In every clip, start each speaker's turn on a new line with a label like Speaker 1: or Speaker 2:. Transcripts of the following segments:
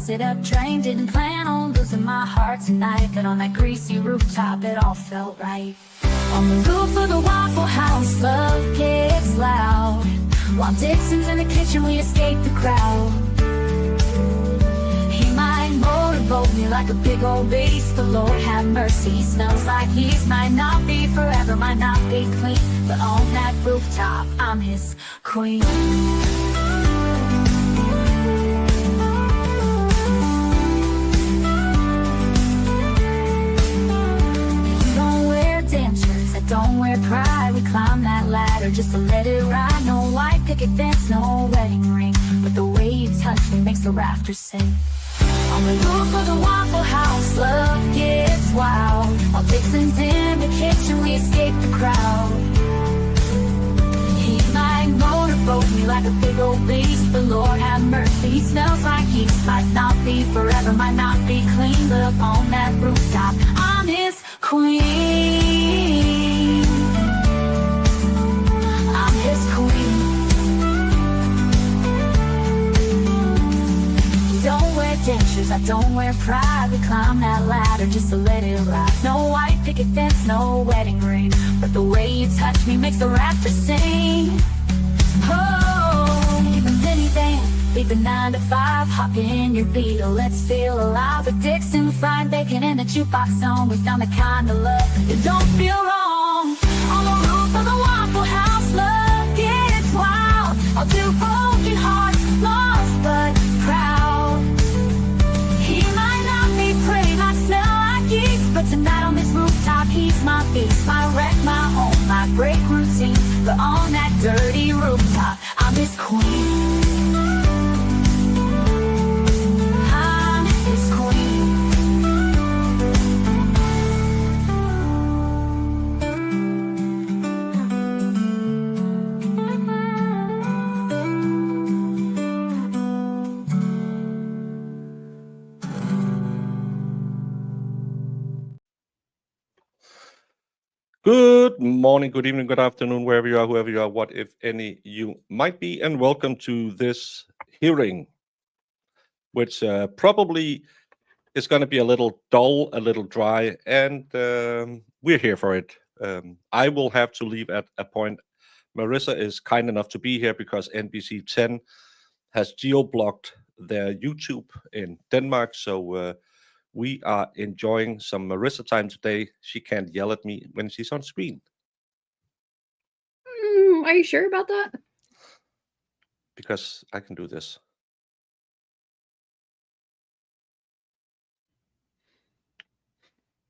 Speaker 1: busted up train. Didn't plan on losing my heart tonight, but on that greasy rooftop it all felt right. On the roof of the Waffle House, love gets loud. While Dixon's in the kitchen, we escape the crowd. He might motorboat me like a big old beast, the Lord have mercy. He smells like he's might not be forever, might not be clean, but on that rooftop, I'm his queen. Don't wear pride, we climb that ladder just to let it ride. No white picket fence, no wedding ring, but the way you touch me makes the rafters sing. On the roof of the Waffle House, love gets wild. While Dixon's in the kitchen, we escape the crowd. He might motorboat me like a big old beast, but Lord have mercy, he smells like he might not be forever, might not be clean, but up on that rooftop, I'm his queen. His queen. Don't wear dentures, I don't wear pride. We climb that ladder just to let it ride. No white picket fence, no wedding ring, but the way you touch me makes the rafters sing. Oh, leave the minivan, leave the 9 to 5, hop in your Beetle, let's feel alive. With Dixon, fried bacon, and a jukebox on, we found the kind of love that don't feel wrong. On the roof of the Waffle House, love wild. I'll do broken hearts, lost but proud. He might not be pretty, might smell like yeast, but tonight on this rooftop, he's my beast. Might wreck my home, might break routine, but on that dirty rooftop, I'm his queen. I'm his queen.
Speaker 2: Good morning, good evening, good afternoon, wherever you are, whoever you are, what if any you might be, and welcome to this hearing, which probably is going to be a little dull, a little dry, and we're here for it. I will have to leave at a point. Marissa is kind enough to be here because NBC 10 has geo-blocked their YouTube in Denmark, so we are enjoying some Marissa time today. She can't yell at me when she's on screen.
Speaker 3: Are you sure about that?
Speaker 2: Because I can do this.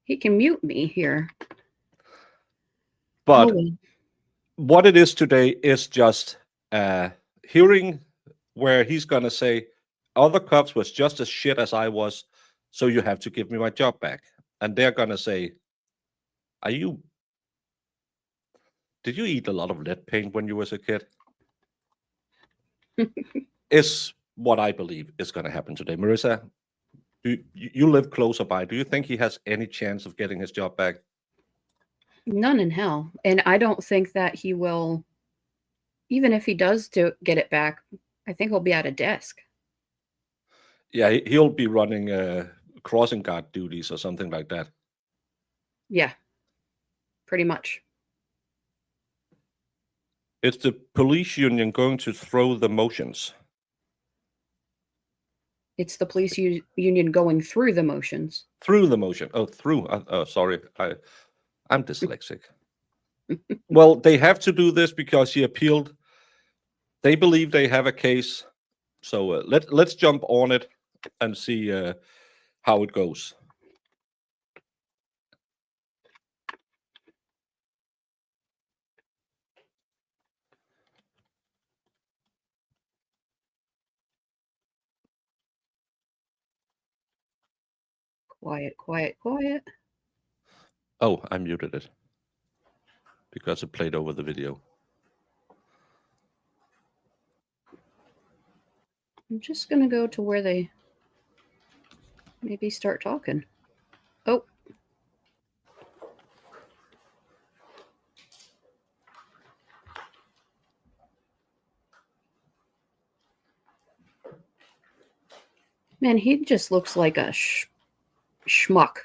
Speaker 3: He can mute me here.
Speaker 2: But what it is today is just a hearing where he's going to say, other cops was just as shit as I was, so you have to give me my job back. And they're going to say, did you eat a lot of lead paint when you was a kid? Is what I believe is going to happen today. Marissa, you live closer by. Do you think he has any chance of getting his job back?
Speaker 3: None in hell. And I don't think that he will, even if he does get it back, I think he'll be at a desk.
Speaker 2: Yeah, he'll be running crossing guard duties or something like that.
Speaker 3: Yeah, pretty much.
Speaker 2: It's the police union going to throw the motions.
Speaker 3: It's the police union going through the motions.
Speaker 2: Through the motion. Oh, through. Sorry. I'm dyslexic. Well, they have to do this because he appealed. They believe they have a case. So let's jump on it and see how it goes.
Speaker 3: Quiet, quiet, quiet.
Speaker 2: Oh, I muted it because it played over the video.
Speaker 3: I'm just going to go to where they maybe start talking. Oh. Man, he just looks like a schmuck.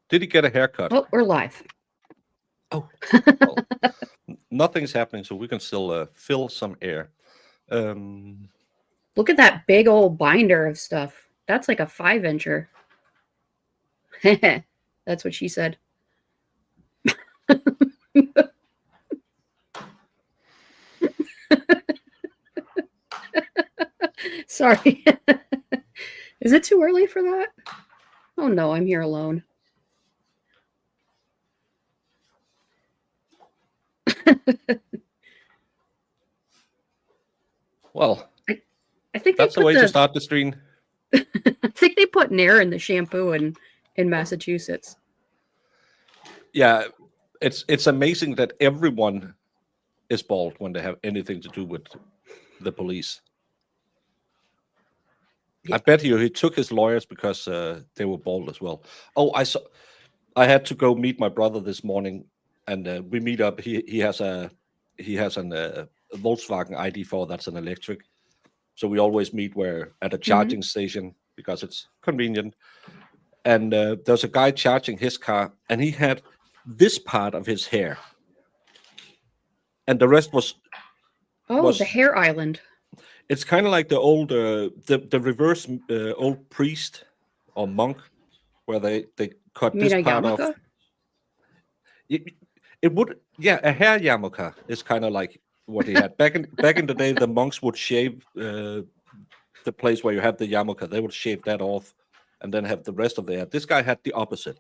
Speaker 2: Did he get a haircut?
Speaker 3: Oh, we're live.
Speaker 2: Oh, well, nothing's happening, so we can still fill some air.
Speaker 3: Look at that big old binder of stuff. That's like a 5-incher. That's what she said. Sorry. Is it too early for that? Oh no, I'm here alone.
Speaker 2: Well,
Speaker 3: I think
Speaker 2: that's the way to start the stream.
Speaker 3: I think they put Nair in the shampoo in Massachusetts.
Speaker 2: Yeah, it's amazing that everyone is bald when they have anything to do with the police.
Speaker 3: Yeah.
Speaker 2: I bet you he took his lawyers because they were bald as well. Oh, I had to go meet my brother this morning, and we meet up. He has an Volkswagen ID4 that's an electric, so we always meet at a charging station because it's convenient. And there's a guy charging his car, and he had this part of his hair, and the rest was
Speaker 3: the hair island.
Speaker 2: It's kind of like the old the reverse old priest or monk, where they cut
Speaker 3: You
Speaker 2: this
Speaker 3: mean a
Speaker 2: part off.
Speaker 3: yarmulke?
Speaker 2: It would, yeah, a hair yarmulke is kind of like what he had back in the day. The monks would shave the place where you have the yarmulke. They would shave that off, and then have the rest of the hair. This guy had the opposite,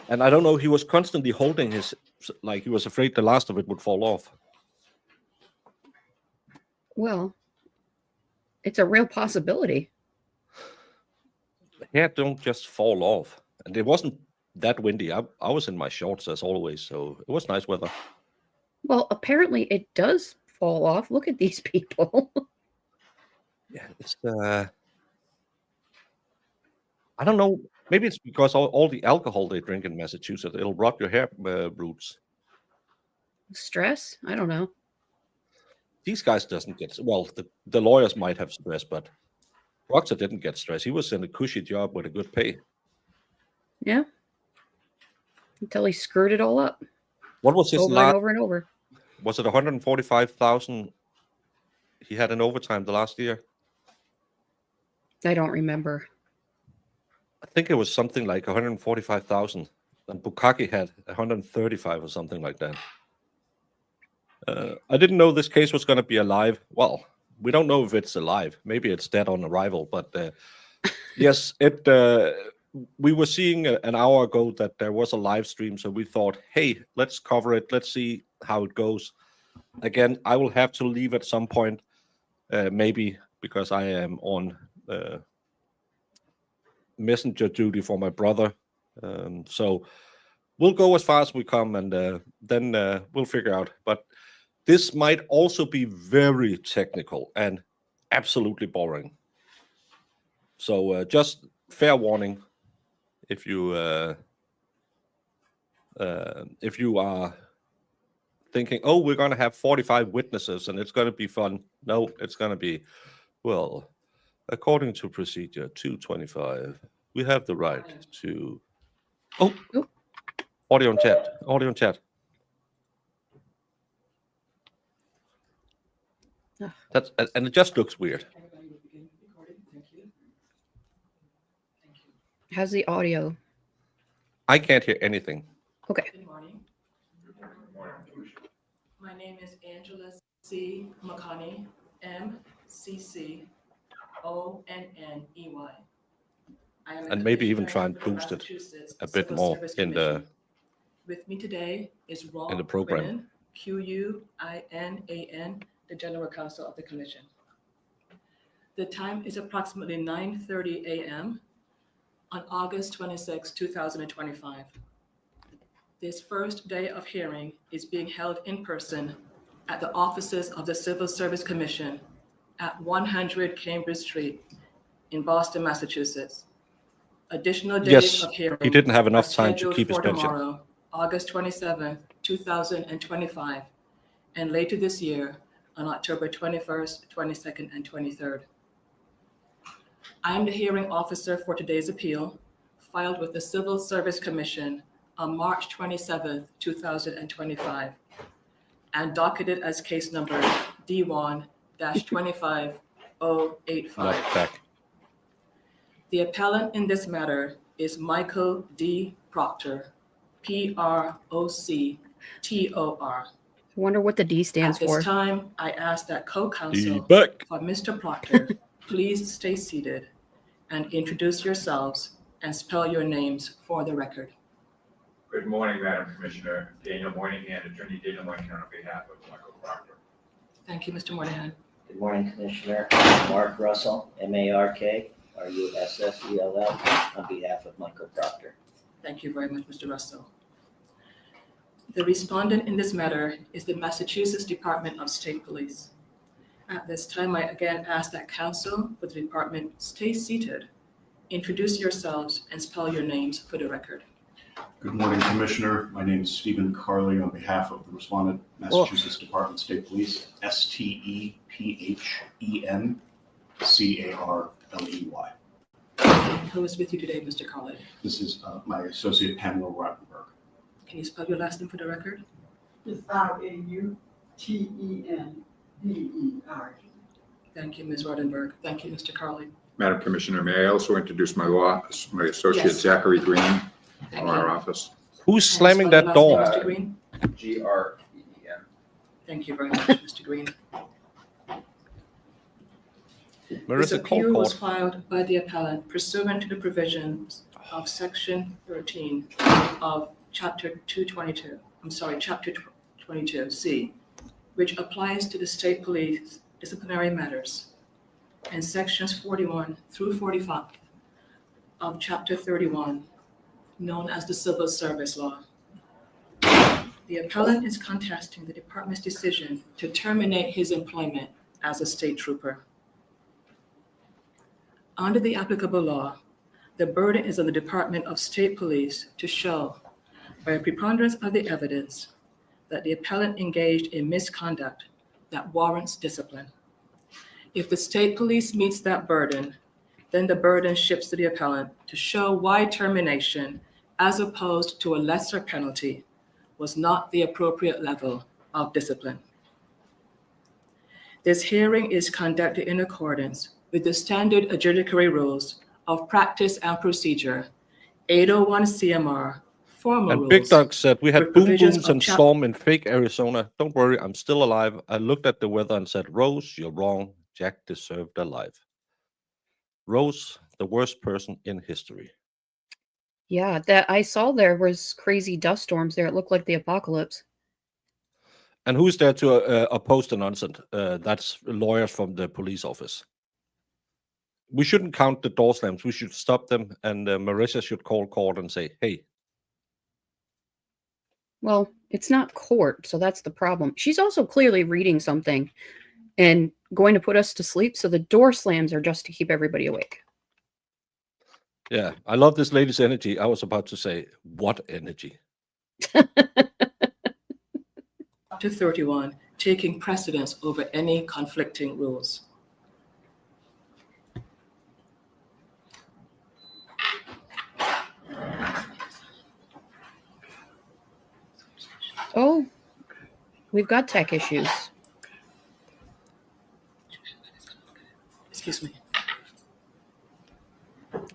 Speaker 2: and I don't know. He was constantly holding his, like he was afraid the last of it would fall off.
Speaker 3: Well, it's a real possibility.
Speaker 2: The hair don't just fall off, and it wasn't that windy. I was in my shorts as always, so it was nice weather.
Speaker 3: Well, apparently it does fall off. Look at these people.
Speaker 2: Yeah, it's I don't know. Maybe it's because all the alcohol they drink in Massachusetts, it'll rot your hair roots.
Speaker 3: Stress? I don't know.
Speaker 2: These guys doesn't get, well, the lawyers might have stress, but Proctor didn't get stress. He was in a cushy job with a good pay.
Speaker 3: Yeah. Until he screwed it all up.
Speaker 2: What was his
Speaker 3: over
Speaker 2: last?
Speaker 3: and over and over.
Speaker 2: Was it 145,000 he had in overtime the last year?
Speaker 3: I don't remember.
Speaker 2: I think it was something like 145,000, and Bukaki had 135 or something like that. I didn't know this case was going to be alive. Well, we don't know if it's alive. Maybe it's dead on arrival. But yes, we were seeing an hour ago that there was a live stream, so we thought, hey, let's cover it. Let's see how it goes. Again, I will have to leave at some point, maybe because I am on messenger duty for my brother. So we'll go as far as we come, and then we'll figure out. But this might also be very technical and absolutely boring. So just fair warning, if you are thinking, oh, we're going to have 45 witnesses and it's going to be fun. No, it's going to be, well, according to procedure 225, we have the right to. Oh, audio and chat. Audio and chat. That's, and it just looks weird.
Speaker 3: How's the audio?
Speaker 2: I can't hear anything.
Speaker 3: Okay.
Speaker 4: Good morning. My name is Angela C. McConney, MCCONNEY.
Speaker 2: And maybe even try and boost it a bit more in the.
Speaker 4: With me today is Rob
Speaker 2: in the program.
Speaker 4: Quinnan, the General Counsel of the Commission. The time is approximately 9:30 a.m. on August 26, 2025. This first day of hearing is being held in person at the offices of the Civil Service Commission at 100 Cambridge Street in Boston, Massachusetts. Additional days
Speaker 2: Yes,
Speaker 4: of hearing.
Speaker 2: he didn't have
Speaker 4: are
Speaker 2: enough time to
Speaker 4: scheduled
Speaker 2: keep his
Speaker 4: for
Speaker 2: pension.
Speaker 4: tomorrow, August 27th, 2025, and later this year on October 21st, 22nd, and 23rd. I am the hearing officer for today's appeal, filed with the Civil Service Commission on March 27th, 2025, and docketed as case number D1-25085.
Speaker 2: Not back.
Speaker 4: The appellant in this matter is Michael D. Proctor, Proctor.
Speaker 3: I wonder what the D stands
Speaker 4: At this
Speaker 3: for.
Speaker 4: time, I ask that co-counsel
Speaker 2: back.
Speaker 4: for Mr. Proctor please stay seated and introduce yourselves and spell your names for the record.
Speaker 5: Good morning, Madam Commissioner. Daniel Moynihan, Attorney Daniel Moynihan on behalf of Michael Proctor.
Speaker 4: Thank you, Mr. Moynihan.
Speaker 6: Good morning, Commissioner. Mark Russell, MARKRUSSELL, on behalf of Michael Proctor.
Speaker 4: Thank you very much, Mr. Russell. The respondent in this matter is the Massachusetts Department of State Police. At this time, I again ask that counsel for the department stay seated, introduce yourselves, and spell your names for the record.
Speaker 7: Good morning, Commissioner. My name is Stephen Carley on behalf of the respondent, Massachusetts Department of State Police, STEPHENCARLEY.
Speaker 4: Who is with you today, Mr. Carley?
Speaker 7: This is my associate Pamela Rottenberg.
Speaker 4: Can you spell your last name for the record?
Speaker 8: It's Rautenberg.
Speaker 4: Thank you, Ms. Rodenberg. Thank you, Mr. Carley.
Speaker 5: Madam Commissioner, may I also introduce my associate
Speaker 4: Yes.
Speaker 5: Zachary Green
Speaker 4: Thank
Speaker 5: from our
Speaker 4: you.
Speaker 5: office?
Speaker 2: Who's
Speaker 4: Can you
Speaker 2: slamming
Speaker 4: spell
Speaker 2: that
Speaker 4: your last name,
Speaker 2: door?
Speaker 4: Mr. Green?
Speaker 5: GREEN.
Speaker 4: Thank you very much, Mr. Green. This
Speaker 2: Marissa
Speaker 4: appeal was
Speaker 2: Colcourt.
Speaker 4: filed by the appellant pursuant to the provisions of Section 13 of Chapter 22C, which applies to the state police disciplinary matters, and Sections 41 through 45 of Chapter 31, known as the Civil Service Law. The appellant is contesting the department's decision to terminate his employment as a state trooper. Under the applicable law, the burden is on the Department of State Police to show, by a preponderance of the evidence, that the appellant engaged in misconduct that warrants discipline. If the state police meets that burden, then the burden shifts to the appellant to show why termination, as opposed to a lesser penalty, was not the appropriate level of discipline. This hearing is conducted in accordance with the standard adjudicatory rules of practice and procedure, 801 CMR, formal
Speaker 2: And
Speaker 4: rules.
Speaker 2: Big Dog said, we had
Speaker 4: with
Speaker 2: boom
Speaker 4: provisions
Speaker 2: booms
Speaker 4: of
Speaker 2: and storm in fake Arizona. Don't worry, I'm still alive. I looked at the weather and said, Rose, you're wrong. Jack deserved a life. Rose, the worst person in history.
Speaker 3: Yeah, that I saw there was crazy dust storms there. It looked like the apocalypse.
Speaker 2: And who's there to oppose the nonsense? That's lawyers from the police office. We shouldn't count the door slams. We should stop them. And Marissa should call court and say, hey.
Speaker 3: Well, it's not court, so that's the problem. She's also clearly reading something and going to put us to sleep. So the door slams are just to keep everybody awake.
Speaker 2: Yeah, I love this lady's energy. I was about to say, what energy?
Speaker 4: Chapter 31, taking precedence over any conflicting rules.
Speaker 3: Oh, we've got tech issues.
Speaker 4: Excuse me.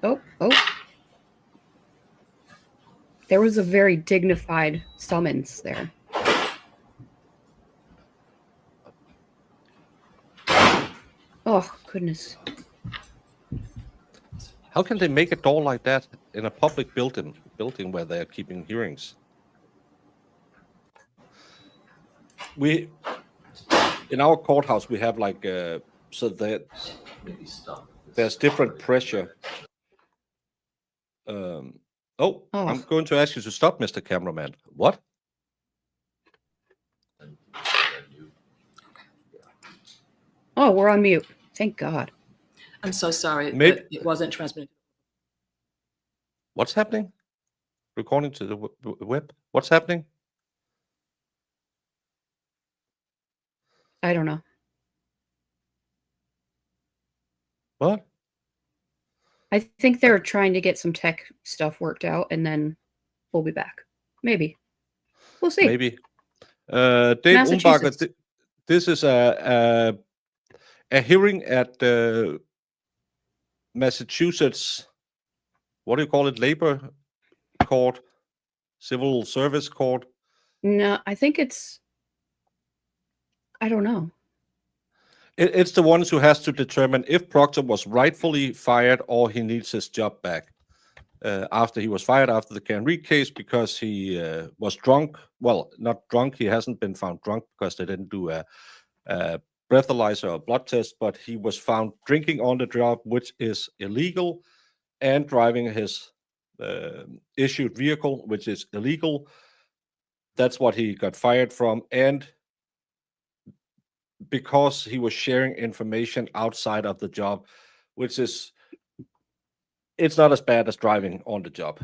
Speaker 3: Oh. There was a very dignified summons there. Oh, goodness.
Speaker 2: How can they make a door like that in a public building where they're keeping hearings? In our courthouse, we have like, so that there's different pressure. I'm going to ask you to stop, Mr. Cameraman. What?
Speaker 3: Oh, we're on mute. Thank God.
Speaker 4: I'm so sorry
Speaker 2: Maybe-
Speaker 4: that it wasn't transmitted.
Speaker 2: What's happening? Recording to the web. What's happening?
Speaker 3: I don't know.
Speaker 2: What?
Speaker 3: I think they're trying to get some tech stuff worked out, and then we'll be back. Maybe. We'll see.
Speaker 2: Maybe. Dave Umbacher,
Speaker 3: Massachusetts.
Speaker 2: this is a hearing at the Massachusetts, what do you call it, labor court, civil service court?
Speaker 3: No, I think I don't know.
Speaker 2: It's the ones who has to determine if Proctor was rightfully fired or he needs his job back. After he was fired after the Can Reed case because he was drunk. Well, not drunk. He hasn't been found drunk because they didn't do a breathalyzer or blood test, but he was found drinking on the job, which is illegal, and driving his issued vehicle, which is illegal. That's what he got fired from. And because he was sharing information outside of the job, which is, it's not as bad as driving on the job.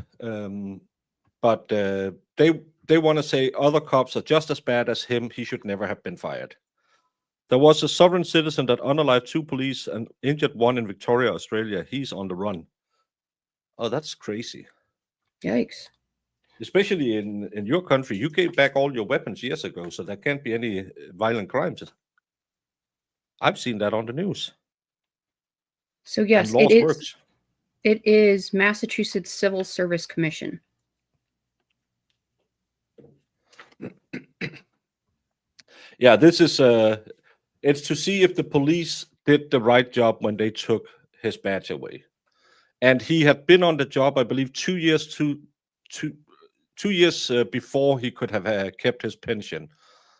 Speaker 2: But they want to say other cops are just as bad as him. He should never have been fired. There was a sovereign citizen that unalived 2 police and injured 1 in Victoria, Australia. He's on the run. Oh, that's crazy.
Speaker 3: Yikes.
Speaker 2: Especially in your country. You gave back all your weapons years ago, so there can't be any violent crimes. I've seen that on the news.
Speaker 3: So yes,
Speaker 2: and laws
Speaker 3: it is.
Speaker 2: works.
Speaker 3: It is Massachusetts Civil Service Commission.
Speaker 2: Yeah, this is it's to see if the police did the right job when they took his badge away. And he had been on the job, I believe, 2 years before he could have kept his pension.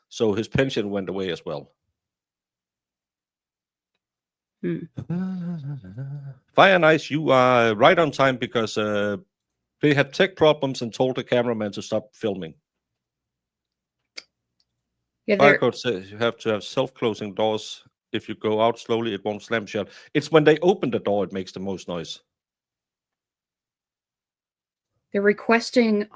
Speaker 2: So his pension went away as well. Fire and Ice, you are right on time because they had tech problems and told the cameraman to stop filming.
Speaker 3: Yeah,
Speaker 2: Fire code says you have to have self-closing doors. If you go out slowly, it won't slam shut. It's when they open the door, it makes the most noise.
Speaker 3: they're requesting.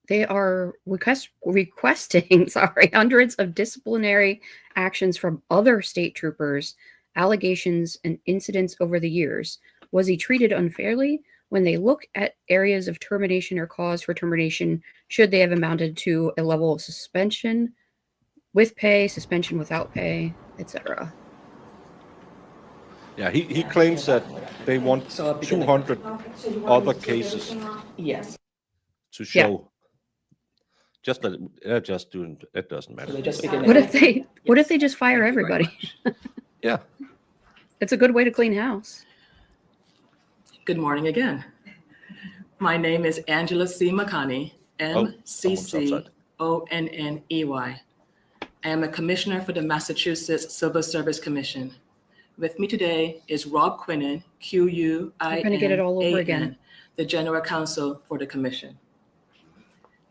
Speaker 3: They are requesting, sorry, hundreds of disciplinary actions from other state troopers, allegations and incidents over the years. Was he treated unfairly? When they look at areas of termination or cause for termination, should they have amounted to a level of suspension with pay, suspension without pay, etc.?
Speaker 2: Yeah, he claims that they want
Speaker 4: So I'll begin
Speaker 2: 200 other cases
Speaker 4: Yes.
Speaker 2: to show. Just that just doing it doesn't
Speaker 4: So
Speaker 2: matter.
Speaker 4: they just begin.
Speaker 3: What if they just fire
Speaker 4: Thank you very
Speaker 3: everybody?
Speaker 4: much.
Speaker 2: Yeah.
Speaker 3: It's a good way to clean house.
Speaker 4: Good morning again. My name is Angela C. McConney,
Speaker 2: someone's outside.
Speaker 4: MCCONNEY. I am a commissioner for the Massachusetts Civil Service Commission. With me today is Rob Quinnen,
Speaker 3: We're gonna get it all over again.
Speaker 4: QUINNAN, the General Counsel for the Commission.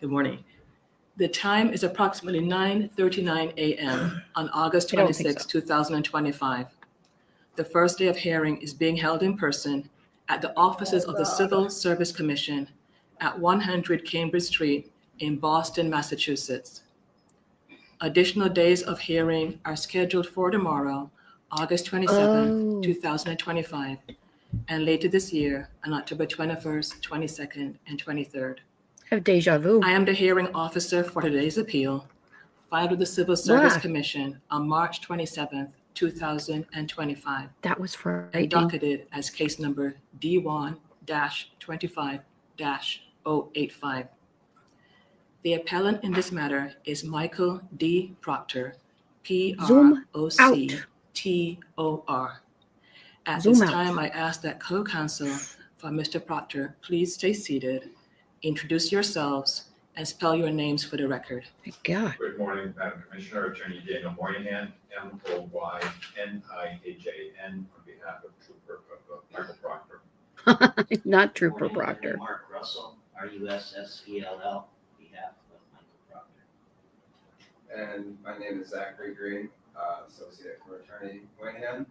Speaker 4: Good morning. The time is approximately 9:39 a.m. on August
Speaker 3: I don't think
Speaker 4: 26,
Speaker 3: so.
Speaker 4: 2025. The first day of hearing is being held in person at the offices of the Civil Service Commission at 100 Cambridge Street in Boston, Massachusetts. Additional days of hearing are scheduled for tomorrow, August 27th, 2025, and later this year on October 21st, 22nd, and 23rd.
Speaker 3: I have deja vu.
Speaker 4: I am the hearing officer for today's appeal, filed with the Civil Service
Speaker 3: Wow.
Speaker 4: Commission on March 27th, 2025,
Speaker 3: That was
Speaker 4: and
Speaker 3: frightening.
Speaker 4: docketed as case number D1-25-085. The appellant in this matter is Michael D. Proctor,
Speaker 3: Zoom
Speaker 4: Proctor. At
Speaker 3: Zoom
Speaker 4: this
Speaker 3: out.
Speaker 4: time, I ask that co-counsel for Mr. Proctor please stay seated, introduce yourselves, and spell your names for the record.
Speaker 3: My God.
Speaker 5: Good morning, Madam Commissioner, Attorney Daniel Moynihan, Moynihan, on behalf of Michael Proctor.
Speaker 3: Not Trooper
Speaker 6: Good morning,
Speaker 3: Proctor.
Speaker 6: Mark Russell, RUSSELL, behalf of Michael Proctor.
Speaker 9: And my name is Zachary Green, Associate for Attorney Moynihan,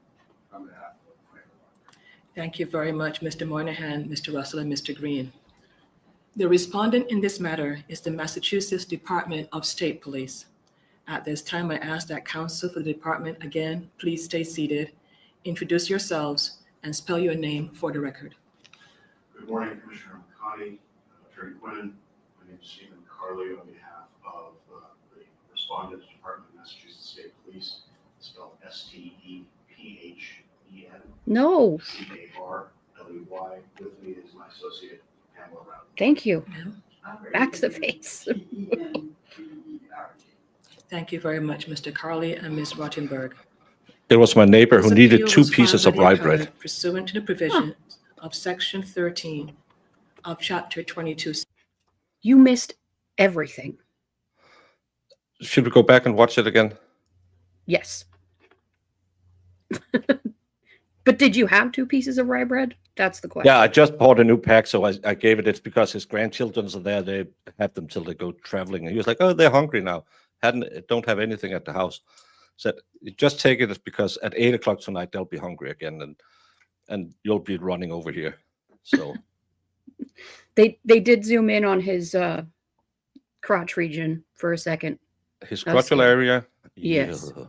Speaker 9: on behalf of Michael Proctor.
Speaker 4: Thank you very much, Mr. Moynihan, Mr. Russell, and Mr. Green. The respondent in this matter is the Massachusetts Department of State Police. At this time, I ask that counsel for the department again, please stay seated, introduce yourselves, and spell your name for the record.
Speaker 7: Good morning, Commissioner McCarty, Attorney Quinn. My name is Stephen Carley on behalf of the Respondent Department of Massachusetts State Police, spelled S-T-E-P-H-E-N.
Speaker 3: No,
Speaker 7: C-A-R-L-E-Y. With me is my associate, Pamela Rowden.
Speaker 3: thank you.
Speaker 4: Ma'am?
Speaker 3: Back to the face.
Speaker 4: Thank you very much, Mr. Carley and Ms. Rottenberg.
Speaker 2: It was my neighbor who
Speaker 4: This
Speaker 2: needed
Speaker 4: appeal
Speaker 2: 2
Speaker 4: was filed
Speaker 2: pieces
Speaker 4: by
Speaker 2: of
Speaker 4: the
Speaker 2: rye
Speaker 4: appellant
Speaker 2: bread.
Speaker 4: Pursuant to the provisions of Section 13 of Chapter 22.
Speaker 3: You missed everything.
Speaker 2: Should we go back and watch it again?
Speaker 3: Yes. But did you have 2 pieces of rye bread? That's the question.
Speaker 2: Yeah, I just bought a new pack, so I gave it. It's because his grandchildren are there. They have them till they go traveling. And he was like, "Oh, they're hungry now. Don't have anything at the house." Said, "Just take it because at 8 o'clock tonight they'll be hungry again, and you'll be running over here." So
Speaker 3: They did zoom in on his crotch region for a second.
Speaker 2: his
Speaker 3: That was
Speaker 2: crotchal
Speaker 3: scary.
Speaker 2: area.
Speaker 3: Yes.
Speaker 2: Yeah.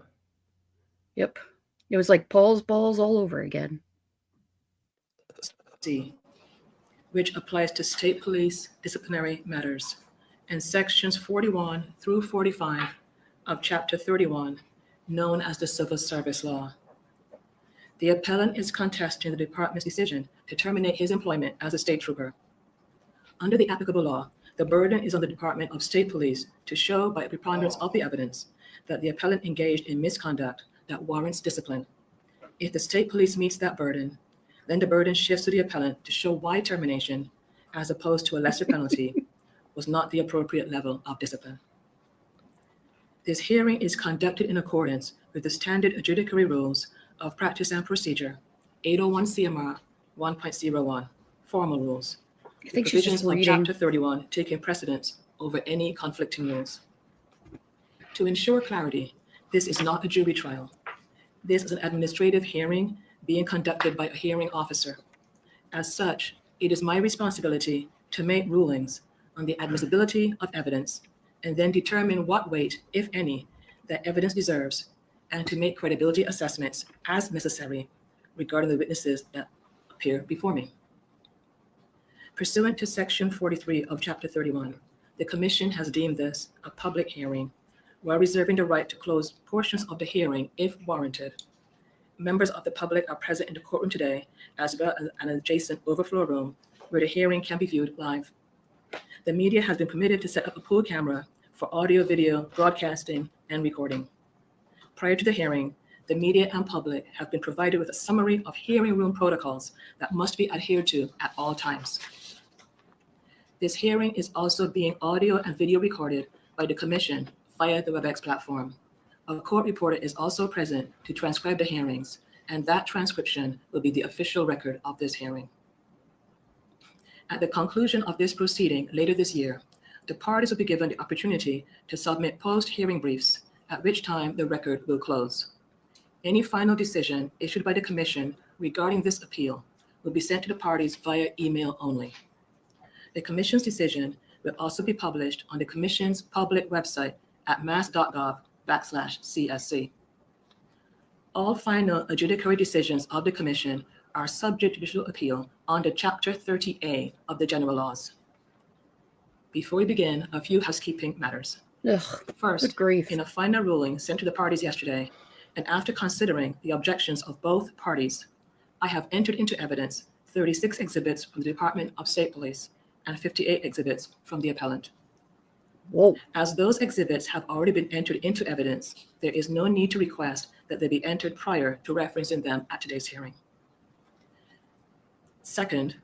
Speaker 3: Yep. It was like Paul's balls all over again.
Speaker 4: C, which applies to state police disciplinary matters, and sections 41 through 45 of Chapter 31, known as the Civil Service Law. The appellant is contesting the department's decision to terminate his employment as a state trooper. Under the applicable law, the burden is on the Department of State Police to show by a preponderance of the evidence that the appellant engaged in misconduct that warrants discipline. If the state police meets that burden, then the burden shifts to the appellant to show why termination, as opposed to a lesser penalty, was not the appropriate level of discipline. This hearing is conducted in accordance with the standard adjudicatory rules of practice and procedure, 801 CMR 1.01, formal rules.
Speaker 3: I think
Speaker 4: The
Speaker 3: she's just
Speaker 4: provisions of
Speaker 3: reading.
Speaker 4: Chapter 31 taking precedence over any conflicting rules. To ensure clarity, this is not a jury trial. This is an administrative hearing being conducted by a hearing officer. As such, it is my responsibility to make rulings on the admissibility of evidence and then determine what weight, if any, that evidence deserves, and to make credibility assessments as necessary regarding the witnesses that appear before me. Pursuant to Section 43 of Chapter 31, the Commission has deemed this a public hearing while reserving the right to close portions of the hearing if warranted. Members of the public are present in the courtroom today, as well as an adjacent overflow room where the hearing can be viewed live. The media has been permitted to set up a pool camera for audio, video, broadcasting, and recording. Prior to the hearing, the media and public have been provided with a summary of hearing room protocols that must be adhered to at all times. This hearing is also being audio and video recorded by the Commission via the WebEx platform. A court reporter is also present to transcribe the hearings, and that transcription will be the official record of this hearing. At the conclusion of this proceeding later this year, the parties will be given the opportunity to submit post-hearing briefs, at which time the record will close. Any final decision issued by the Commission regarding this appeal will be sent to the parties via email only. The Commission's decision will also be published on the Commission's public website at mass.gov/CSC. All final adjudicatory decisions of the Commission are subject to judicial appeal under Chapter 30A of the General Laws. Before we begin, a few housekeeping matters.
Speaker 3: Ugh,
Speaker 4: First,
Speaker 3: good grief.
Speaker 4: in a final ruling sent to the parties yesterday, and after considering the objections of both parties, I have entered into evidence 36 exhibits from the Department of State Police and 58 exhibits from the appellant.
Speaker 3: Whoa.
Speaker 4: As those exhibits have already been entered into evidence, there is no need to request that they be entered prior to referencing them at today's hearing. Second,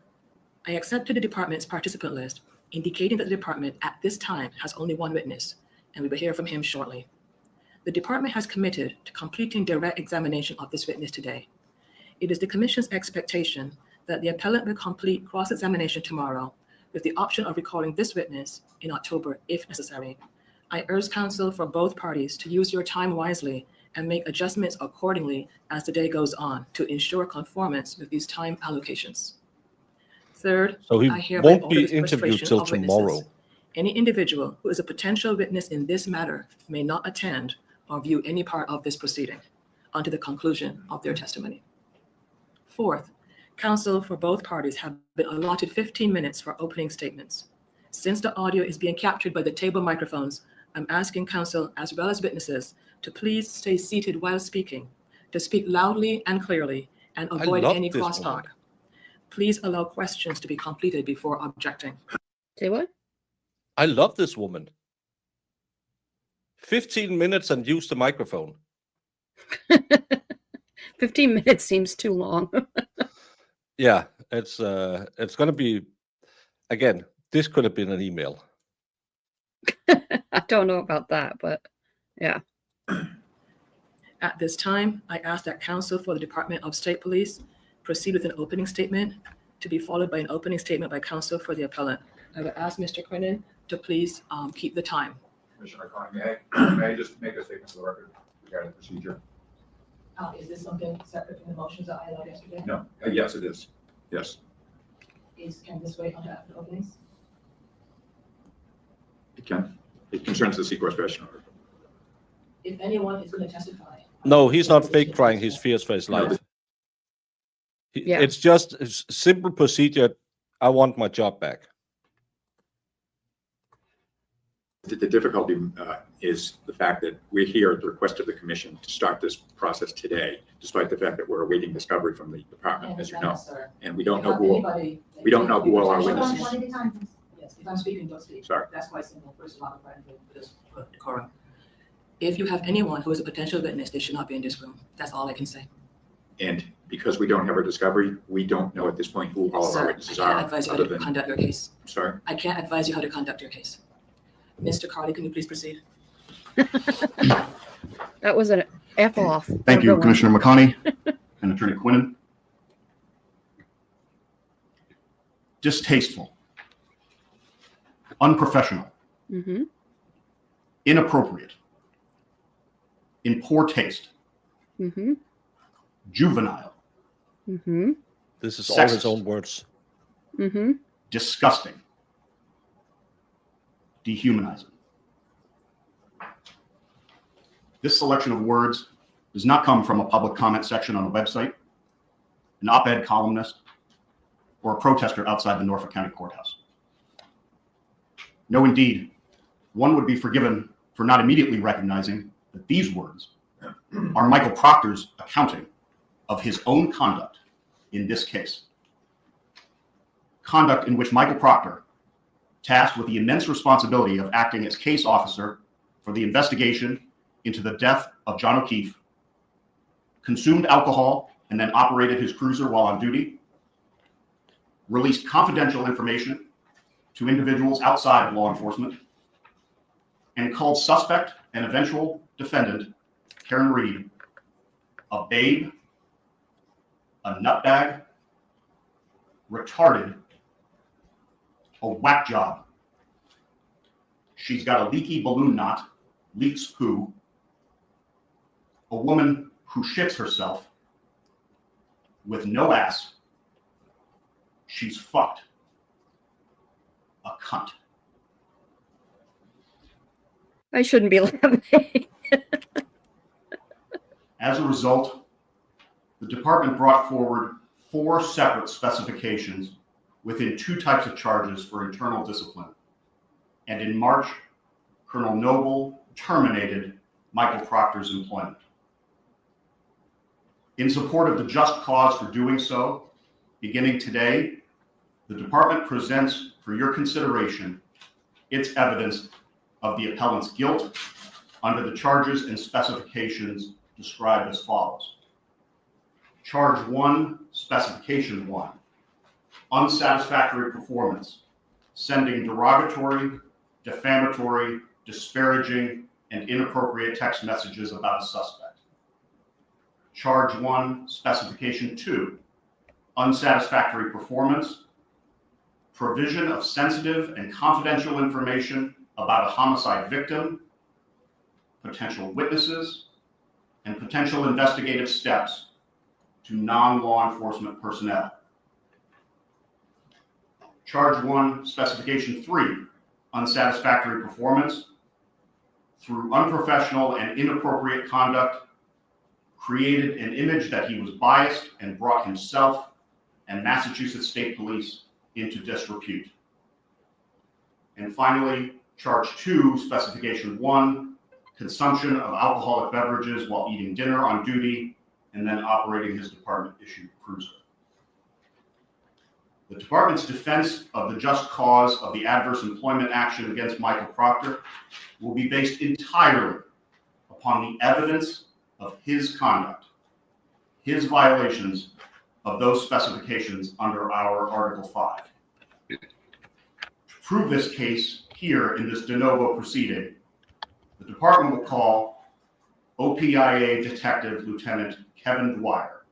Speaker 4: I accepted the department's participant list, indicating that the department at this time has only one witness, and we will hear from him shortly. The department has committed to completing direct examination of this witness today. It is the Commission's expectation that the appellant will complete cross-examination tomorrow, with the option of recalling this witness in October if necessary. I urge counsel for both parties to use your time wisely and make adjustments accordingly as the day goes on to ensure conformance with these time allocations. Third,
Speaker 2: So he
Speaker 4: I hereby
Speaker 2: won't
Speaker 4: order
Speaker 2: be
Speaker 4: the
Speaker 2: interviewed
Speaker 4: sequestration
Speaker 2: till
Speaker 4: of witnesses.
Speaker 2: tomorrow.
Speaker 4: Any individual who is a potential witness in this matter may not attend or view any part of this proceeding until the conclusion of their testimony. Fourth, counsel for both parties have been allotted 15 minutes for opening statements. Since the audio is being captured by the table microphones, I'm asking counsel as well as witnesses to please stay seated while speaking, to speak loudly and clearly, and
Speaker 2: I
Speaker 4: avoid
Speaker 2: love
Speaker 4: any
Speaker 2: this
Speaker 4: crosstalk.
Speaker 2: woman.
Speaker 4: Please allow questions to be completed before objecting.
Speaker 3: Say what?
Speaker 2: I love this woman. 15 minutes and use the microphone.
Speaker 3: 15 minutes seems too long.
Speaker 2: Yeah, it's going to be, again, this could have been an email.
Speaker 3: I don't know about that, but yeah.
Speaker 4: At this time, I ask that counsel for the Department of State Police proceed with an opening statement to be followed by an opening statement by counsel for the appellant. I would ask Mr. Quinnen to please keep the time.
Speaker 5: Commissioner Connie, may I just make a statement to the record regarding the procedure?
Speaker 4: Is this something separate from the motions that I allowed yesterday?
Speaker 5: No, yes, it is. Yes.
Speaker 4: Can this wait until after openings?
Speaker 5: It can. It concerns the sequestration order.
Speaker 4: If anyone is going to testify.
Speaker 2: No, he's not fake crying. He's fierce for his
Speaker 5: No,
Speaker 2: life.
Speaker 3: Yeah.
Speaker 2: It's just a simple procedure. I want my job back.
Speaker 10: The difficulty is the fact that we're here at the request of the commission to start this process today, despite the fact that we're awaiting discovery from the department, as you know, and we don't know who all our witnesses.
Speaker 4: Yes, if I'm speaking, don't speak.
Speaker 10: Sorry.
Speaker 4: That's why I said no first lot for this decorum. If you have anyone who is a potential witness, they should not be in this room. That's all I can say.
Speaker 10: And because we don't have our discovery, we don't know at this point who all of our
Speaker 4: Sir,
Speaker 10: witnesses
Speaker 4: I can't
Speaker 10: are.
Speaker 4: advise you how
Speaker 10: Other
Speaker 4: to
Speaker 10: than,
Speaker 4: conduct your case.
Speaker 10: sorry,
Speaker 4: I can't advise you how to conduct your case. Mr. Carly, can you please proceed?
Speaker 3: That was an F off.
Speaker 7: Thank you,
Speaker 3: Everyone.
Speaker 7: Commissioner McConney and Attorney Quinnen. Distasteful, unprofessional,
Speaker 3: Mm-hmm.
Speaker 7: inappropriate, in poor taste,
Speaker 3: Mm-hmm.
Speaker 7: juvenile,
Speaker 3: Mm-hmm.
Speaker 2: This is all his
Speaker 7: Sexist.
Speaker 2: own words.
Speaker 3: Mm-hmm.
Speaker 7: disgusting, dehumanizing. This selection of words does not come from a public comment section on a website, an op-ed columnist, or a protester outside the Norfolk County Courthouse. No, indeed, one would be forgiven for not immediately recognizing that these words are Michael Proctor's accounting of his own conduct in this case. Conduct in which Michael Proctor, tasked with the immense responsibility of acting as case officer for the investigation into the death of John O'Keefe, consumed alcohol and then operated his cruiser while on duty, released confidential information to individuals outside of law enforcement, and called suspect and eventual defendant, Karen Reed, a babe, a nutbag, retarded, a whack job. She's got a leaky balloon knot, leaks poo, a woman who shits herself with no ass. She's fucked. A cunt.
Speaker 3: I shouldn't be laughing.
Speaker 7: As a result, the department brought forward 4 separate specifications within 2 types of charges for internal discipline. And in March, Colonel Noble terminated Michael Proctor's employment. In support of the just cause for doing so, beginning today, the department presents for your consideration its evidence of the appellant's guilt under the charges and specifications described as follows. Charge 1, Specification 1, unsatisfactory performance, sending derogatory, defamatory, disparaging, and inappropriate text messages about a suspect. Charge 1, Specification 2, unsatisfactory performance, provision of sensitive and confidential information about a homicide victim, potential witnesses, and potential investigative steps to non-law enforcement personnel. Charge 1, Specification 3, unsatisfactory performance through unprofessional and inappropriate conduct, created an image that he was biased and brought himself and Massachusetts State Police into disrepute. And finally, Charge 2, Specification 1, consumption of alcoholic beverages while eating dinner on duty and then operating his department-issued cruiser. The department's defense of the just cause of the adverse employment action against Michael Proctor will be based entirely upon the evidence of his conduct, his violations of those specifications under our Article 5. To prove this case here in this de novo proceeding, the department will call OPIA Detective Lieutenant Kevin Dwyer,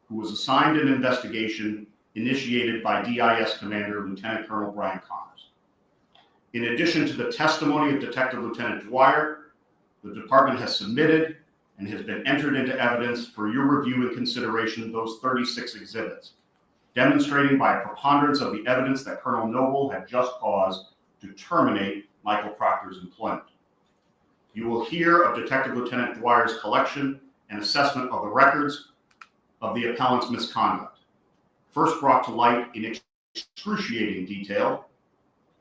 Speaker 7: who was assigned an investigation initiated by DIS Commander Lieutenant Colonel Brian Connors. In addition to the testimony of Detective Lieutenant Dwyer, the department has submitted and has been entered into evidence for your review and consideration those 36 exhibits, demonstrating by a preponderance of the evidence that Colonel Noble had just cause to terminate Michael Proctor's employment. You will hear of Detective Lieutenant Dwyer's collection and assessment of the records of the appellant's misconduct, first brought to light in excruciating detail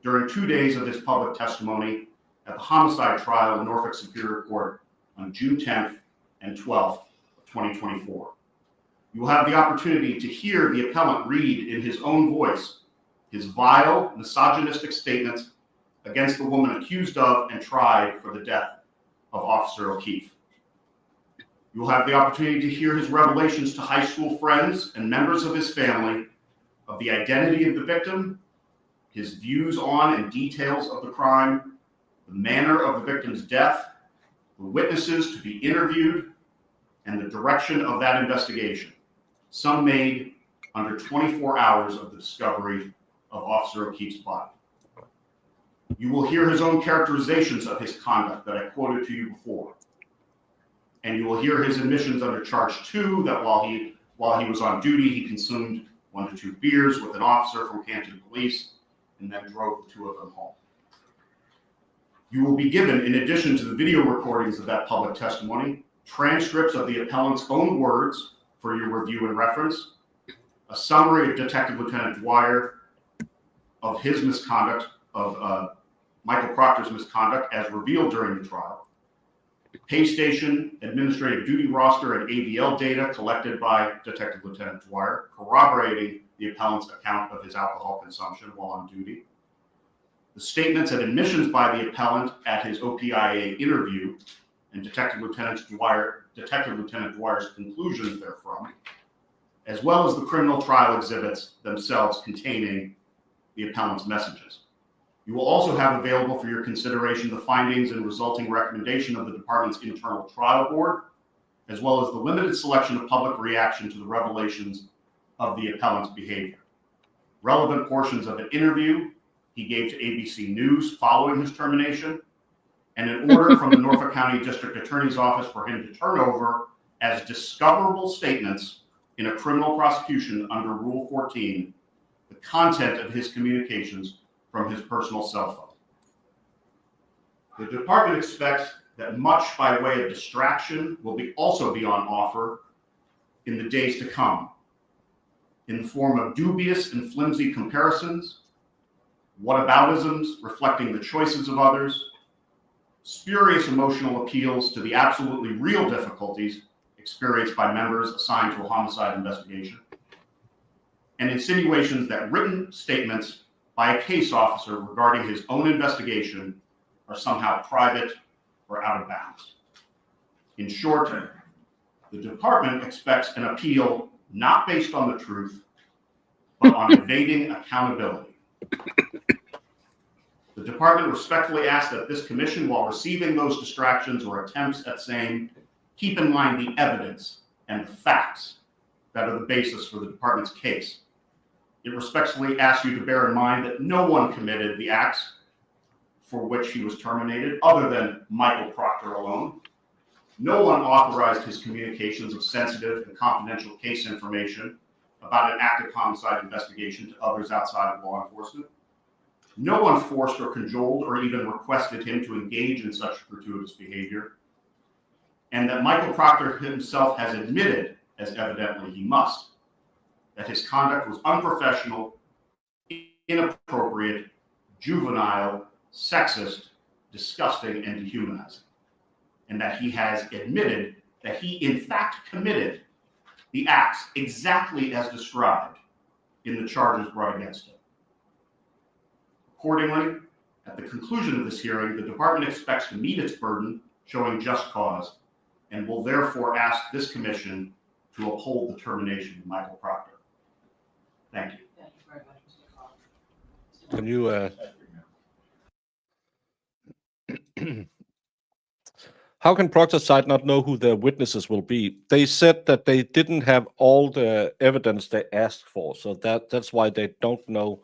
Speaker 7: during 2 days of his public testimony at the homicide trial in Norfolk Superior Court on June 10th and 12th of 2024. You will have the opportunity to hear the appellant read in his own voice his vile, misogynistic statements against the woman accused of and tried for the death of Officer O'Keefe. You will have the opportunity to hear his revelations to high school friends and members of his family of the identity of the victim, his views on and details of the crime, the manner of the victim's death, the witnesses to be interviewed, and the direction of that investigation, some made under 24 hours of the discovery of Officer O'Keefe's body. You will hear his own characterizations of his conduct that I quoted to you before. And you will hear his admissions under Charge 2 that while he was on duty, he consumed 1 to 2 beers with an officer from Canton Police and then drove the 2 of them home. You will be given, in addition to the video recordings of that public testimony, transcripts of the appellant's own words for your review and reference, a summary of Detective Lieutenant Dwyer of his misconduct, of Michael Proctor's misconduct as revealed during the trial, pay station, administrative duty roster, and AVL data collected by Detective Lieutenant Dwyer, corroborating the appellant's account of his alcohol consumption while on duty, the statements and admissions by the appellant at his OPIA interview, and Detective Lieutenant Dwyer's conclusions therefrom, as well as the criminal trial exhibits themselves containing the appellant's messages. You will also have available for your consideration the findings and resulting recommendation of the department's internal trial board, as well as the limited selection of public reaction to the revelations of the appellant's behavior. Relevant portions of an interview he gave to ABC News following his termination, and an order from the Norfolk County District Attorney's Office for him to turn over as discoverable statements in a criminal prosecution under Rule 14 the content of his communications from his personal cell phone. The department expects that much by way of distraction will also be on offer in the days to come, in the form of dubious and flimsy comparisons, whataboutisms reflecting the choices of others, spurious emotional appeals to the absolutely real difficulties experienced by members assigned to a homicide investigation, and insinuations that written statements by a case officer regarding his own investigation are somehow private or out of bounds. In short, the department expects an appeal not based on the truth, but on evading accountability. The department respectfully asks that this commission, while receiving those distractions or attempts at same, keep in mind the evidence and the facts that are the basis for the department's case. It respectfully asks you to bear in mind that no one committed the acts for which he was terminated other than Michael Proctor alone. No one authorized his communications of sensitive and confidential case information about an active homicide investigation to others outside of law enforcement. No one forced or cajoled or even requested him to engage in such gratuitous behavior, and that Michael Proctor himself has admitted, as evidently he must, that his conduct was unprofessional, inappropriate, juvenile, sexist, disgusting, and dehumanizing, and that he has admitted that he in fact committed the acts exactly as described in the charges brought against him. Accordingly, at the conclusion of this hearing, the department expects to meet its burden, showing just cause, and will therefore ask this commission to uphold the termination of Michael Proctor. Thank you.
Speaker 4: Thank you very much, Mr. Collins.
Speaker 2: Can you? How can Proctor's side not know who their witnesses will be? They said that they didn't have all the evidence they asked for, so that's why they don't know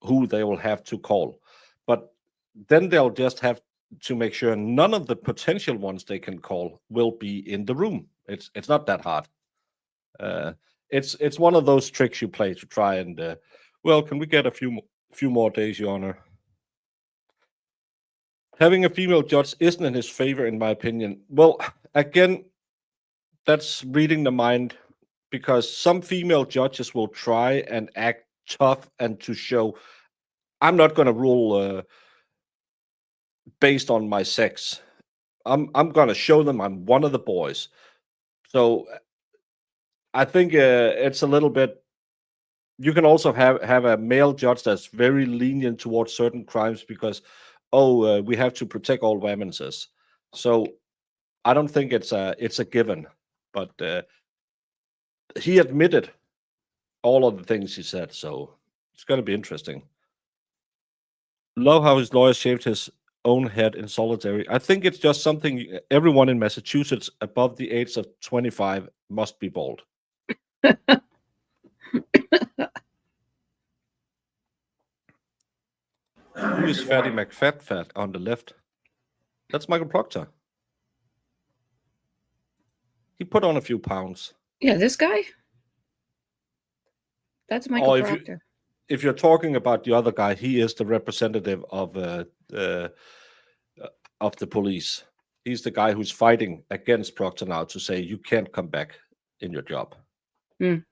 Speaker 2: who they will have to call. But then they'll just have to make sure none of the potential ones they can call will be in the room. It's not that hard. It's one of those tricks you play to try and well, can we get a few more days, Your Honor? Having a female judge isn't in his favor, in my opinion. Well, again, that's reading the mind, because some female judges will try and act tough and to show, I'm not going to rule based on my sex. I'm going to show them I'm one of the boys. So I think it's a little bit. You can also have a male judge that's very lenient towards certain crimes because, we have to protect all women. So I don't think it's a given. But he admitted all of the things he said, so it's going to be interesting. Love how his lawyer shaved his own head in solitary. I think it's just something everyone in Massachusetts above the age of 25 must be bald. Who is Fatty McFat on the left? That's Michael Proctor. He put on a few pounds.
Speaker 3: Yeah, this guy? That's Michael Proctor.
Speaker 2: If you're talking about the other guy, he is the representative of the police. He's the guy who's fighting against Proctor now to say you can't come back in your job.
Speaker 5: Commissioner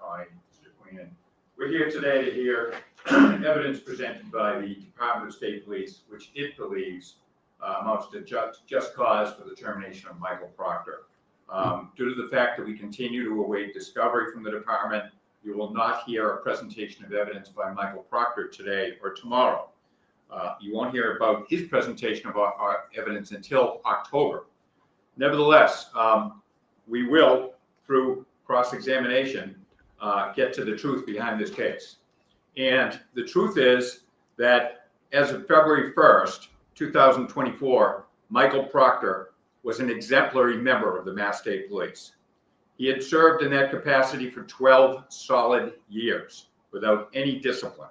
Speaker 5: McConney, Mr. Queenan, we're here today to hear evidence presented by the Department of State Police, which it believes amounts to just cause for the termination of Michael Proctor. Due to the fact that we continue to await discovery from the department, you will not hear a presentation of evidence by Michael Proctor today or tomorrow. You won't hear about his presentation of our evidence until October. Nevertheless, we will, through cross-examination, get to the truth behind this case. And the truth is that as of February 1st, 2024, Michael Proctor was an exemplary member of the Mass State Police. He had served in that capacity for 12 solid years without any discipline.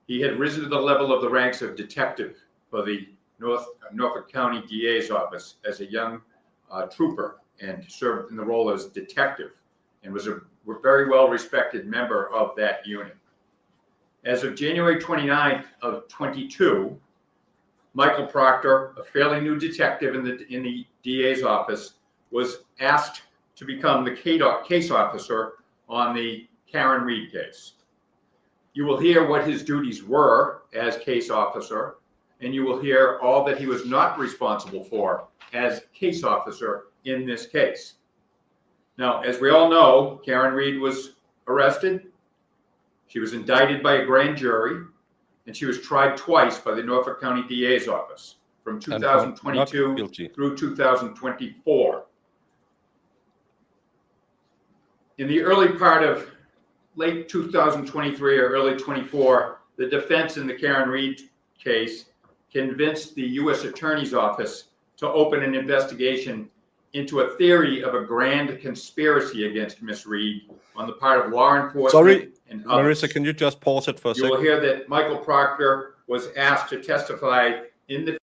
Speaker 5: He had risen to the level of the ranks of detective for the Norfolk County DA's office as a young trooper and served in the role as detective and was a very well-respected member of that unit. As of January 29th of 22, Michael Proctor, a fairly new detective in the DA's office, was asked to become the case officer on the Karen Reed case. You will hear what his duties were as case officer, and you will hear all that he was not responsible for as case officer in this case. Now, as we all know, Karen Reed was arrested. She was indicted by a grand jury, and she was tried twice by the Norfolk County DA's office from 2022 through 2024. In the early part of late 2023 or early 24, the defense in the Karen Reed case convinced the U.S. Attorney's Office to open an investigation into a theory of a grand conspiracy against Miss Reed on the part of law enforcement.
Speaker 2: Sorry,
Speaker 5: and others.
Speaker 2: Marissa, can you just pause it for a second?
Speaker 5: You will hear that Michael Proctor was asked to testify in the.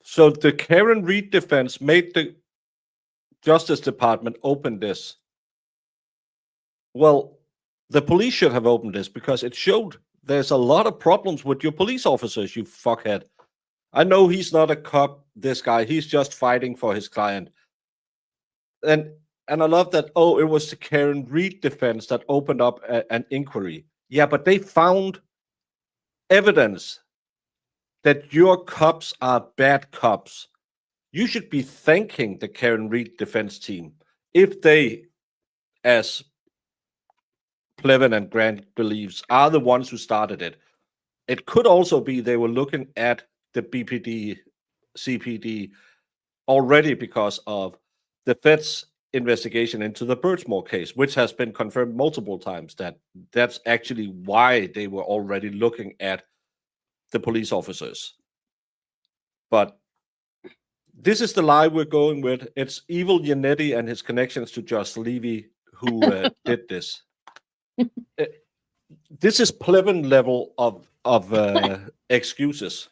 Speaker 2: So the Karen Reed defense made the Justice Department open this. Well, the police should have opened this because it showed there's a lot of problems with your police officers, you fuckhead. I know he's not a cop, this guy. He's just fighting for his client. And I love that, oh, it was the Karen Reed defense that opened up an inquiry. Yeah, but they found evidence that your cops are bad cops. You should be thanking the Karen Reed defense team if they, as Plevin and Grant believes, are the ones who started it. It could also be they were looking at the BPD, CPD already because of the Fed's investigation into the Birchmore case, which has been confirmed multiple times that that's actually why they were already looking at the police officers. But this is the lie we're going with. It's evil Yannetti and his connections to Josh Levy who did this. This is Plevin level of excuses.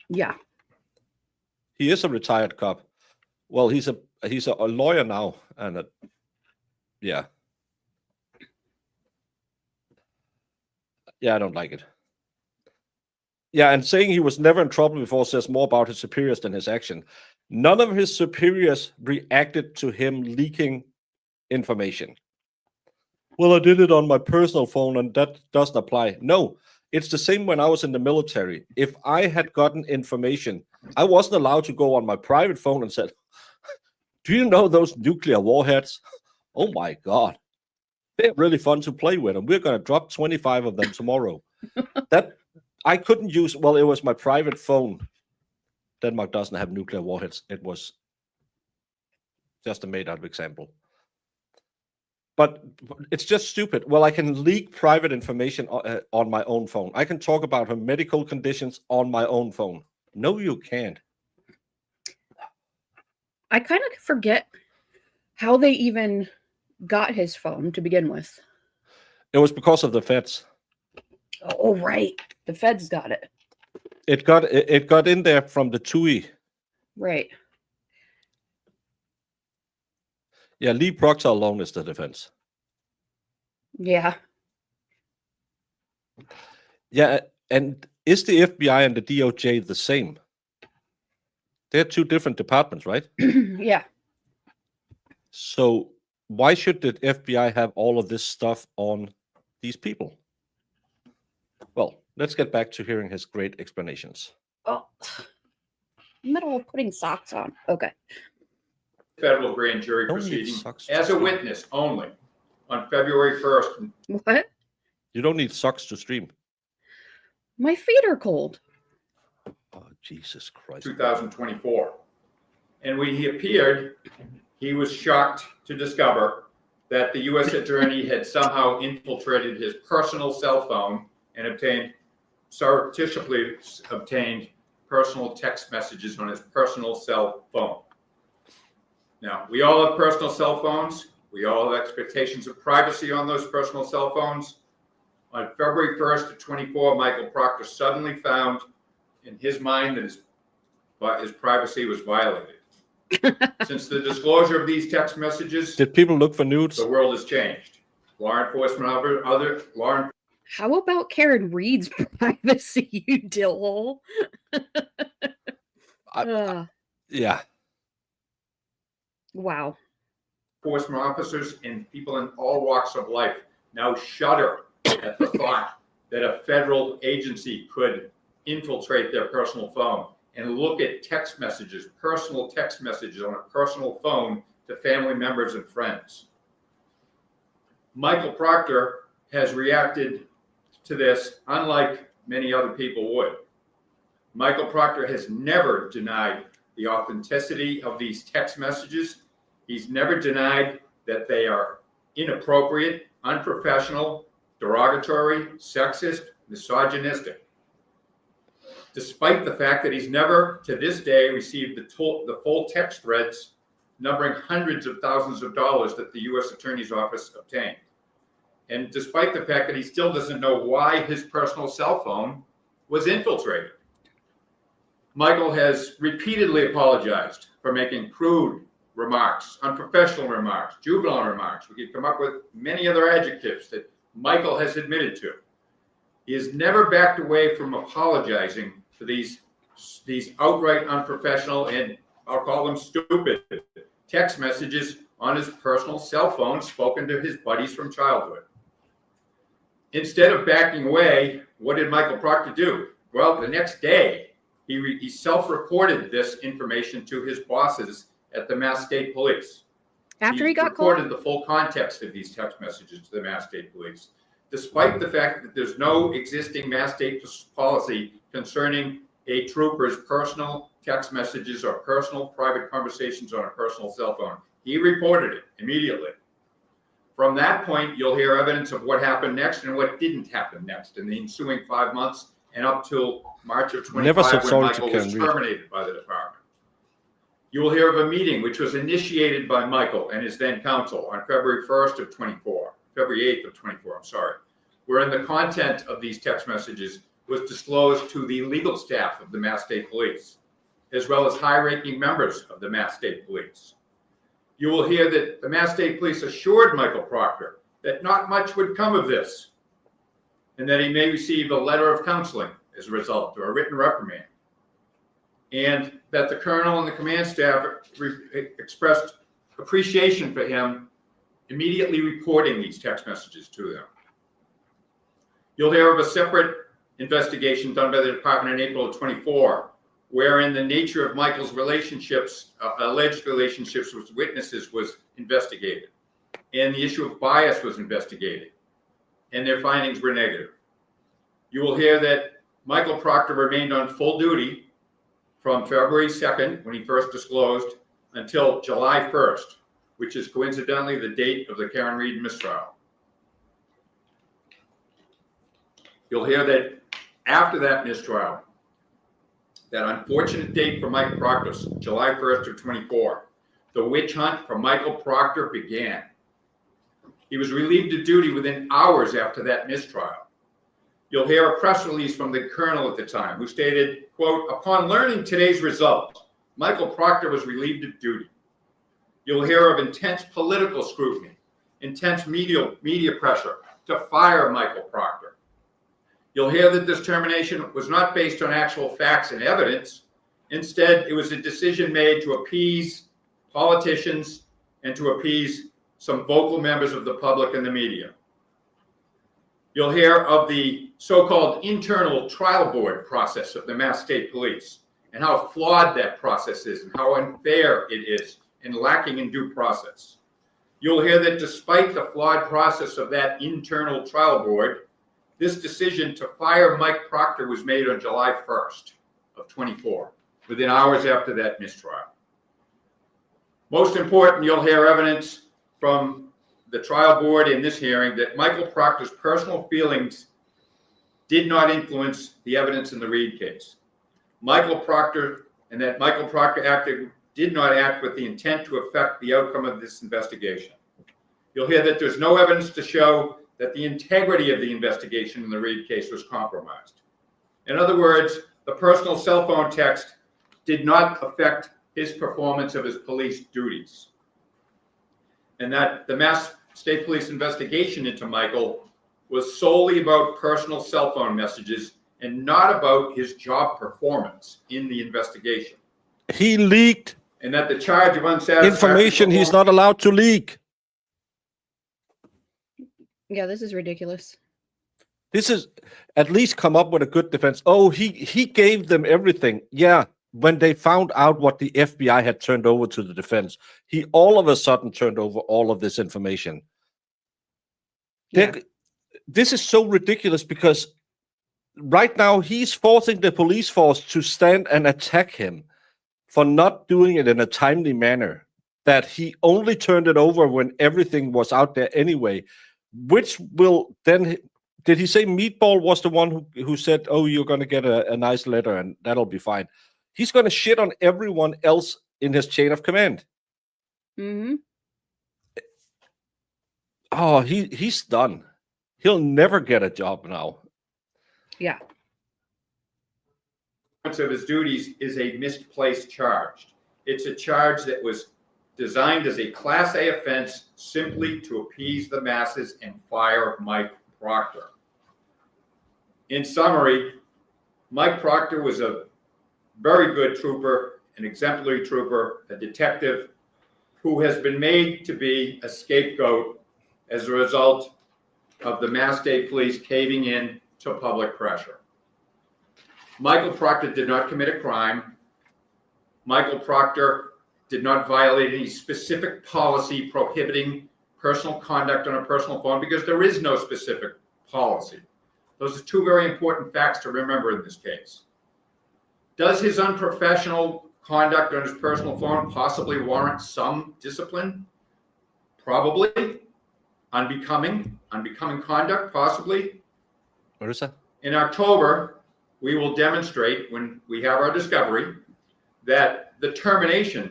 Speaker 3: Yeah.
Speaker 2: He is a retired cop. Well, he's a lawyer now, and yeah, I don't like it. Yeah, and saying he was never in trouble before says more about his superiors than his action. None of his superiors reacted to him leaking information. Well, I did it on my personal phone, and that doesn't apply. No, it's the same when I was in the military. If I had gotten information, I wasn't allowed to go on my private phone and said, do you know those nuclear warheads? Oh my God. They're really fun to play with, and we're going to drop 25 of them tomorrow. That I couldn't use, well, it was my private phone. Denmark doesn't have nuclear warheads. It was just a made-up example. But it's just stupid. Well, I can leak private information on my own phone. I can talk about her medical conditions on my own phone. No, you can't.
Speaker 3: I kind of forget how they even got his phone to begin with.
Speaker 2: It was because of the feds.
Speaker 3: Oh, right. The feds got it.
Speaker 2: It got in there from the TUI.
Speaker 3: Right.
Speaker 2: Yeah, Lee Proctor alone is the defense.
Speaker 3: Yeah.
Speaker 2: Yeah, and is the FBI and the DOJ the same? They're two different departments, right?
Speaker 3: Yeah.
Speaker 2: So why should the FBI have all of this stuff on these people? Well, let's get back to hearing his great explanations.
Speaker 3: Oh, middle of putting socks on. Okay.
Speaker 5: Federal grand jury
Speaker 2: Don't need
Speaker 5: proceeding
Speaker 2: socks
Speaker 5: as
Speaker 2: to
Speaker 5: a
Speaker 2: stream.
Speaker 5: witness only on February 1st,
Speaker 3: What?
Speaker 2: You don't need socks to stream.
Speaker 3: My feet are cold.
Speaker 2: Oh, Jesus Christ.
Speaker 5: 2024. And when he appeared, he was shocked to discover that the U.S. attorney had somehow infiltrated his personal cell phone and surreptitiously obtained personal text messages on his personal cell phone. Now, we all have personal cell phones. We all have expectations of privacy on those personal cell phones. On February 1st of 24, Michael Proctor suddenly found in his mind that his privacy was violated. Since the disclosure of these text messages,
Speaker 2: Did people look for nudes?
Speaker 5: the world has changed. Law enforcement, other law
Speaker 3: How about Karen Reed's privacy, you dillhole?
Speaker 2: Yeah.
Speaker 3: Wow.
Speaker 5: enforcement officers and people in all walks of life now shudder at the thought that a federal agency could infiltrate their personal phone and look at text messages, personal text messages on a personal phone to family members and friends. Michael Proctor has reacted to this unlike many other people would. Michael Proctor has never denied the authenticity of these text messages. He's never denied that they are inappropriate, unprofessional, derogatory, sexist, misogynistic. Despite the fact that he's never, to this day, received the full text threads numbering hundreds of thousands of dollars that the U.S. Attorney's Office obtained. And despite the fact that he still doesn't know why his personal cell phone was infiltrated. Michael has repeatedly apologized for making crude remarks, unprofessional remarks, juvenile remarks. We could come up with many other adjectives that Michael has admitted to. He has never backed away from apologizing for these outright unprofessional and I'll call them stupid text messages on his personal cell phone spoken to his buddies from childhood. Instead of backing away, what did Michael Proctor do? Well, the next day, he self-reported this information to his bosses at the Mass State Police.
Speaker 3: After he got caught?
Speaker 5: reported the full context of these text messages to the Mass State Police, despite the fact that there's no existing Mass State policy concerning a trooper's personal text messages or personal private conversations on a personal cell phone. He reported it immediately. From that point, you'll hear evidence of what happened next and what didn't happen next in the ensuing 5 months and up till March of 25
Speaker 2: Never said
Speaker 5: when
Speaker 2: sorry to
Speaker 5: Michael was
Speaker 2: Ken Reed.
Speaker 5: terminated by the department. You will hear of a meeting which was initiated by Michael and his then counsel on February 1st of 24, February 8th of 24, I'm sorry, wherein the content of these text messages was disclosed to the legal staff of the Mass State Police, as well as high-ranking members of the Mass State Police. You will hear that the Mass State Police assured Michael Proctor that not much would come of this, and that he may receive a letter of counseling as a result, or a written reprimand, and that the colonel and the command staff expressed appreciation for him immediately reporting these text messages to them. You'll hear of a separate investigation done by the department in April of 24, wherein the nature of Michael's relationships, alleged relationships with witnesses was investigated, and the issue of bias was investigated, and their findings were negative. You will hear that Michael Proctor remained on full duty from February 2nd, when he first disclosed, until July 1st, which is coincidentally the date of the Karen Reed mistrial. You'll hear that after that mistrial, that unfortunate date for Mike Proctor, July 1st of 24, the witch hunt for Michael Proctor began. He was relieved of duty within hours after that mistrial. You'll hear a press release from the colonel at the time who stated, quote, "Upon learning today's result, Michael Proctor was relieved of duty." You'll hear of intense political scrutiny, intense media pressure to fire Michael Proctor. You'll hear that this termination was not based on actual facts and evidence. Instead, it was a decision made to appease politicians and to appease some vocal members of the public and the media. You'll hear of the so-called internal trial board process of the Mass State Police and how flawed that process is and how unfair it is and lacking in due process. You'll hear that despite the flawed process of that internal trial board, this decision to fire Mike Proctor was made on July 1st of 24, within hours after that mistrial. Most important, you'll hear evidence from the trial board in this hearing that Michael Proctor's personal feelings did not influence the evidence in the Reed case. Michael Proctor did not act with the intent to affect the outcome of this investigation. You'll hear that there's no evidence to show that the integrity of the investigation in the Reed case was compromised. In other words, the personal cell phone text did not affect his performance of his police duties. And that the Mass State Police investigation into Michael was solely about personal cell phone messages and not about his job performance in the investigation.
Speaker 2: He leaked
Speaker 5: And that the charge of unsatisfactory
Speaker 2: information he's
Speaker 5: performance-
Speaker 2: not allowed to leak.
Speaker 3: Yeah, this is ridiculous.
Speaker 2: This is at least come up with a good defense. Oh, he gave them everything. Yeah, when they found out what the FBI had turned over to the defense, he all of a sudden turned over all of this information.
Speaker 3: Yeah.
Speaker 2: This is so ridiculous because right now he's forcing the police force to stand and attack him for not doing it in a timely manner, that he only turned it over when everything was out there anyway, which will then, did he say Meatball was the one who said, oh, you're going to get a nice letter and that'll be fine. He's going to shit on everyone else in his chain of command.
Speaker 3: Mm-hmm.
Speaker 2: Oh, he's done. He'll never get a job now.
Speaker 3: Yeah.
Speaker 5: of his duties is a misplaced charge. It's a charge that was designed as a Class A offense simply to appease the masses and fire Mike Proctor. In summary, Mike Proctor was a very good trooper, an exemplary trooper, a detective who has been made to be a scapegoat as a result of the Mass State Police caving in to public pressure. Michael Proctor did not commit a crime. Michael Proctor did not violate any specific policy prohibiting personal conduct on a personal phone, because there is no specific policy. Those are two very important facts to remember in this case. Does his unprofessional conduct on his personal phone possibly warrant some discipline? Probably. Unbecoming conduct, possibly.
Speaker 2: Marissa?
Speaker 5: In October, we will demonstrate, when we have our discovery, that the termination.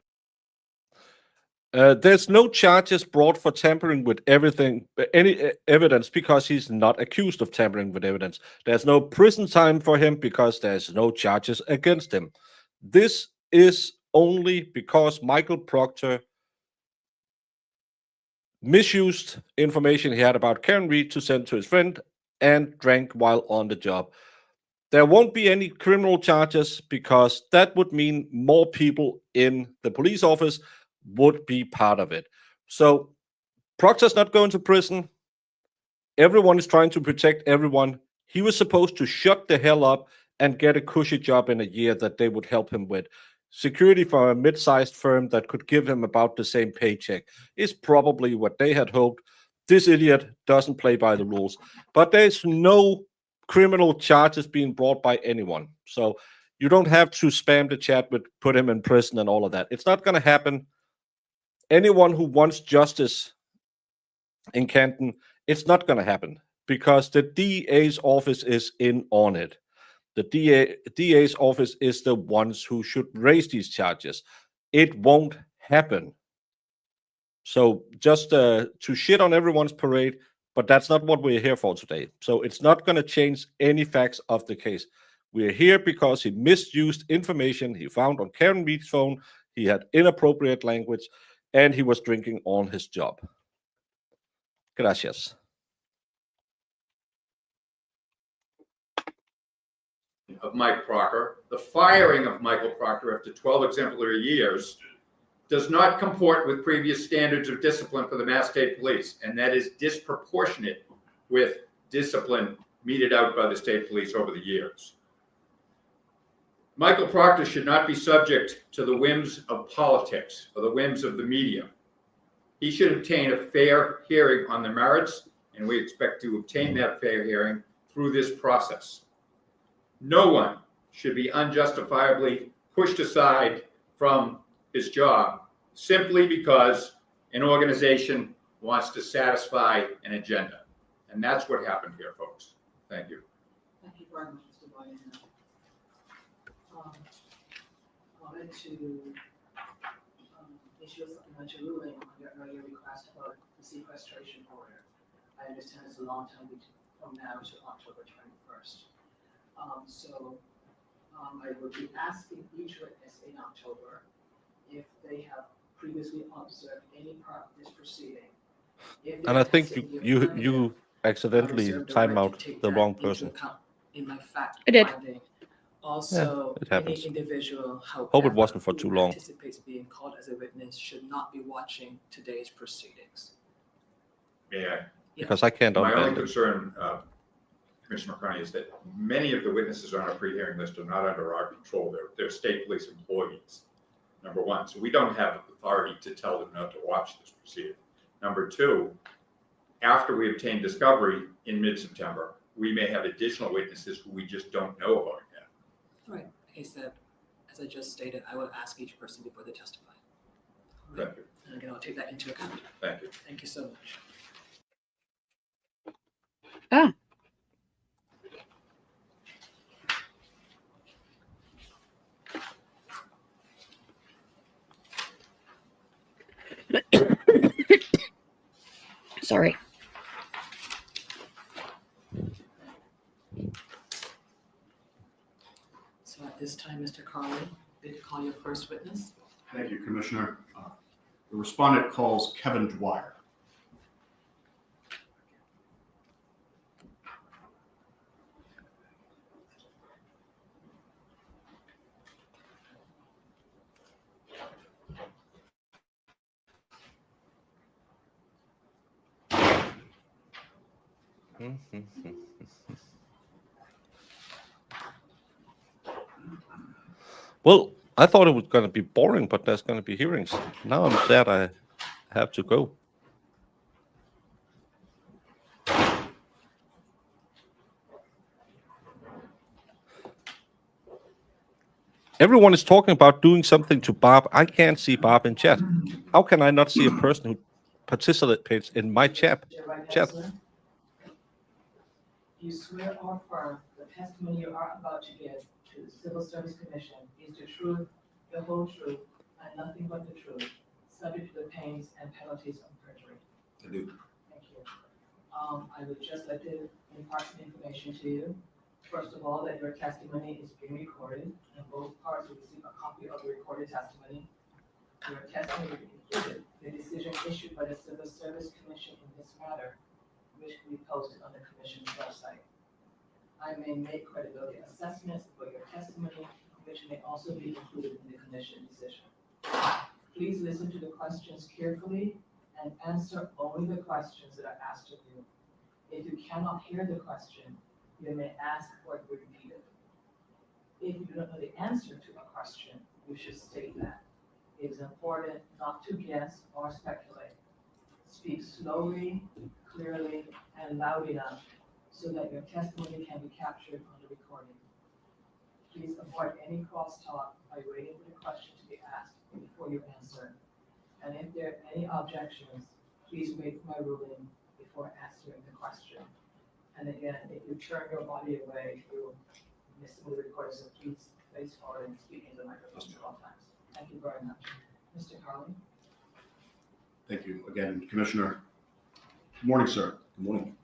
Speaker 2: There's no charges brought for tampering with any evidence, because he's not accused of tampering with evidence. There's no prison time for him because there's no charges against him. This is only because Michael Proctor misused information he had about Karen Reed to send to his friend and drank while on the job. There won't be any criminal charges, because that would mean more people in the police office would be part of it. So Proctor's not going to prison. Everyone is trying to protect everyone. He was supposed to shut the hell up and get a cushy job in a year that they would help him with. Security for a mid-sized firm that could give him about the same paycheck is probably what they had hoped. This idiot doesn't play by the rules. But there's no criminal charges being brought by anyone. So you don't have to spam the chat with put him in prison and all of that. It's not going to happen. Anyone who wants justice in Canton, it's not going to happen, because the DA's office is in on it. The DA's office is the ones who should raise these charges. It won't happen. So just to shit on everyone's parade, but that's not what we're here for today. So it's not going to change any facts of the case. We're here because he misused information he found on Karen Reed's phone. He had inappropriate language, and he was drinking on his job. Gracias.
Speaker 5: Of Mike Proctor, the firing of Michael Proctor after 12 exemplary years does not comport with previous standards of discipline for the Mass State Police, and that is disproportionate with discipline meted out by the state police over the years. Michael Proctor should not be subject to the whims of politics or the whims of the media. He should obtain a fair hearing on the merits, and we expect to obtain that fair hearing through this process. No one should be unjustifiably pushed aside from his job simply because an organization wants to satisfy an agenda. And that's what happened here, folks. Thank you.
Speaker 4: Thank you very much, Mr. White. I wanted to issue a supplementary ruling on your earlier request about the sequestration order. I understand it's a long time from now to October 21st. I would be asking each witness in October if they have previously observed any part of this proceeding.
Speaker 2: And I think you accidentally time out the wrong person.
Speaker 4: In my fact
Speaker 3: I did.
Speaker 4: finding. Also,
Speaker 2: it
Speaker 4: any
Speaker 2: happens.
Speaker 4: individual,
Speaker 2: Hope it wasn't for
Speaker 4: who
Speaker 2: too long.
Speaker 4: anticipates being called as a witness should not be watching today's proceedings.
Speaker 5: May I?
Speaker 2: Because I can't
Speaker 5: My only
Speaker 2: unband it.
Speaker 5: concern, Commissioner McCartney, is that many of the witnesses on our pre-hearing list are not under our control. They're state police employees, number one. So we don't have authority to tell them not to watch this proceeding. Number two, after we obtain discovery in mid-September, we may have additional witnesses who we just don't know about yet.
Speaker 4: Right. Like I said, as I just stated, I will ask each person before they testify.
Speaker 5: Thank you.
Speaker 4: And again, I'll take that into account.
Speaker 5: Thank you.
Speaker 4: Thank you so much.
Speaker 3: Ah. Sorry.
Speaker 4: So at this time, call your first witness.
Speaker 7: Thank you, Commissioner. The respondent calls Kevin Dwyer.
Speaker 2: Well, I thought it was going to be boring, but there's going to be hearings. Now I'm sad I have to go. Everyone is talking about doing something to Bob. I can't see Bob in chat. How can I not see a person who participates in my chat?
Speaker 4: Your right hand,
Speaker 2: Chat.
Speaker 4: sir. You swear or affirm the testimony you are about to give to the Civil Service Commission is the truth, the whole truth, and nothing but the truth, subject to the pains and penalties of perjury.
Speaker 10: I do.
Speaker 4: Thank you. I would just like to impart some information to you. First of all, that your testimony is being recorded, and both parties will receive a copy of the recorded testimony. Your testimony included the decision issued by the Civil Service Commission in this matter, which will be posted on the Commission's website. I may make credibility assessments for your testimony, which may also be included in the Commission decision. Please listen to the questions carefully and answer only the questions that are asked of you. If you cannot hear the question, you may ask for it repeated. If you don't know the answer to a question, you should state that. It is important not to guess or speculate. Speak slowly, clearly, and loud enough so that your testimony can be captured on the recording. Please avoid any crosstalk by waiting for the question to be asked before you answer. And if there are any objections, please wait for my ruling before answering the question. And again, if you turn your body away, you will miss some of the recording, so please face forward and speak into the microphone 12 times. Thank you very much. Mr. Carley?
Speaker 7: Thank you again, Commissioner. Good morning, sir.
Speaker 10: Good morning.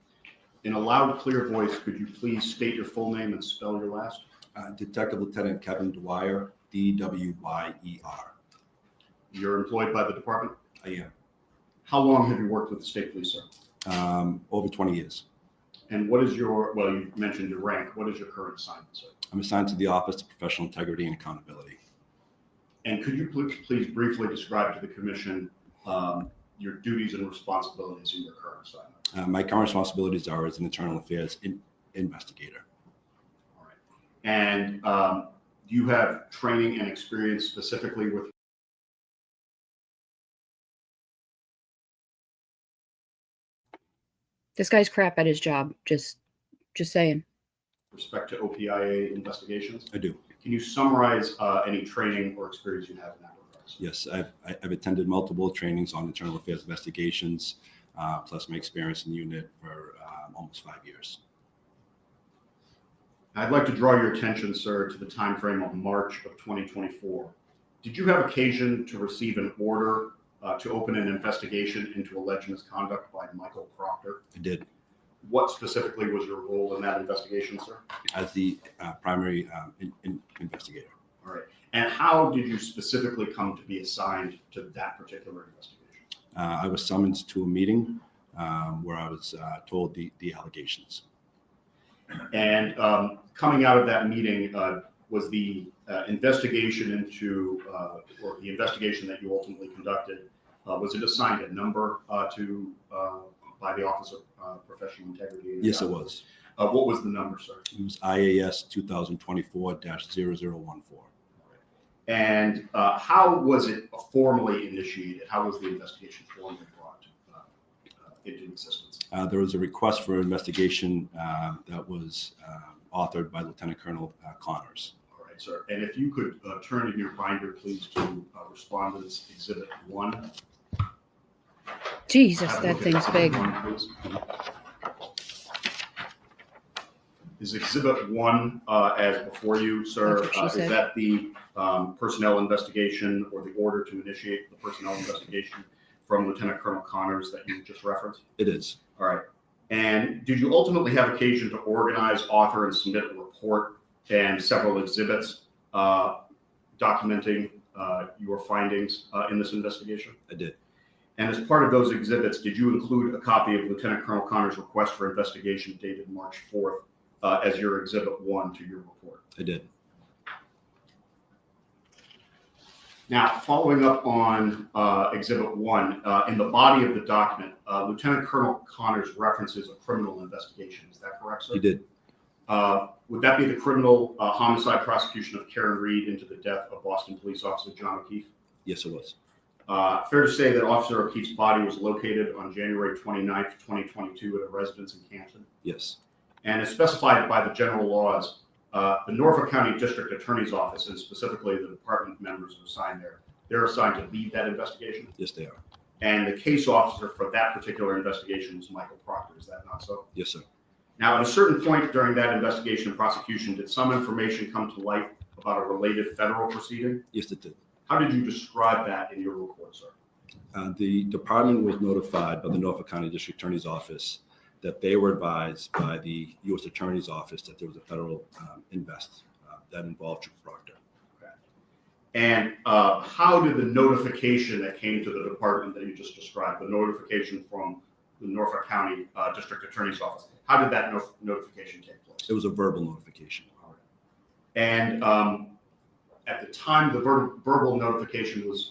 Speaker 7: In a loud, clear voice, could you please state your full name and spell your last?
Speaker 11: Detective Lieutenant Kevin Dwyer, D-W-Y-E-R.
Speaker 7: You're employed by the department?
Speaker 11: I am.
Speaker 7: How long have you worked with the state police, sir?
Speaker 11: Over 20 years.
Speaker 7: And what is your, well, you mentioned your rank. What is your current assignment, sir?
Speaker 11: I'm assigned to the Office of Professional Integrity and Accountability.
Speaker 7: And could you please briefly describe to the commission your duties and responsibilities in your current assignment?
Speaker 11: My current responsibilities are as an internal affairs investigator.
Speaker 7: All right. And do you have training and experience specifically with
Speaker 3: This guy's crap at his job. Just saying.
Speaker 7: respect to OPIA investigations?
Speaker 11: I do.
Speaker 7: Can you summarize any training or experience you have in that regard?
Speaker 11: Yes, I've attended multiple trainings on internal affairs investigations, plus my experience in the unit for almost 5 years.
Speaker 7: I'd like to draw your attention, sir, to the time frame of March of 2024. Did you have occasion to receive an order to open an investigation into alleged misconduct by Michael Proctor?
Speaker 11: I did.
Speaker 7: What specifically was your role in that investigation, sir?
Speaker 11: As the primary investigator.
Speaker 7: All right. And how did you specifically come to be assigned to that particular investigation?
Speaker 11: I was summoned to a meeting where I was told the allegations.
Speaker 7: And coming out of that meeting, was the investigation into, or the investigation that you ultimately conducted, was it assigned a number to by the Office of Professional Integrity?
Speaker 11: Yes, it was.
Speaker 7: What was the number, sir?
Speaker 11: It was IAS 2024-0014.
Speaker 7: And how was it formally initiated? How was the investigation formally brought into existence?
Speaker 11: There was a request for investigation that was authored by Lieutenant Colonel Connors.
Speaker 7: All right, sir. And if you could turn in your binder, please, to Respondents Exhibit 1.
Speaker 3: Jesus,
Speaker 7: Have a
Speaker 3: that
Speaker 7: look at
Speaker 3: thing's big.
Speaker 7: Exhibit 1, please. Is Exhibit 1 as before you, sir?
Speaker 3: That's what she
Speaker 7: Is
Speaker 3: said.
Speaker 7: that the personnel investigation or the order to initiate the personnel investigation from Lieutenant Colonel Connors that you just referenced?
Speaker 11: It is.
Speaker 7: All right. And did you ultimately have occasion to organize, author, and submit a report and several exhibits documenting your findings in this investigation?
Speaker 11: I did.
Speaker 7: And as part of those exhibits, did you include a copy of Lieutenant Colonel Connor's request for investigation dated March 4th as your Exhibit 1 to your report?
Speaker 11: I did.
Speaker 7: Now, following up on Exhibit 1, in the body of the document, Lieutenant Colonel Connors references a criminal investigation. Is that correct, sir?
Speaker 11: He did.
Speaker 7: Would that be the criminal homicide prosecution of Karen Reed into the death of Boston Police Officer John O'Keefe?
Speaker 11: Yes, it was.
Speaker 7: Fair to say that Officer O'Keefe's body was located on January 29th, 2022 at a residence in Canton?
Speaker 11: Yes.
Speaker 7: And as specified by the general laws, the Norfolk County District Attorney's Office, and specifically the department members assigned there, they're assigned to lead that investigation.
Speaker 11: Yes, they are.
Speaker 7: And the case officer for that particular investigation was Michael Proctor. Is that not so?
Speaker 11: Yes, sir.
Speaker 7: Now, at a certain point during that investigation and prosecution, did some information come to light about a related federal proceeding?
Speaker 11: Yes, it did.
Speaker 7: How did you describe that in your report, sir?
Speaker 11: The department was notified by the Norfolk County District Attorney's Office that they were advised by the U.S. Attorney's Office that there was a federal invest that involved Trooper Proctor.
Speaker 7: Okay. And how did the notification that came to the department that you just described, the notification from the Norfolk County District Attorney's Office, how did that notification take place?
Speaker 11: It was a verbal notification.
Speaker 7: All right. And at the time the verbal notification was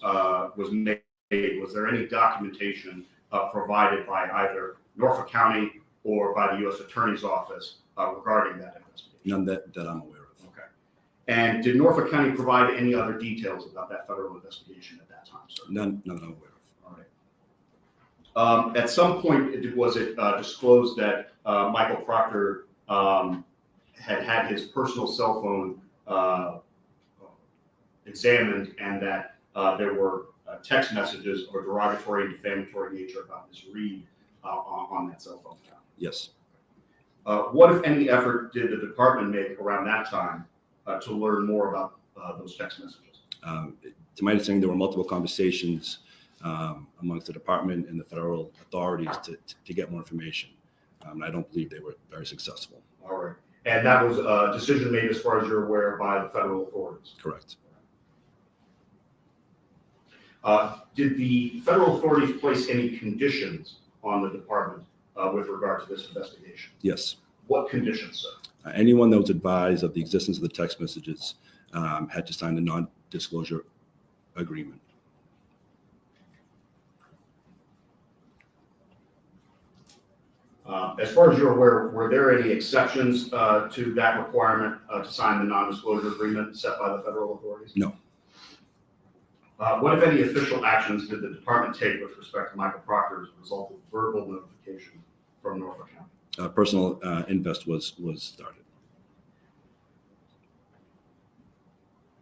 Speaker 7: made, was there any documentation provided by either Norfolk County or by the U.S. Attorney's Office regarding that investigation?
Speaker 11: None that I'm aware of.
Speaker 7: Okay. And did Norfolk County provide any other details about that federal investigation at that time, sir?
Speaker 11: None that I'm aware of.
Speaker 7: All right. At some point, was it disclosed that Michael Proctor had his personal cell phone examined and that there were text messages of a derogatory and defamatory nature about Ms. Reed on that cell phone account?
Speaker 11: Yes.
Speaker 7: What, if any, effort did the department make around that time to learn more about those text messages?
Speaker 11: To my understanding, there were multiple conversations amongst the department and the federal authorities to get more information. I don't believe they were very successful.
Speaker 7: All right. And that was a decision made, as far as you're aware, by the federal authorities?
Speaker 11: Correct.
Speaker 7: Did the federal authorities place any conditions on the department with regard to this investigation?
Speaker 11: Yes.
Speaker 7: What conditions, sir?
Speaker 11: Anyone that was advised of the existence of the text messages had to sign the non-disclosure agreement.
Speaker 7: As far as you're aware, were there any exceptions to that requirement to sign the non-disclosure agreement set by the federal authorities?
Speaker 11: No.
Speaker 7: What, if any, official actions did the department take with respect to Michael Proctor as a result of verbal notification from Norfolk County?
Speaker 11: Personal invest was started.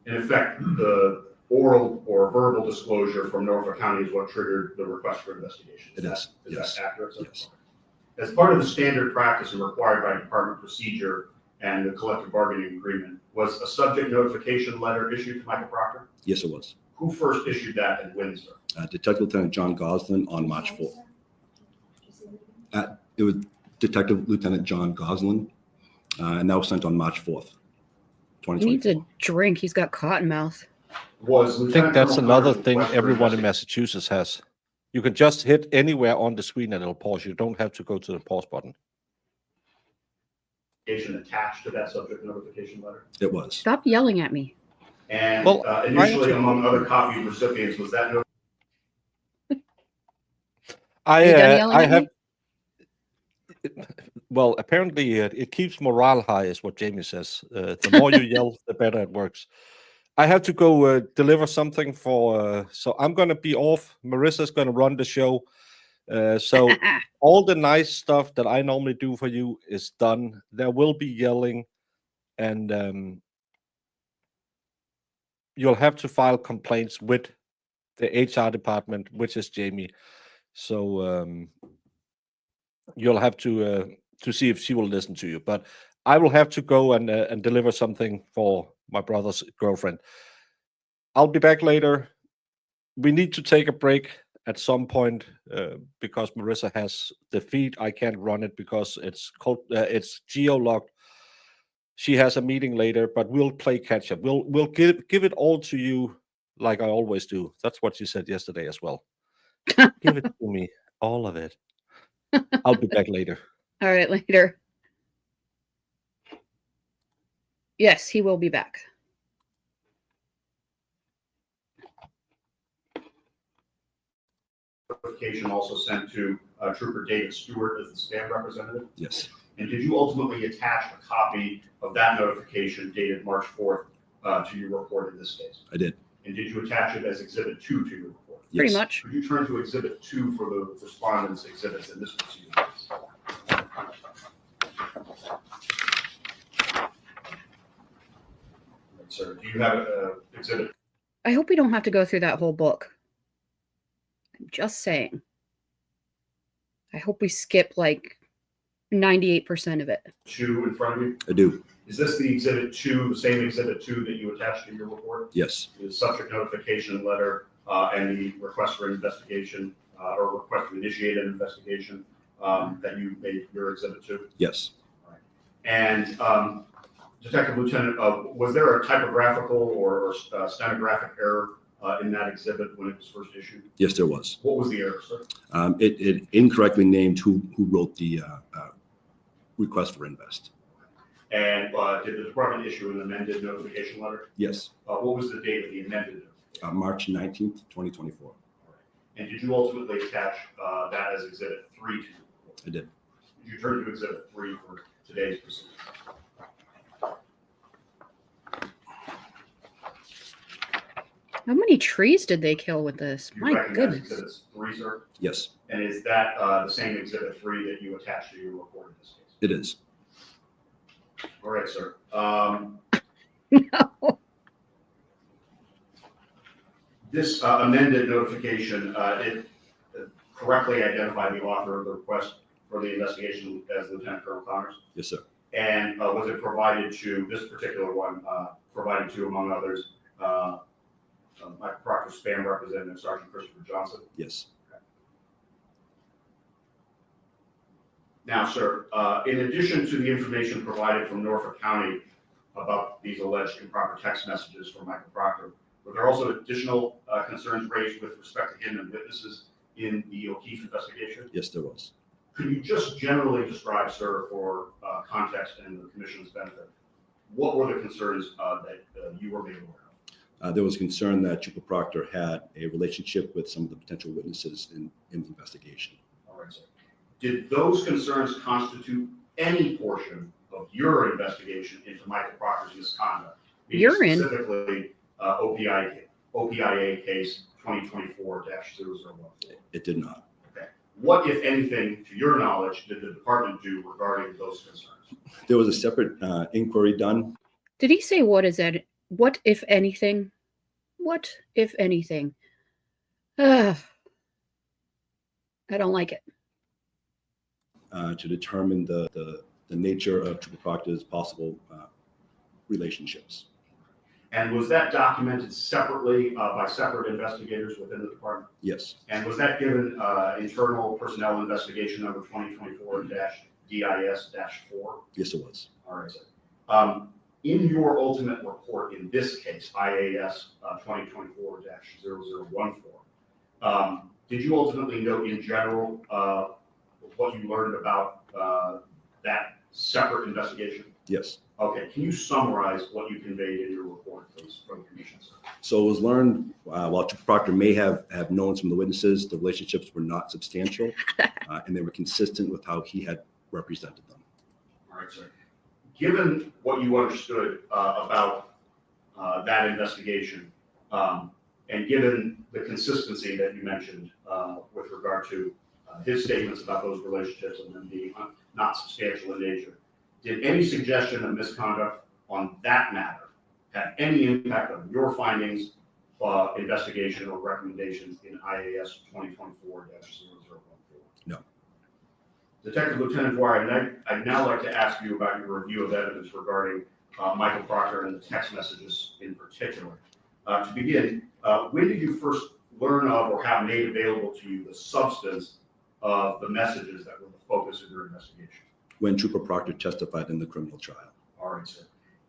Speaker 7: In effect, the oral or verbal disclosure from Norfolk County is what triggered the request for investigation.
Speaker 11: It is.
Speaker 7: Is
Speaker 11: Yes.
Speaker 7: that accurate, sir?
Speaker 11: Yes.
Speaker 7: As part of the standard practice and required by department procedure and the collective bargaining agreement, was a subject notification letter issued to Michael Proctor?
Speaker 11: Yes, it was.
Speaker 7: Who first issued that and when, sir?
Speaker 11: Detective Lieutenant John Goslin on March 4th. It was Detective Lieutenant John Goslin, and that was sent on March 4th,
Speaker 3: He needs
Speaker 11: 2024.
Speaker 3: a drink. He's got cotton mouth.
Speaker 7: Was
Speaker 2: I think
Speaker 7: Lieutenant
Speaker 2: that's
Speaker 7: Colonel
Speaker 2: another
Speaker 7: Connor's
Speaker 2: thing
Speaker 7: request for
Speaker 2: everyone in
Speaker 7: investigation
Speaker 2: Massachusetts has. You can just hit anywhere on the screen and it'll pause. You don't have to go to the pause button.
Speaker 7: attached to that subject notification letter?
Speaker 11: It was.
Speaker 3: Stop yelling at me.
Speaker 7: And
Speaker 2: Well,
Speaker 7: initially,
Speaker 2: I-
Speaker 7: among other copy recipients, was that
Speaker 2: I
Speaker 3: You done yelling
Speaker 2: I
Speaker 3: at
Speaker 2: have.
Speaker 3: me?
Speaker 2: Well, apparently it keeps morale high, is what Jamie says. The more you yell, the better it works. I have to go deliver something for. So I'm going to be off. Marissa's going to run the show. So all the nice stuff that I normally do for you is done. There will be yelling, and you'll have to file complaints with the HR department, which is Jamie. So you'll have to see if she will listen to you. But I will have to go and deliver something for my brother's girlfriend. I'll be back later. We need to take a break at some point because Marissa has the feed. I can't run it because it's geo-locked. she has a meeting later, but we'll play catch up. We'll give it all to you like I always do. That's what she said yesterday as well. Give it to me, all of it. I'll be back later.
Speaker 3: All right, later. Yes, he will be back.
Speaker 7: Notification also sent to Trooper David Stewart as the spam representative.
Speaker 11: Yes,
Speaker 7: And did you ultimately attach a copy of that notification dated March 4th to your report in this case?
Speaker 11: I did.
Speaker 7: And did you attach it as Exhibit 2 to your report?
Speaker 3: Pretty
Speaker 11: Yes.
Speaker 3: much.
Speaker 7: Could you turn to Exhibit 2 for the respondent's exhibits in this proceeding? Right, sir, do you have Exhibit?
Speaker 3: I hope we don't have to go through that whole book. I'm just saying. I hope we skip like 98% of it.
Speaker 7: 2 in front of you?
Speaker 11: I do.
Speaker 7: Is this the Exhibit 2, the same Exhibit 2 that you attached to your report?
Speaker 11: Yes.
Speaker 7: The subject notification letter and the request for investigation or request to initiate an investigation that you made your Exhibit 2?
Speaker 11: Yes.
Speaker 7: And Detective Lieutenant, was there a typographical or stenographic error in that exhibit when it was first issued?
Speaker 11: Yes, there was.
Speaker 7: What was the error, sir?
Speaker 11: It incorrectly named who wrote the request for invest.
Speaker 7: And did the department issue an amended notification letter?
Speaker 11: Yes.
Speaker 7: What was the date of the amended notification?
Speaker 11: March 19th, 2024.
Speaker 7: And did you ultimately attach that as Exhibit 3 to your report?
Speaker 11: I did.
Speaker 7: Did you turn to Exhibit 3 for today's proceedings?
Speaker 3: How many trees did they kill with this?
Speaker 7: You
Speaker 3: My
Speaker 7: recognize
Speaker 3: goodness.
Speaker 7: Exhibit 3, sir?
Speaker 11: Yes,
Speaker 7: And is that the same Exhibit 3 that you attached to your report in this case?
Speaker 11: it is.
Speaker 7: All right, sir.
Speaker 3: No.
Speaker 7: This amended notification, it correctly identified the author of the request for the investigation as Lieutenant Colonel Connors?
Speaker 11: Yes, sir.
Speaker 7: And was it provided to, this particular one, provided to, among others, Michael Proctor spam representative Sergeant Christopher Johnson?
Speaker 11: Yes.
Speaker 7: Now, sir, in addition to the information provided from Norfolk County about these alleged improper text messages from Michael Proctor, were there also additional concerns raised with respect to him and witnesses in the O'Keefe investigation?
Speaker 11: Yes, there was.
Speaker 7: Could you just generally describe, sir, for context and the commission's benefit, what were the concerns that you were made aware of?
Speaker 11: There was concern that Trooper Proctor had a relationship with some of the potential witnesses in the investigation.
Speaker 7: All right, sir. Did those concerns constitute any portion of your investigation into Michael Proctor's misconduct?
Speaker 3: Urine?
Speaker 7: Specifically, OPIA case 2024-001.
Speaker 11: It did not.
Speaker 7: Okay. What, if anything, to your knowledge, did the department do regarding those concerns?
Speaker 11: There was a separate inquiry done.
Speaker 3: Did he say what is that? What, if anything? What, if anything? I don't like it.
Speaker 11: To determine the nature of Trooper Proctor's possible relationships.
Speaker 7: And was that documented separately by separate investigators within the department?
Speaker 11: Yes.
Speaker 7: And was that given internal personnel investigation number 2024-DIS-4?
Speaker 11: Yes, it was.
Speaker 7: All right, sir. In your ultimate report in this case, IAS 2024-0014, did you ultimately note in general what you learned about that separate investigation?
Speaker 11: Yes.
Speaker 7: Okay, can you summarize what you conveyed in your report, please, from the commission, sir?
Speaker 11: So it was learned while Trooper Proctor may have known some of the witnesses, the relationships were not substantial and they were consistent with how he had represented them.
Speaker 7: All right, sir. Given what you understood about that investigation, and given the consistency that you mentioned with regard to his statements about those relationships and them being not substantial in nature, did any suggestion of misconduct on that matter have any impact on your findings, investigation, or recommendations in IAS 2024-0014?
Speaker 11: No.
Speaker 7: Detective Lieutenant Dwyer, I'd now like to ask you about your review of evidence regarding Michael Proctor and the text messages in particular. To begin, when did you first learn of or have made available to you the substance of the messages that were the focus of your investigation?
Speaker 11: When Trooper Proctor testified in the criminal trial.
Speaker 7: All right, sir.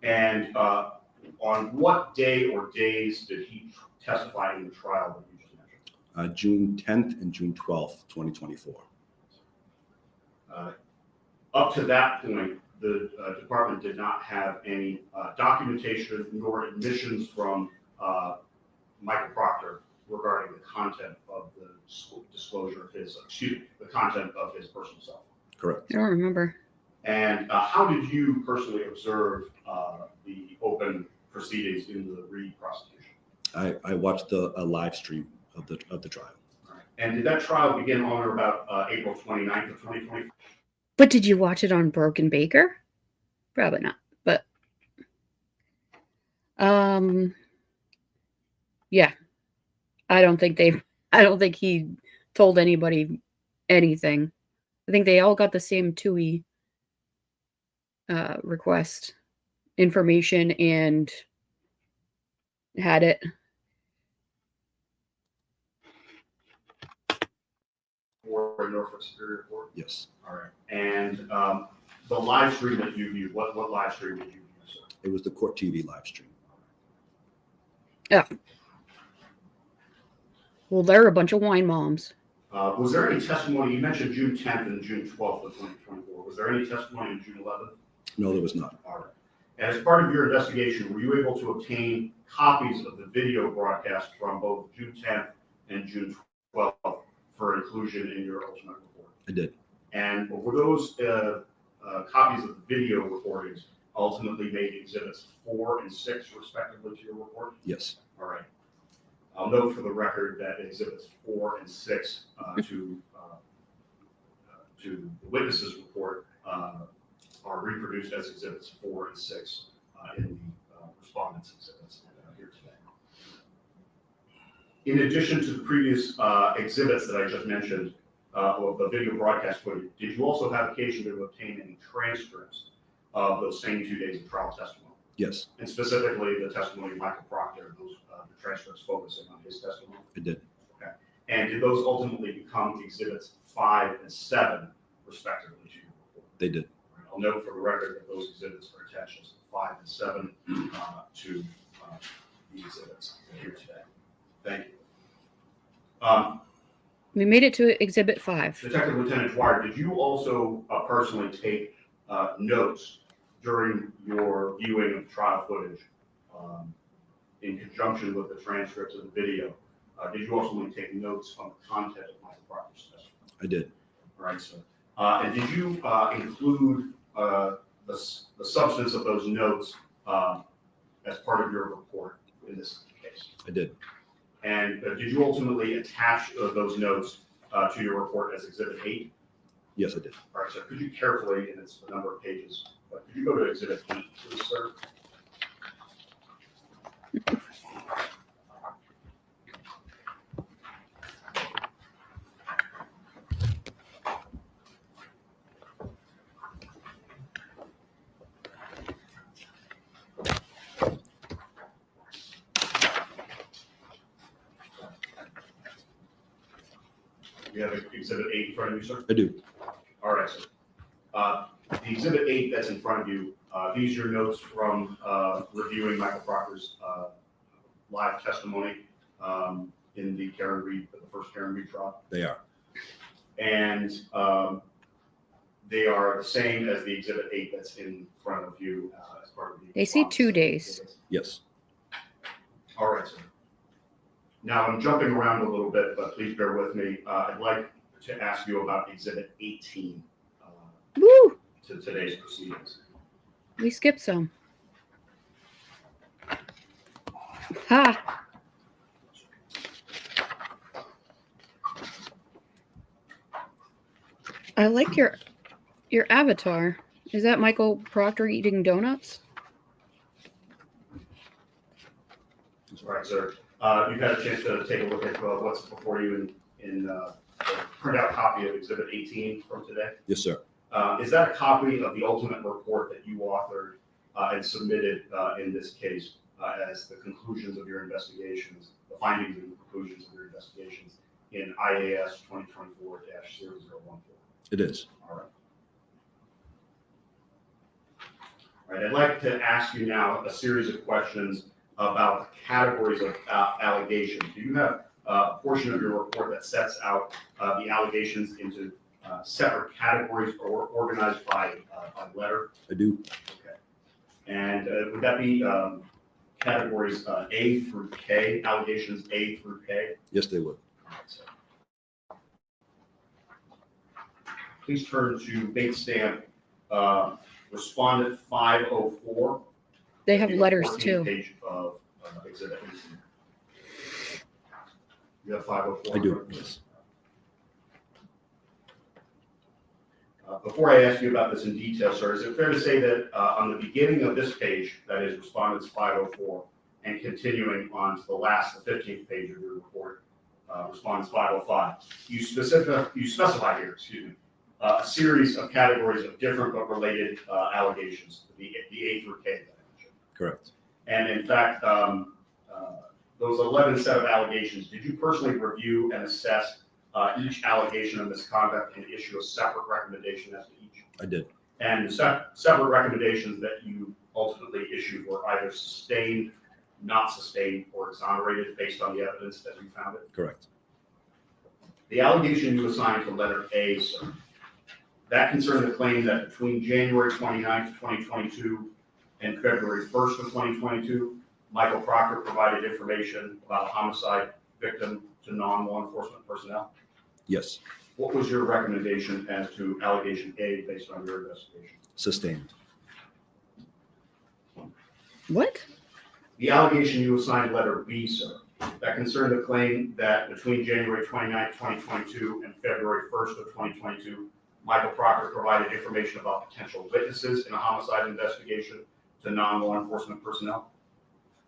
Speaker 7: And on what day or days did he testify in the trial that you just mentioned?
Speaker 11: June 10th and June 12th, 2024.
Speaker 7: Up to that point, the department did not have any documentation nor admissions from Michael Proctor regarding the content of the disclosure of his, the content of his personal cell phone.
Speaker 11: Correct.
Speaker 3: I don't remember.
Speaker 7: And how did you personally observe the open proceedings in the Reed prosecution?
Speaker 11: I watched a live stream of the trial.
Speaker 7: All right. And did that trial begin on or about April 29th of 2020?
Speaker 3: But did you watch it on Broken Baker? Probably not. But yeah. I don't think he told anybody anything. I think they all got the same TUI request information and had it.
Speaker 7: Or Norfolk Superior Court?
Speaker 11: Yes.
Speaker 7: All right. And the live stream that you viewed, what live stream did you view, sir?
Speaker 11: It was the Court TV live stream.
Speaker 3: Yeah. Well, they're a bunch of wine moms.
Speaker 7: Was there any testimony, you mentioned June 10th and June 12th of 2024. Was there any testimony on June 11th?
Speaker 11: No, there was not.
Speaker 7: All right. And as part of your investigation, were you able to obtain copies of the video broadcast from both June 10th and June 12th for inclusion in your ultimate report?
Speaker 11: I did.
Speaker 7: And were those copies of the video recordings ultimately made exhibits 4 and 6 respectively to your report?
Speaker 11: Yes.
Speaker 7: All right. I'll note for the record that exhibits 4 and 6 to the witness's report are reproduced as exhibits 4 and 6 in the respondent's exhibits here today. In addition to the previous exhibits that I just mentioned of the video broadcast footage, did you also have occasion to obtain any transcripts of those same 2 days of trial testimony?
Speaker 11: Yes,
Speaker 7: And specifically the testimony of Michael Proctor, those the transcripts focusing on his testimony?
Speaker 11: I did.
Speaker 7: Okay. And did those ultimately become exhibits 5 and 7 respectively to your report?
Speaker 11: They did.
Speaker 7: I'll note for the record that those exhibits are attached as 5 and 7 to the exhibits here today. Thank you.
Speaker 3: We made it to Exhibit 5.
Speaker 7: Detective Lieutenant Dwyer, did you also personally take notes during your viewing of trial footage in conjunction with the transcripts of the video? Did you also take notes on the content of Michael Proctor's testimony?
Speaker 11: I did.
Speaker 7: All right, sir. And did you include the substance of those notes as part of your report in this case?
Speaker 11: I did.
Speaker 7: And did you ultimately attach those notes to your report as Exhibit 8?
Speaker 11: Yes, I did.
Speaker 7: All right, so could you carefully, and it's a number of pages, but could you go to Exhibit 8, please, sir? You have Exhibit 8 in front of you, sir?
Speaker 11: I do.
Speaker 7: All right, sir. The Exhibit 8 that's in front of you, these are your notes from reviewing Michael Proctor's live testimony in the first Karen Reed trial.
Speaker 11: They are.
Speaker 7: And they are the same as the Exhibit 8 that's in front of you as part of the.
Speaker 3: They say 2 days.
Speaker 11: Yes.
Speaker 7: All right, sir. Now I'm jumping around a little bit, but please bear with me. I'd like to ask you about Exhibit 18
Speaker 3: Woo!
Speaker 7: to today's proceedings.
Speaker 3: We skipped some. Ha! I like your avatar. Is that Michael Proctor eating donuts?
Speaker 7: All right, sir. You've had a chance to take a look at what's before you in the printout copy of Exhibit 18 from today.
Speaker 11: Yes, sir.
Speaker 7: Is that a copy of the ultimate report that you authored and submitted in this case as the conclusions of your investigations, the findings and the conclusions of your investigations in IAS 2024-0014?
Speaker 11: It is.
Speaker 7: All right. All right, I'd like to ask you now a series of questions about the categories of allegations. Do you have a portion of your report that sets out the allegations into separate categories or organized by letter?
Speaker 11: I do.
Speaker 7: Okay. And would that be categories A through K, allegations A through K?
Speaker 11: Yes, they would.
Speaker 7: Please turn to bait stamp respondent 504.
Speaker 3: They have
Speaker 7: The
Speaker 3: letters
Speaker 7: 14th
Speaker 3: too.
Speaker 7: Page of exhibit. You have 504?
Speaker 11: I do, yes.
Speaker 7: Before I ask you about this in detail, sir, is it fair to say that on the beginning of this page, that is respondents 504, and continuing on to the last, the 15th page of your report, respondents 505, you specify here, excuse me, a series of categories of different but related allegations, the A through K that I mentioned.
Speaker 11: Correct.
Speaker 7: And in fact, those 11 set of allegations, did you personally review and assess each allegation of misconduct and issue a separate recommendation as to each?
Speaker 11: I did.
Speaker 7: And the separate recommendations that you ultimately issued were either sustained, not sustained, or exonerated based on the evidence as you found it?
Speaker 11: Correct.
Speaker 7: The allegation you assigned to letter A, sir, that concerned the claim that between January 29th, 2022 and February 1st of 2022, Michael Proctor provided information about a homicide victim to non-law enforcement personnel.
Speaker 11: Yes.
Speaker 7: What was your recommendation as to allegation A based on your investigation?
Speaker 11: Sustained.
Speaker 3: What?
Speaker 7: The allegation you assigned letter B, sir, that concerned the claim that between January 29th, 2022 and February 1st of 2022, Michael Proctor provided information about potential witnesses in a homicide investigation to non-law enforcement personnel.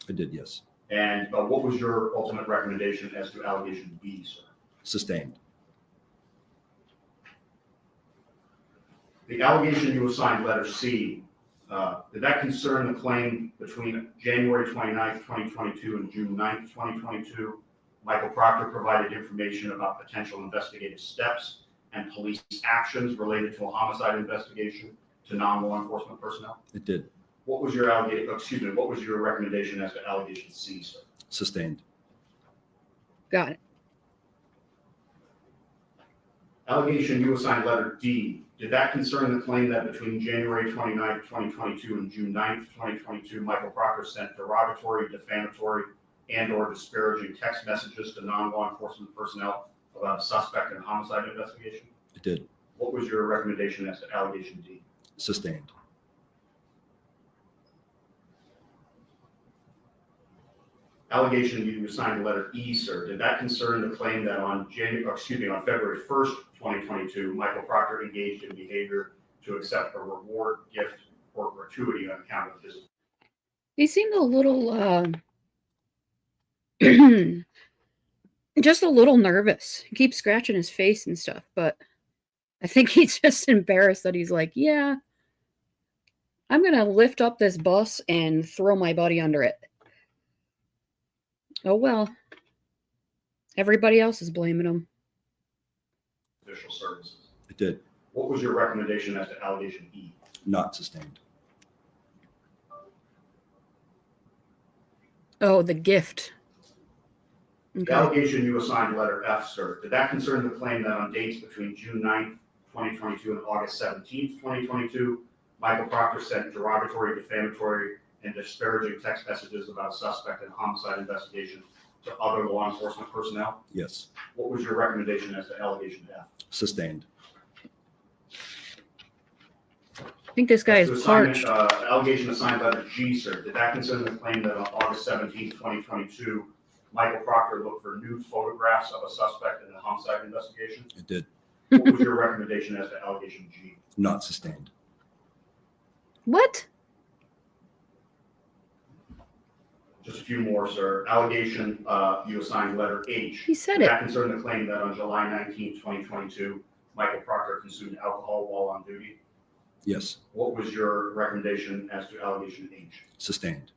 Speaker 11: I did, yes.
Speaker 7: And what was your ultimate recommendation as to allegation B, sir?
Speaker 11: Sustained.
Speaker 7: The allegation you assigned letter C, did that concern the claim between January 29th, 2022 and June 9th, 2022? Michael Proctor provided information about potential investigative steps and police actions related to a homicide investigation to non-law enforcement personnel?
Speaker 11: It did.
Speaker 7: What was your what was your recommendation as to allegation C, sir?
Speaker 11: Sustained.
Speaker 3: Got it.
Speaker 7: Allegation you assigned letter D, did that concern the claim that between January 29th, 2022 and June 9th, 2022, Michael Proctor sent derogatory, defamatory, and/or disparaging text messages to non-law enforcement personnel about a suspect in a homicide investigation?
Speaker 11: It did.
Speaker 7: What was your recommendation as to allegation D?
Speaker 11: Sustained.
Speaker 7: Allegation you assigned letter E, sir, did that concern the claim that on February 1st, 2022, Michael Proctor engaged in behavior to accept a reward, gift, or gratuity on account of his?
Speaker 3: He seemed a little, just a little nervous. He keeps scratching his face and stuff, but I think he's just embarrassed that he's like, yeah, I'm going to lift up this bus and throw my body under it. Oh, well. Everybody else is blaming him.
Speaker 7: Official services.
Speaker 11: It did.
Speaker 7: What was your recommendation as to allegation E?
Speaker 11: Not sustained.
Speaker 3: Oh, the gift.
Speaker 7: The
Speaker 3: Okay.
Speaker 7: allegation you assigned letter F, sir, did that concern the claim that on dates between June 9th, 2022 and August 17th, 2022, Michael Proctor sent derogatory, defamatory, and disparaging text messages about a suspect in a homicide investigation to other law enforcement personnel?
Speaker 11: Yes.
Speaker 7: What was your recommendation as to allegation F?
Speaker 11: Sustained.
Speaker 3: I think this guy
Speaker 7: As to
Speaker 3: is
Speaker 7: assignment,
Speaker 3: parched.
Speaker 7: Allegation assigned letter G, sir, did that concern the claim that on August 17th, 2022, Michael Proctor looked for nude photographs of a suspect in a homicide investigation?
Speaker 11: It did.
Speaker 7: What was your recommendation as to allegation G?
Speaker 11: Not sustained.
Speaker 3: What?
Speaker 7: Just a few more, sir. Allegation you assigned letter H.
Speaker 3: He said
Speaker 7: Did
Speaker 3: it.
Speaker 7: that concern the claim that on July 19th, 2022, Michael Proctor consumed alcohol while on duty?
Speaker 11: Yes.
Speaker 7: What was your recommendation as to allegation H?
Speaker 11: Sustained.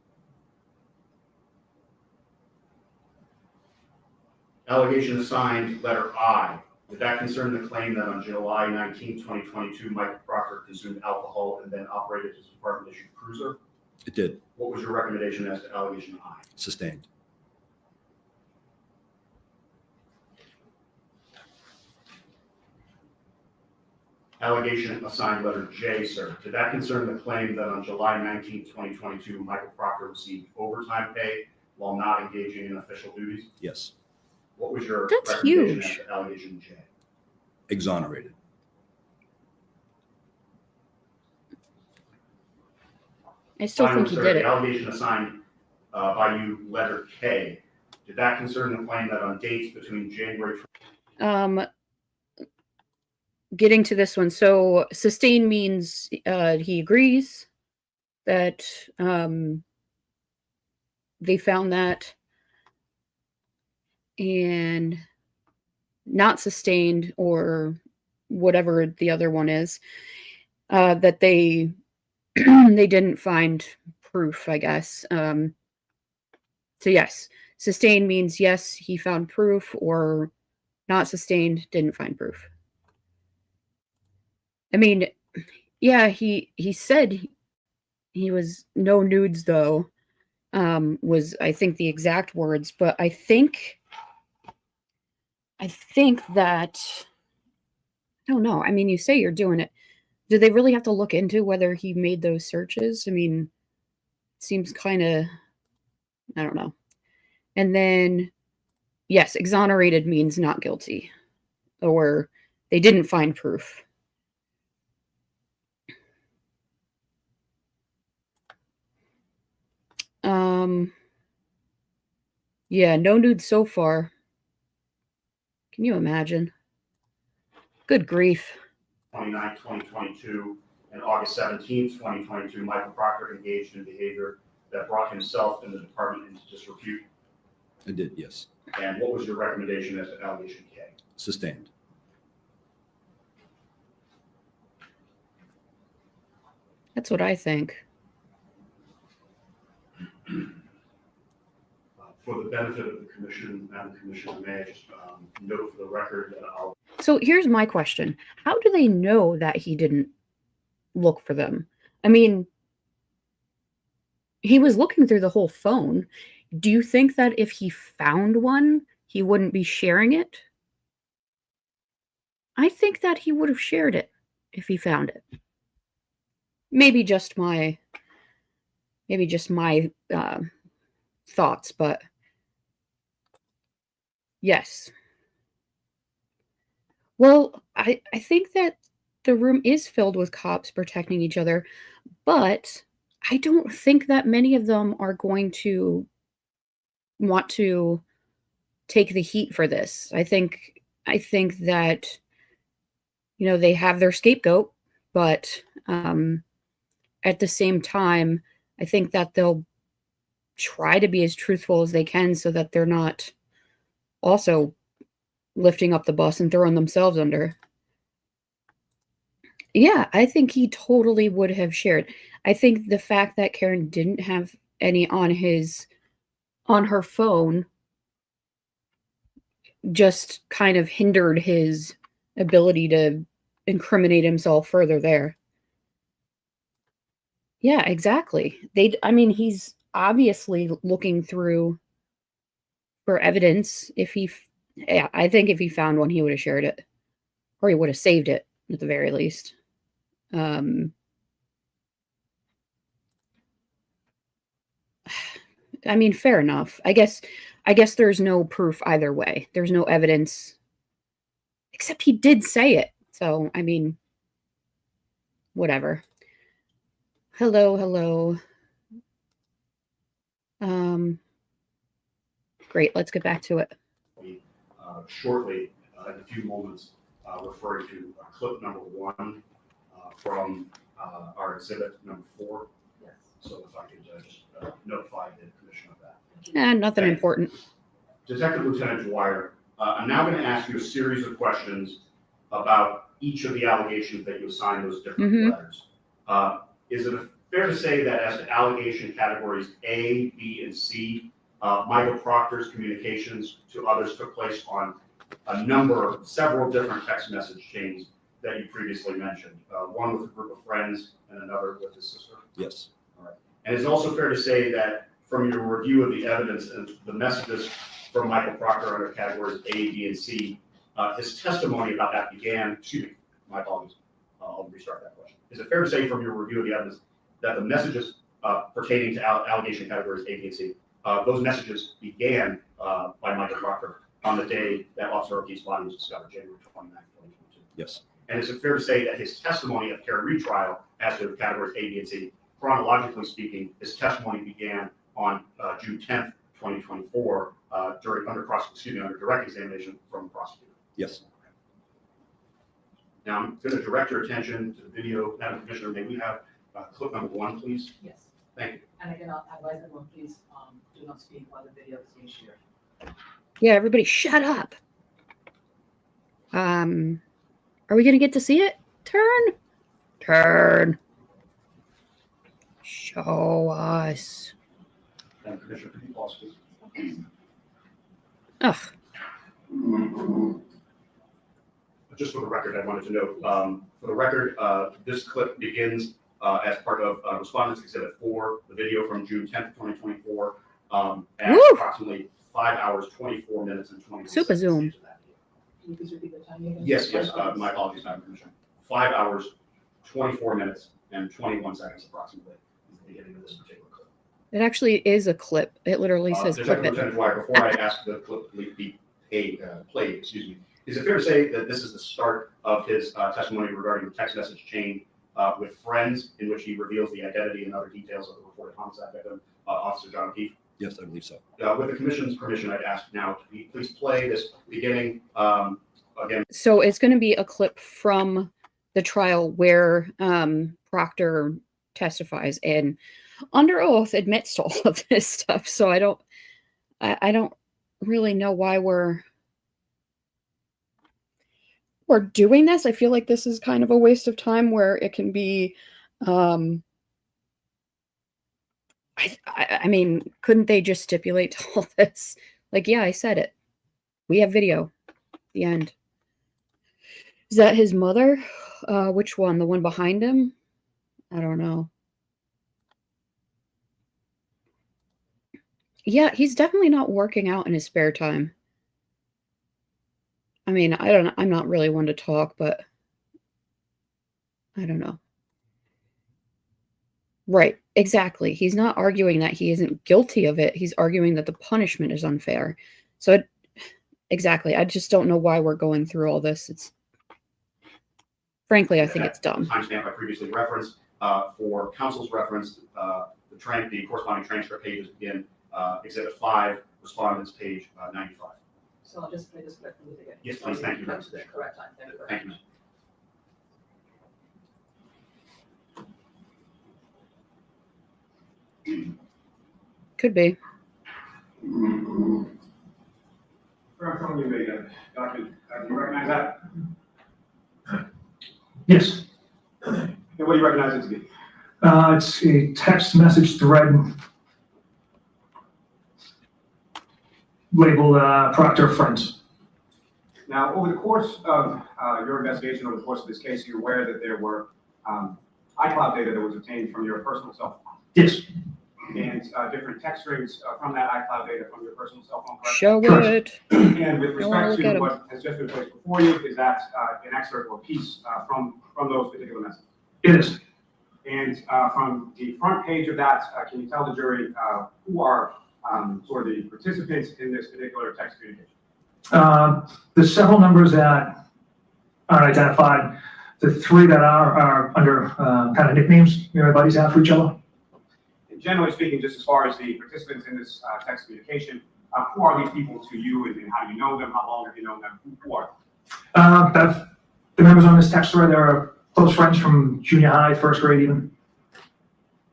Speaker 7: Allegation assigned letter I. Did that concern the claim that on July 19, 2022, Michael Proctor consumed alcohol and then operated his department-issued cruiser?
Speaker 11: It did.
Speaker 7: What was your recommendation as to allegation I?
Speaker 11: Sustained.
Speaker 7: Allegation assigned letter J, sir. Did that concern the claim that on July 19, 2022, Michael Proctor received overtime pay while not engaging in official duties?
Speaker 11: Yes.
Speaker 7: What was your
Speaker 3: That's
Speaker 7: recommendation
Speaker 3: huge.
Speaker 7: as to allegation J?
Speaker 11: Exonerated.
Speaker 3: I still
Speaker 7: Finally,
Speaker 3: think he
Speaker 7: sir,
Speaker 3: did
Speaker 7: the
Speaker 3: it.
Speaker 7: allegation assigned by you, letter K, did that concern the claim that on dates between January
Speaker 3: Getting to this one. So sustain means he agrees that they found that, and not sustained, or whatever the other one is, that they they didn't find proof, I guess. So yes, sustained means yes, he found proof, or not sustained, didn't find proof. I mean, yeah, he said he was no nudes though, was I think the exact words, but I think that I don't know. I mean, you say you're doing it. Do they really have to look into whether he made those searches? I mean, it seems kind of, I don't know. And then, yes, exonerated means not guilty, or they didn't find proof. Yeah, no nudes so far. Can you imagine? Good grief.
Speaker 7: 29, 2022, and August 17, 2022, Michael Proctor engaged in behavior that brought himself and the department into disrepute.
Speaker 11: It did, yes.
Speaker 7: And what was your recommendation as to allegation K?
Speaker 11: Sustained.
Speaker 3: That's what I think.
Speaker 7: For the benefit of the commission, Madam Commissioner, may I just note for the record that I'll.
Speaker 3: So here's my question. How do they know that he didn't look for them? I mean, he was looking through the whole phone. Do you think that if he found one, he wouldn't be sharing it? I think that he would have shared it if he found it. Maybe just my thoughts, but yes. Well, I think that the room is filled with cops protecting each other, but I don't think that many of them are going to want to take the heat for this. I think that, you know, they have their scapegoat, but at the same time, I think that they'll try to be as truthful as they can so that they're not also lifting up the bus and throwing themselves under. Yeah, I think he totally would have shared. I think the fact that Karen didn't have any on her phone just kind of hindered his ability to incriminate himself further there. Yeah, exactly. I mean, he's obviously looking through for evidence. Yeah, I think if he found one, he would have shared it, or he would have saved it at the very least. I mean, fair enough. I guess there's no proof either way. There's no evidence, except he did say it. So, I mean, whatever. Hello. Great. Let's get back to it.
Speaker 7: Shortly, in a few moments, referring to clip number 1 from our exhibit number 4.
Speaker 8: Yes.
Speaker 7: So if I could just notify the commission of that.
Speaker 3: Nothing
Speaker 7: Thank you.
Speaker 3: important.
Speaker 7: Detective Lieutenant Dwyer, I'm now going to ask you a series of questions about each of the allegations that you assigned those different letters. Is it fair to say that as to allegation categories A, B, and C, Michael Proctor's communications to others took place on several different text message chains that you previously mentioned. One with a group of friends and another with his sister.
Speaker 11: Yes.
Speaker 7: And it's also fair to say that from your review of the evidence and the messages from Michael Proctor under categories A, B, and C, his testimony about that began, excuse me, my apologies, I'll restart that question. Is it fair to say from your review of the evidence that the messages pertaining to allegation categories A, B, and C, those messages began by Michael Proctor on the day that Officer O'Keefe's body was discovered, January 29, 2022?
Speaker 11: Yes.
Speaker 7: And is it fair to say that his testimony at Kerry retrial as to categories A, B, and C, chronologically speaking, his testimony began on June 10th, 2024, under direct examination from the prosecutor?
Speaker 11: Yes.
Speaker 7: Now, I'm going to direct your attention to the video. Madam Commissioner, may we have clip number 1, please?
Speaker 4: Yes.
Speaker 7: Thank you.
Speaker 4: And again, I'll advise everyone, please do not speak while the video is being shared.
Speaker 3: Yeah, everybody shut up. Are we going to get to see it? Turn. Show us.
Speaker 7: Madam Commissioner, could you pause, please?
Speaker 3: Ugh.
Speaker 7: Just for the record, I wanted to note, for the record, this clip begins as part of Respondents Exhibit 4, the video from June 10th, 2024, at
Speaker 3: Woo!
Speaker 7: approximately 5 hours, 24 minutes, and 21
Speaker 3: Super
Speaker 7: seconds.
Speaker 3: zoom.
Speaker 4: Can you please repeat the time again?
Speaker 7: Yes, my apologies, Madam Commissioner. 5 hours, 24 minutes, and 21 seconds approximately is the beginning of this particular clip.
Speaker 3: It actually is a clip. It literally says clip
Speaker 7: Detective
Speaker 3: it.
Speaker 7: Lieutenant Dwyer, before I ask the clip to be played, excuse me, is it fair to say that this is the start of his testimony regarding the text message chain with friends in which he reveals the identity and other details of the reported homicide victim, Officer John O'Keefe?
Speaker 11: Yes, I believe so.
Speaker 7: With the Commission's permission, I'd ask now to please play this beginning again.
Speaker 3: So it's going to be a clip from the trial where Proctor testifies and under oath admits to all of this stuff. So I don't really know why we're doing this. I feel like this is kind of a waste of time where it can be I mean, couldn't they just stipulate to all this? Like, yeah, I said it. We have video. The end. Is that his mother? Which one? The one behind him? I don't know. Yeah, he's definitely not working out in his spare time. I mean, I'm not really one to talk, but I don't know. Right, exactly. He's not arguing that he isn't guilty of it. He's arguing that the punishment is unfair. So, exactly. I just don't know why we're going through all this. It's frankly, I think it's dumb.
Speaker 7: Timestamp I previously referenced. For counsel's reference, the corresponding transcript pages begin Exhibit 5, Respondents, page 95.
Speaker 4: So I'll just play this clip from the beginning.
Speaker 7: Yes, please. Thank you.
Speaker 4: Come to the correct time. Thank you very
Speaker 7: Thank you.
Speaker 4: much.
Speaker 3: Could be.
Speaker 12: From you, Doctor, do you recognize that?
Speaker 13: Yes.
Speaker 12: And what do you recognize it to be?
Speaker 13: It's a text message thread labeled Proctor Friends.
Speaker 12: Now, over the course of your investigation, over the course of this case, you're aware that there were iCloud data that was obtained from your personal cell phone.
Speaker 13: Yes.
Speaker 12: And different text strings from that iCloud data from your personal cell phone. Correct?
Speaker 3: Show
Speaker 13: Correct.
Speaker 3: it.
Speaker 12: And with respect to what has just been placed before you, is that an excerpt or piece from those particular messages?
Speaker 13: It is.
Speaker 12: And from the front page of that, can you tell the jury who are sort of the participants in this particular text communication?
Speaker 13: There's several numbers that aren't identified. The three that are under kind of nicknames everybody's have for each other.
Speaker 12: And generally speaking, just as far as the participants in this text communication, who are these people to you, and how do you know them? How long have you known them? Who are
Speaker 13: The members on this text thread are close friends from junior high, first grade even.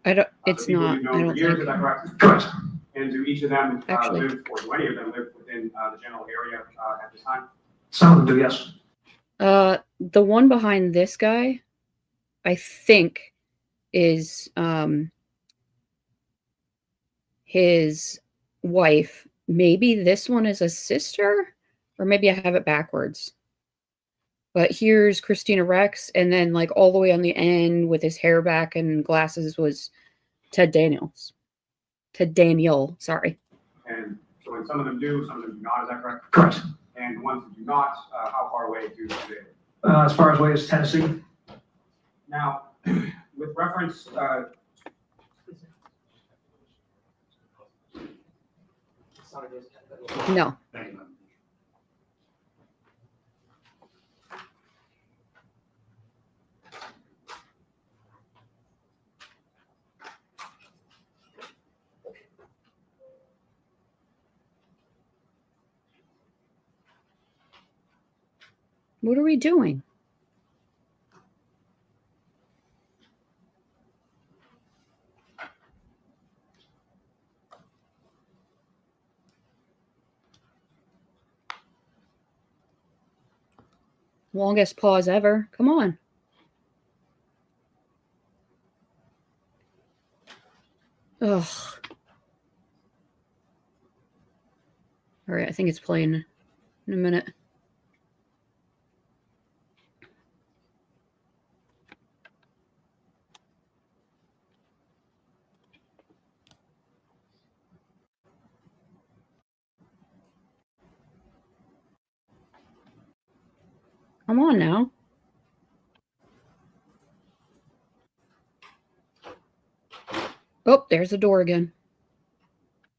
Speaker 3: I don't.
Speaker 12: they?
Speaker 3: It's
Speaker 12: People
Speaker 3: not.
Speaker 12: you've known
Speaker 3: I
Speaker 12: for
Speaker 3: don't
Speaker 12: years,
Speaker 3: think.
Speaker 12: is that correct?
Speaker 13: Correct.
Speaker 12: And do each of them
Speaker 3: Actually.
Speaker 12: live, or do any of them live within the general area at this time?
Speaker 13: Some of them do, yes.
Speaker 3: The one behind this guy, I think, is his wife. Maybe this one is a sister. Or maybe I have it backwards. But here's Christina Rex, and then like all the way on the end with his hair back and glasses was Ted Daniels. Ted Daniel, sorry.
Speaker 12: And so when some of them do, some of them do not, is that correct?
Speaker 13: Correct.
Speaker 12: And the ones that do not, how far away do they?
Speaker 13: As far away as Tennessee.
Speaker 12: Now, with reference,
Speaker 3: No.
Speaker 12: thank you, ma'am.
Speaker 3: What are we doing? Longest pause ever. Come on. Ugh. All right, I think it's playing in a minute. Come on now. Oh, there's the door again.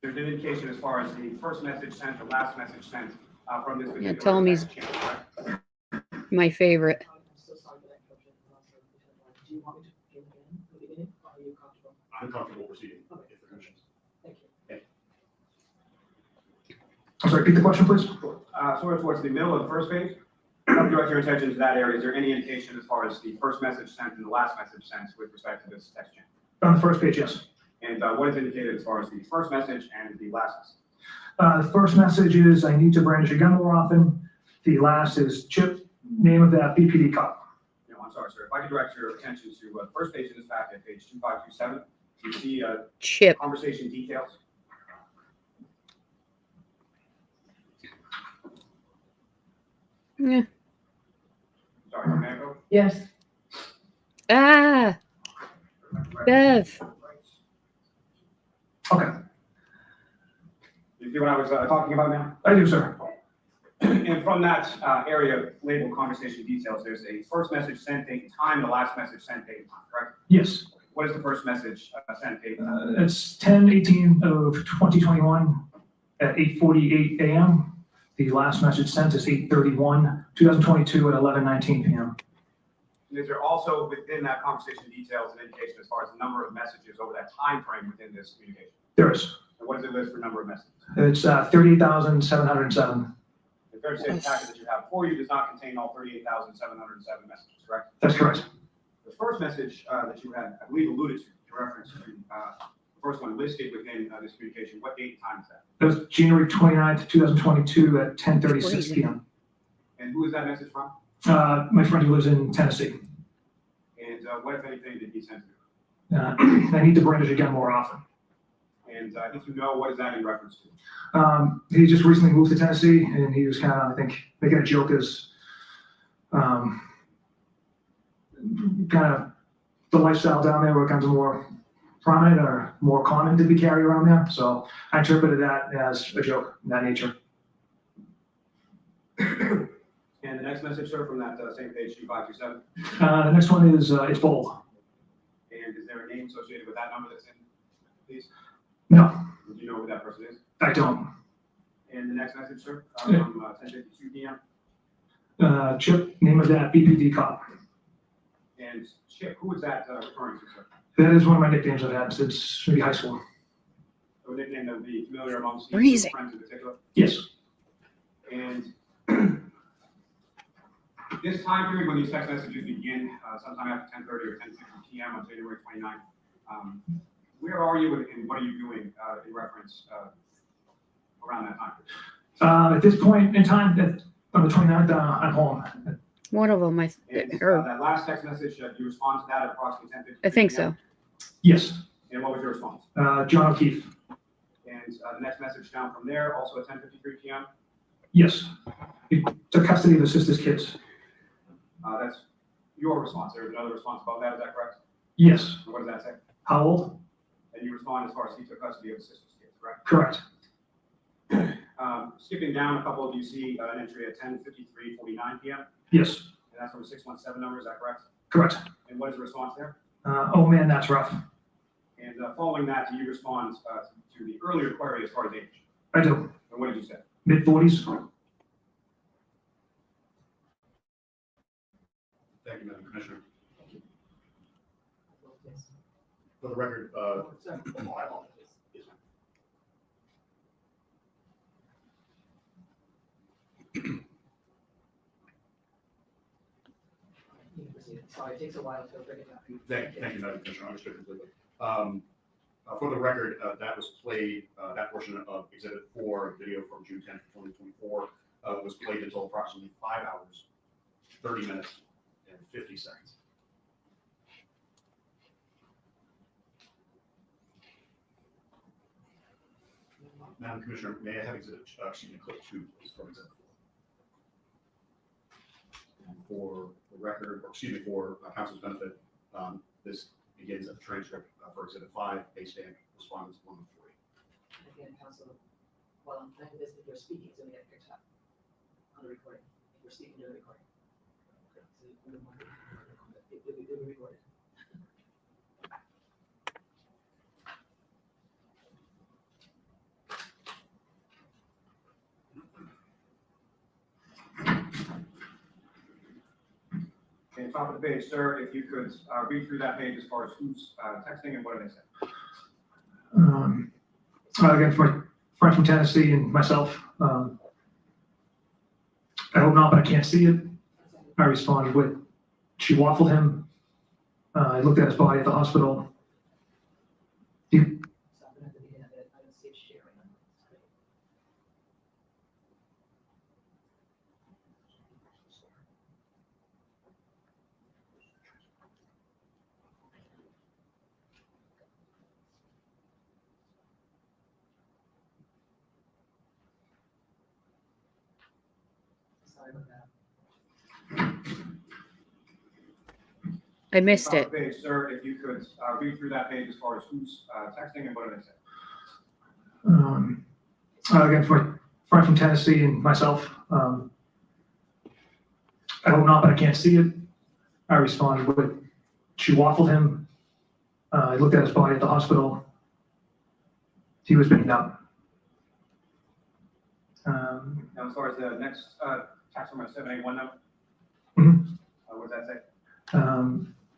Speaker 12: There's an indication as far as the first message sent, the last message sent from this particular.
Speaker 3: Yeah, tell him he's
Speaker 12: text chain, correct?
Speaker 3: my favorite.
Speaker 4: I'm so sorry for that interruption. Do you want me to begin again from the beginning, or are you comfortable?
Speaker 7: I'm comfortable proceeding,
Speaker 4: Okay.
Speaker 7: if the commission's.
Speaker 4: Thank you.
Speaker 13: I'm sorry, repeat the question, please.
Speaker 12: Sort of towards the middle of the first page, direct your attention to that area. Is there any indication as far as the first message sent and the last message sent with respect to this text chain?
Speaker 13: On the first page, yes.
Speaker 12: And what is indicated as far as the first message and the last message?
Speaker 13: The first message is I need to brandish a gun more often. The last is Chip, name of that BPD cop.
Speaker 12: No, I'm sorry, sir. If I could direct your attention to the first page of this packet, page 2527, you see
Speaker 3: Chip.
Speaker 12: conversation details.
Speaker 3: Yeah.
Speaker 12: Sorry, may I go?
Speaker 4: Yes.
Speaker 3: Ah, Bev.
Speaker 13: Okay,
Speaker 12: You see what I was talking about now?
Speaker 13: I do, sir.
Speaker 12: And from that area labeled conversation details, there's a first message sent date and time, and the last message sent date and time, correct?
Speaker 13: Yes.
Speaker 12: What is the first message sent date and time?
Speaker 13: It's 10/18 of 2021 at 8:48 a.m. The last message sent is 8/31, 2022 at 11:19 p.m.
Speaker 12: And is there also within that conversation details an indication as far as the number of messages over that time frame within this communication?
Speaker 13: There is.
Speaker 12: And what does it list for number of messages?
Speaker 13: It's 38,707.
Speaker 12: The fair to say the packet that you have for you does not contain all 38,707 messages, correct?
Speaker 13: That's correct.
Speaker 12: The first message that you had, I believe, alluded to, in reference to the first one listed within this communication, what date and time is that?
Speaker 13: That was January 29th, 2022 at 10:36
Speaker 3: Crazy.
Speaker 13: p.m.
Speaker 12: And who is that message from?
Speaker 13: My friend who lives in Tennessee.
Speaker 12: And what, if anything, did he send to?
Speaker 13: I need to brandish a gun more often.
Speaker 12: And if you know, what is that in reference to?
Speaker 13: He just recently moved to Tennessee, and he was kind of, I think, making a joke as kind of the lifestyle down there becomes more prominent or more common to be carried around there. So I interpreted that as a joke in that nature.
Speaker 12: And the next message, sir, from that same page, 2527.
Speaker 13: The next one is it's bold.
Speaker 12: And is there a name associated with that number that's in, please?
Speaker 13: No,
Speaker 12: Do you know who that person is?
Speaker 13: I don't.
Speaker 12: And the next message, sir,
Speaker 13: Yeah.
Speaker 12: from 10:52 p.m.
Speaker 13: Chip, name of that BPD cop.
Speaker 12: And Chip, who is that referring to, sir?
Speaker 13: That is one of my nicknames I've had since maybe high school.
Speaker 12: A nickname that would be familiar amongst you,
Speaker 3: Freezing.
Speaker 12: friends in particular.
Speaker 13: Yes.
Speaker 12: And this time period when these text messages begin, sometime after 10:30 or 10:50 p.m. on January 29th, where are you and what are you doing in reference around that time?
Speaker 13: At this point in time, on the 29th, I'm home.
Speaker 3: One of them,
Speaker 12: And that last text message, do you respond to that at approximately 10:50?
Speaker 3: I think so.
Speaker 13: Yes.
Speaker 12: And what was your response?
Speaker 13: John O'Keefe.
Speaker 12: And the next message down from there, also at 10:53 p.m.
Speaker 13: Yes. He took custody of his sister's kids.
Speaker 12: That's your response. There's another response about that, is that correct?
Speaker 13: Yes.
Speaker 12: And what does that say?
Speaker 13: How old?
Speaker 12: And you respond as far as he took custody of his sister's kids, correct?
Speaker 13: Correct.
Speaker 12: Skipping down a couple, you see an entry at 10:53:49 p.m.
Speaker 13: Yes.
Speaker 12: And that's from a 617 number, is that correct?
Speaker 13: Correct.
Speaker 12: And what is the response there?
Speaker 13: Oh man, that's rough.
Speaker 12: And following that, do you respond to the earlier query as far as age?
Speaker 13: I do.
Speaker 12: And what did you say?
Speaker 13: Mid-40s.
Speaker 7: Thank you, Madam Commissioner. For the record,
Speaker 8: Sorry, it takes a while to bring it up.
Speaker 7: thank you, Madam Commissioner, understood completely. For the record, that was played, that portion of Exhibit 4, video from June 10th, 2024, was played until approximately 5 hours, 30 minutes, and 50 seconds. Madam Commissioner, may I have exhibit, clip 2, please, from Exhibit 4? And for the record, or for council's benefit, this begins at the transcript for Exhibit 5, base stamp, respondents 1 and 3.
Speaker 8: Again, council, while I'm playing this, if you're speaking, it's gonna get picked up on the recording. If you're speaking to the recording. So it will be recorded.
Speaker 12: And top of the page, sir, if you could read through that page as far as who's texting and what do they say?
Speaker 13: Again, for my friend from Tennessee and myself, I hope not, but I can't see it. I responded with, she waffled him. I looked at his body at the hospital.
Speaker 8: Stop it at the beginning of it. I don't see it sharing on the screen. Sorry about that.
Speaker 3: I missed
Speaker 12: Top
Speaker 3: it.
Speaker 12: of the page, sir, if you could read through that page as far as who's texting and what do they say?
Speaker 13: Again, for my friend from Tennessee and myself, I hope not, but I can't see it. I responded with, she waffled him. I looked at his body at the hospital. He was beaten up.
Speaker 12: Now, as far as the next text from a 781 number, what does that say?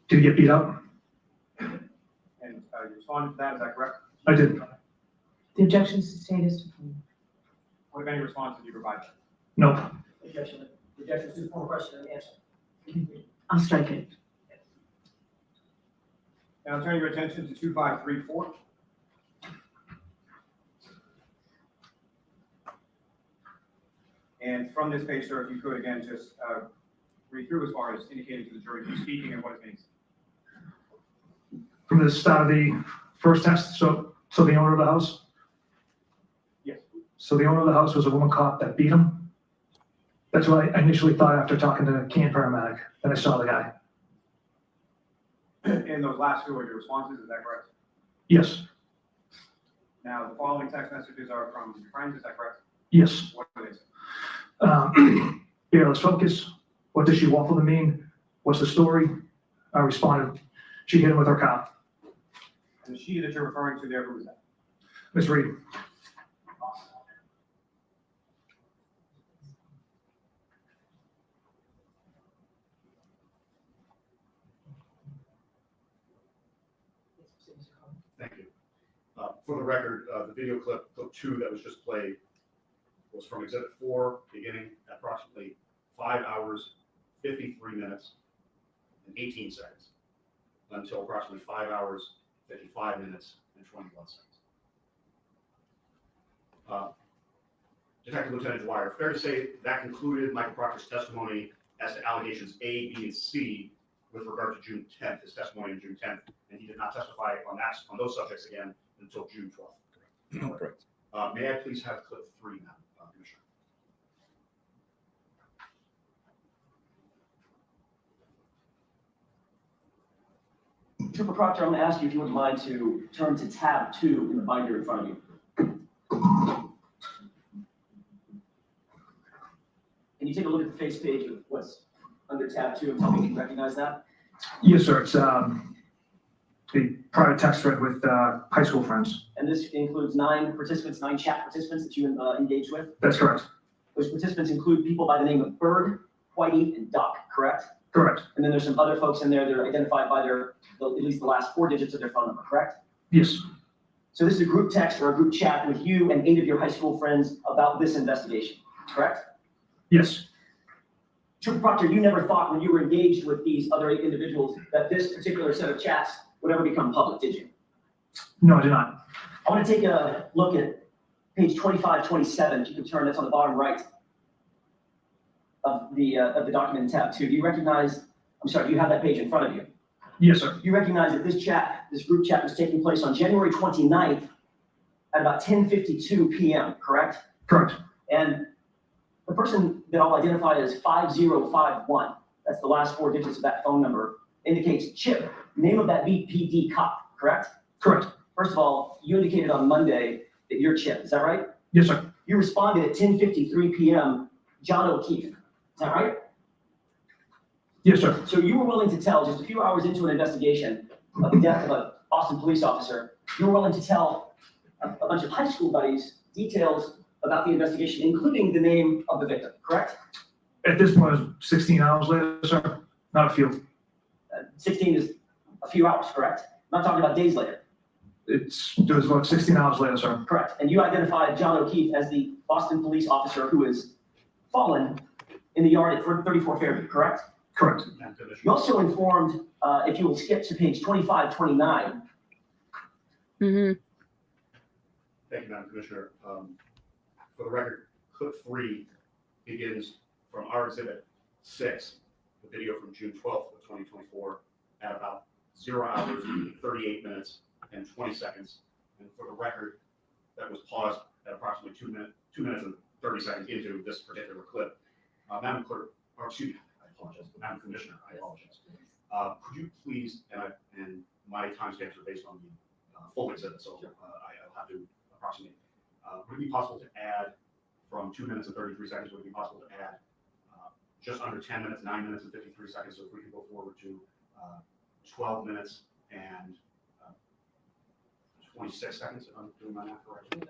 Speaker 13: Did he get beat up?
Speaker 12: And you responded to that, is that correct?
Speaker 13: I did.
Speaker 8: The objection sustained is to.
Speaker 12: What, if any, response did you provide?
Speaker 13: Nope.
Speaker 8: Objection to the formal question and answer. I'll strike it.
Speaker 12: Now turn your attention to 2534. And from this page, sir, if you could again just read through as far as indicating to the jury who's speaking and what it means.
Speaker 13: From the start of the first test, so the owner of the house?
Speaker 12: Yes.
Speaker 13: So the owner of the house was a woman cop that beat him? That's what I initially thought after talking to the can paramedic, then I saw the guy.
Speaker 12: And those last two are your responses, is that correct?
Speaker 13: Yes.
Speaker 12: Now, the following text messages are from your friends, is that correct?
Speaker 13: Yes.
Speaker 12: What do they say?
Speaker 13: Yeah, let's focus. What does she waffle to mean? What's the story? I responded, she hit him with her car.
Speaker 12: And the she that you're referring to there, who is that?
Speaker 13: Ms. Reed.
Speaker 7: Thank you. For the record, the video clip 2 that was just played was from Exhibit 4, beginning at approximately 5 hours, 53 minutes, and 18 seconds, until approximately 5 hours, 55 minutes, and 21 seconds. Detective Lieutenant Dwyer, fair to say that concluded Michael Proctor's testimony as to allegations A, B, and C with regard to June 10th, his testimony on June 10th, and he did not testify on those subjects again until June 12th.
Speaker 2: Correct.
Speaker 7: May I please have clip 3 now, Commissioner?
Speaker 8: Trooper Proctor, I'm gonna ask you if you wouldn't mind to turn to tab 2 in the binder in front of you. Can you take a look at the face page of what's under tab 2 and tell me if you recognize that?
Speaker 13: Yes, sir. It's a private text thread with high school friends.
Speaker 8: And this includes 9 participants, 9 chat participants that you engaged with?
Speaker 13: That's correct.
Speaker 8: Those participants include people by the name of Bird, Whitey, and Duck, correct?
Speaker 13: Correct.
Speaker 8: And then there's some other folks in there that are identified by at least the last 4 digits of their phone number, correct?
Speaker 13: Yes.
Speaker 8: So this is a group text or a group chat with you and 8 of your high school friends about this investigation, correct?
Speaker 13: Yes.
Speaker 8: Trooper Proctor, you never thought when you were engaged with these other 8 individuals that this particular set of chats would ever become public, did you?
Speaker 13: No, I did not.
Speaker 8: I want to take a look at page 2527. If you can turn, that's on the bottom right of the document in tab 2. Do you recognize, do you have that page in front of you?
Speaker 13: Yes, sir.
Speaker 8: You recognize that this group chat was taking place on January 29th at about 10:52 p.m., correct?
Speaker 13: Correct.
Speaker 8: And the person that I'll identify as 5051, that's the last 4 digits of that phone number, indicates Chip, name of that BPD cop, correct?
Speaker 13: Correct.
Speaker 8: First of all, you indicated on Monday that you're Chip, is that right?
Speaker 13: Yes, sir.
Speaker 8: You responded at 10:53 p.m., John O'Keefe, is that right?
Speaker 13: Yes, sir.
Speaker 8: So you were willing to tell, just a few hours into an investigation of the death of a Boston police officer, you were willing to tell a bunch of high school buddies details about the investigation, including the name of the victim, correct?
Speaker 13: At this point, it was 16 hours later, sir. Not a few.
Speaker 8: 16 is a few hours, correct? I'm not talking about days later.
Speaker 13: It was about 16 hours later, sir.
Speaker 8: Correct. And you identified John O'Keefe as the Boston police officer who is fallen in the yard at 34 Fairview, correct?
Speaker 13: Correct.
Speaker 8: You also informed, if you will skip to page 2529.
Speaker 3: Mm-hmm.
Speaker 7: Thank you, Madam Commissioner. For the record, clip 3 begins from our exhibit 6, the video from June 12th of 2024 at about 0 hours, 38 minutes, and 20 seconds. And for the record, that was paused at approximately 2 minutes and 30 seconds into this particular clip. Madam Clerk, or excuse me, I apologize, Madam Commissioner, I apologize. Could you please, and my timestamps are based on the full exhibit, so I'll have to approximate. Would it be possible to add from 2 minutes and 33 seconds, would it be possible to add just under 10 minutes, 9 minutes and 53 seconds, so if we could go forward to 12 minutes and 26 seconds, if I'm doing my math correctly.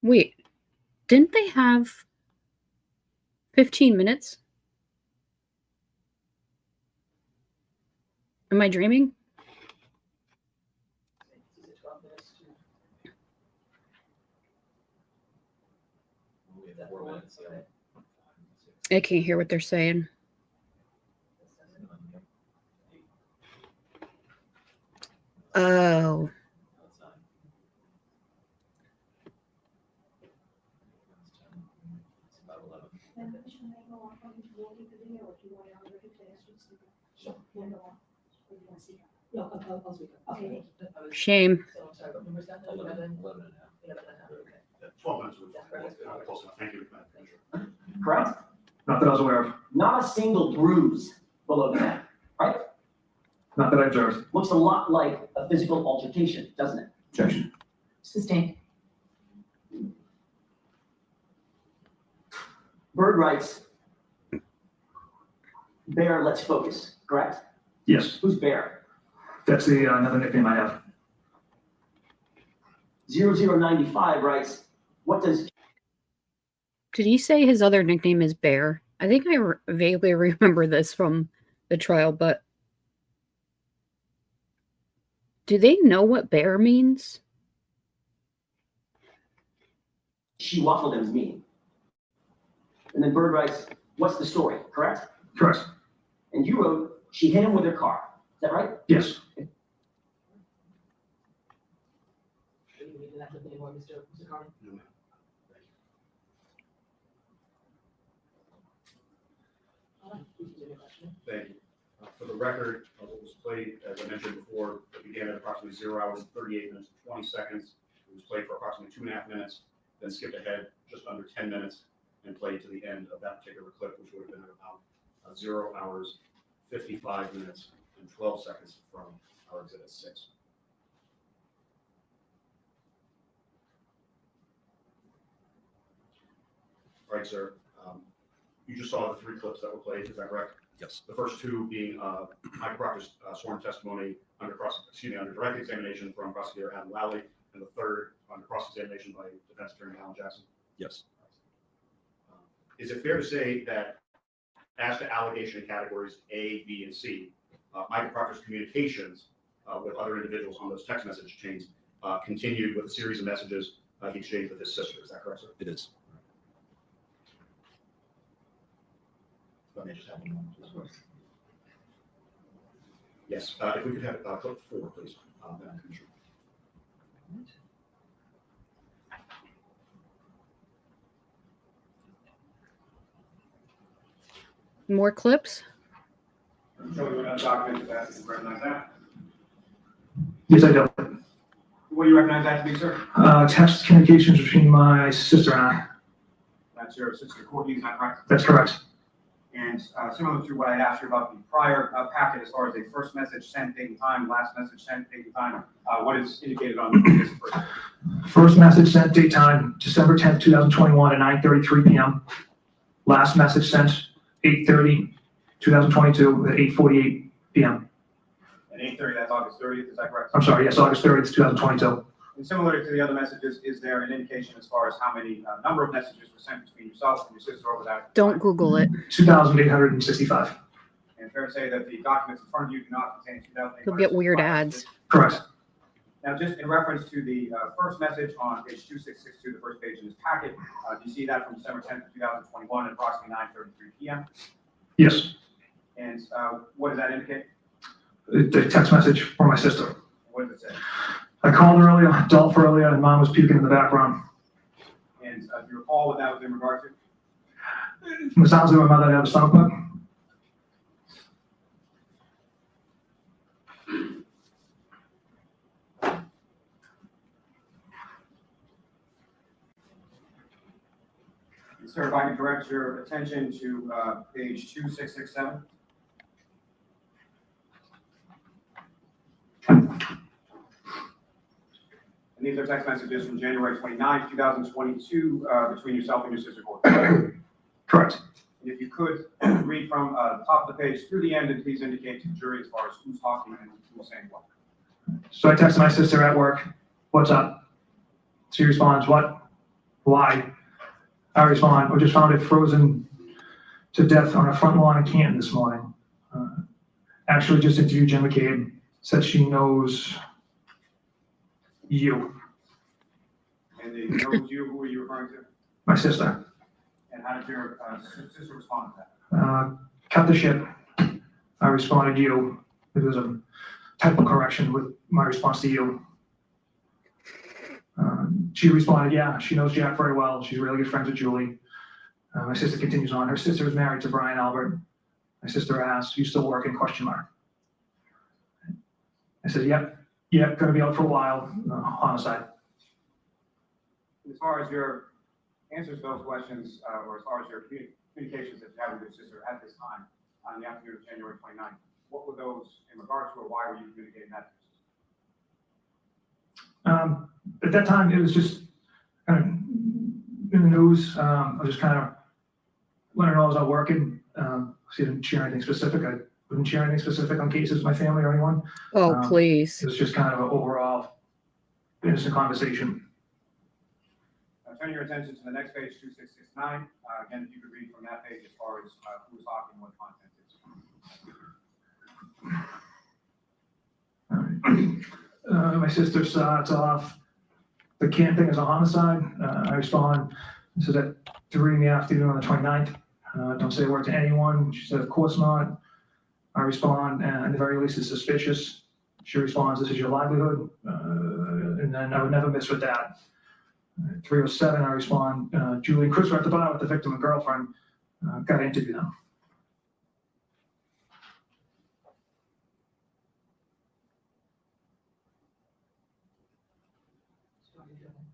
Speaker 3: Wait, didn't they have 15 minutes? Am I dreaming? I can't hear what they're saying. Oh.
Speaker 8: No, I'll speak. Okay.
Speaker 3: Shame.
Speaker 8: So, I'm sorry, what number is that? 11 and a half. Okay.
Speaker 7: 12 minutes would be close enough. Thank you, Madam Commissioner.
Speaker 8: Correct?
Speaker 13: Not that I was aware of.
Speaker 8: Not a single bruise below the neck, right?
Speaker 13: Not that I observed.
Speaker 8: Looks a lot like a physical altercation, doesn't it?
Speaker 13: Objection.
Speaker 8: Sustained. Bird writes, Bear, let's focus, correct?
Speaker 13: Yes.
Speaker 8: Who's Bear?
Speaker 13: That's the another nickname I have.
Speaker 8: 0095 writes, what does
Speaker 3: Did he say his other nickname is Bear? I think I vaguely remember this from the trial, but do they know what bear means?
Speaker 8: she waffled him mean? And then Bird writes, what's the story, correct?
Speaker 13: Correct.
Speaker 8: And you wrote, she hit him with her car. Is that right?
Speaker 13: Yes.
Speaker 7: Thank you. For the record, what was played, as I mentioned before, it began at approximately 0 hours, 38 minutes, and 20 seconds. It was played for approximately 2.5 minutes, then skipped ahead just under 10 minutes and played to the end of that particular clip, which would have been at about 0 hours, 55 minutes, and 12 seconds from our exhibit 6. All right, sir. You just saw the 3 clips that were played, is that correct?
Speaker 11: Yes.
Speaker 7: The first 2 being Michael Proctor's sworn testimony under direct examination from prosecutor Adam Lally, and the third under cross-examination by defense attorney Alan Jackson.
Speaker 11: Yes.
Speaker 7: Is it fair to say that as to allegation categories A, B, and C, Michael Proctor's communications with other individuals on those text message chains continued with a series of messages he exchanged with his sister? Is that correct, sir?
Speaker 11: It is.
Speaker 7: Let me just have one moment, please. Yes, if we could have clip 4, please, Madam Commissioner.
Speaker 3: More clips?
Speaker 12: Show you a document that you recognize that.
Speaker 13: Yes, I do.
Speaker 12: What do you recognize that to be, sir?
Speaker 13: Text communications between my sister and I.
Speaker 12: That's your sister Courtney, is that correct?
Speaker 13: That's correct.
Speaker 12: And similar to what I asked you about the prior packet, as far as the first message sent, date and time, last message sent, date and time, what is indicated on this first?
Speaker 13: First message sent, date, time, December 10th, 2021 at 9:33 p.m. Last message sent, 8:30, 2022 at 8:48 p.m.
Speaker 12: At 8:30, that's August 30th, is that correct?
Speaker 13: I'm sorry, yes, August 30th, 2022.
Speaker 12: And similar to the other messages, is there an indication as far as how many number of messages were sent between yourself and your sister over that?
Speaker 3: Don't Google it.
Speaker 13: 2,865.
Speaker 12: And fair to say that the documents in front of you do not contain 2,865.
Speaker 3: You'll get weird ads.
Speaker 13: Correct.
Speaker 12: Now, just in reference to the first message on page 2662, the first page in this packet, do you see that from December 10th, 2021 at approximately 9:33 p.m.?
Speaker 13: Yes,
Speaker 12: And what does that indicate?
Speaker 13: the text message from my sister.
Speaker 12: What does it say?
Speaker 13: I called earlier, Dolph earlier, and mom was puking in the background.
Speaker 12: And do you recall what that was in regard to?
Speaker 13: From the sounds of it, my mother had a stomach bug.
Speaker 12: And sir, if I could direct your attention to page 2667. And these are text messages from January 29th, 2022, between yourself and your sister Courtney.
Speaker 13: Correct.
Speaker 12: And if you could read from the top of the page through the end, and please indicate to the jury as far as who's talking and who's saying what.
Speaker 13: So I texted my sister at work, "What's up?" She responds, "What? Why?" I respond, "I just found it frozen to death on our front lawn in Canton this morning. Actually just interviewed Jim McCabe, said she knows you."
Speaker 12: And they knows you, who are you referring to?
Speaker 13: My sister.
Speaker 12: And how did your sister respond to that?
Speaker 13: Cut the shit. I responded, "You." It was a typo correction with my response to you. She responded, "Yeah, she knows Jack very well. She's really good friends with Julie." My sister continues on. Her sister is married to Brian Albert. My sister asks, "You still working?" Question mark. I said, "Yep, gonna be out for a while. Homicide."
Speaker 12: As far as your answers to those questions, or as far as your communications that you had with your sister at this time, on the afternoon of January 29th, what were those in regard to, or why were you communicating that to your sister?
Speaker 13: At that time, it was just kind of in the news. I was just kind of letting her know I was out working. She didn't share anything specific. I wouldn't share anything specific on cases with my family or anyone.
Speaker 3: Oh, please.
Speaker 13: It was just kind of an overall innocent conversation.
Speaker 12: Turn your attention to the next page, 2669. Again, if you could read from that page as far as who's talking, what content is.
Speaker 13: All right. My sister starts off, "The Canton thing is a homicide." I respond, "This is at 3 in the afternoon on the 29th. Don't say a word to anyone." She said, "Of course not." I respond, "At the very least, it's suspicious." She responds, "This is your livelihood." And then I would never miss with that. 3:07, I respond, "Julie and Chris were at the bar with the victim and girlfriend. Got to interview them."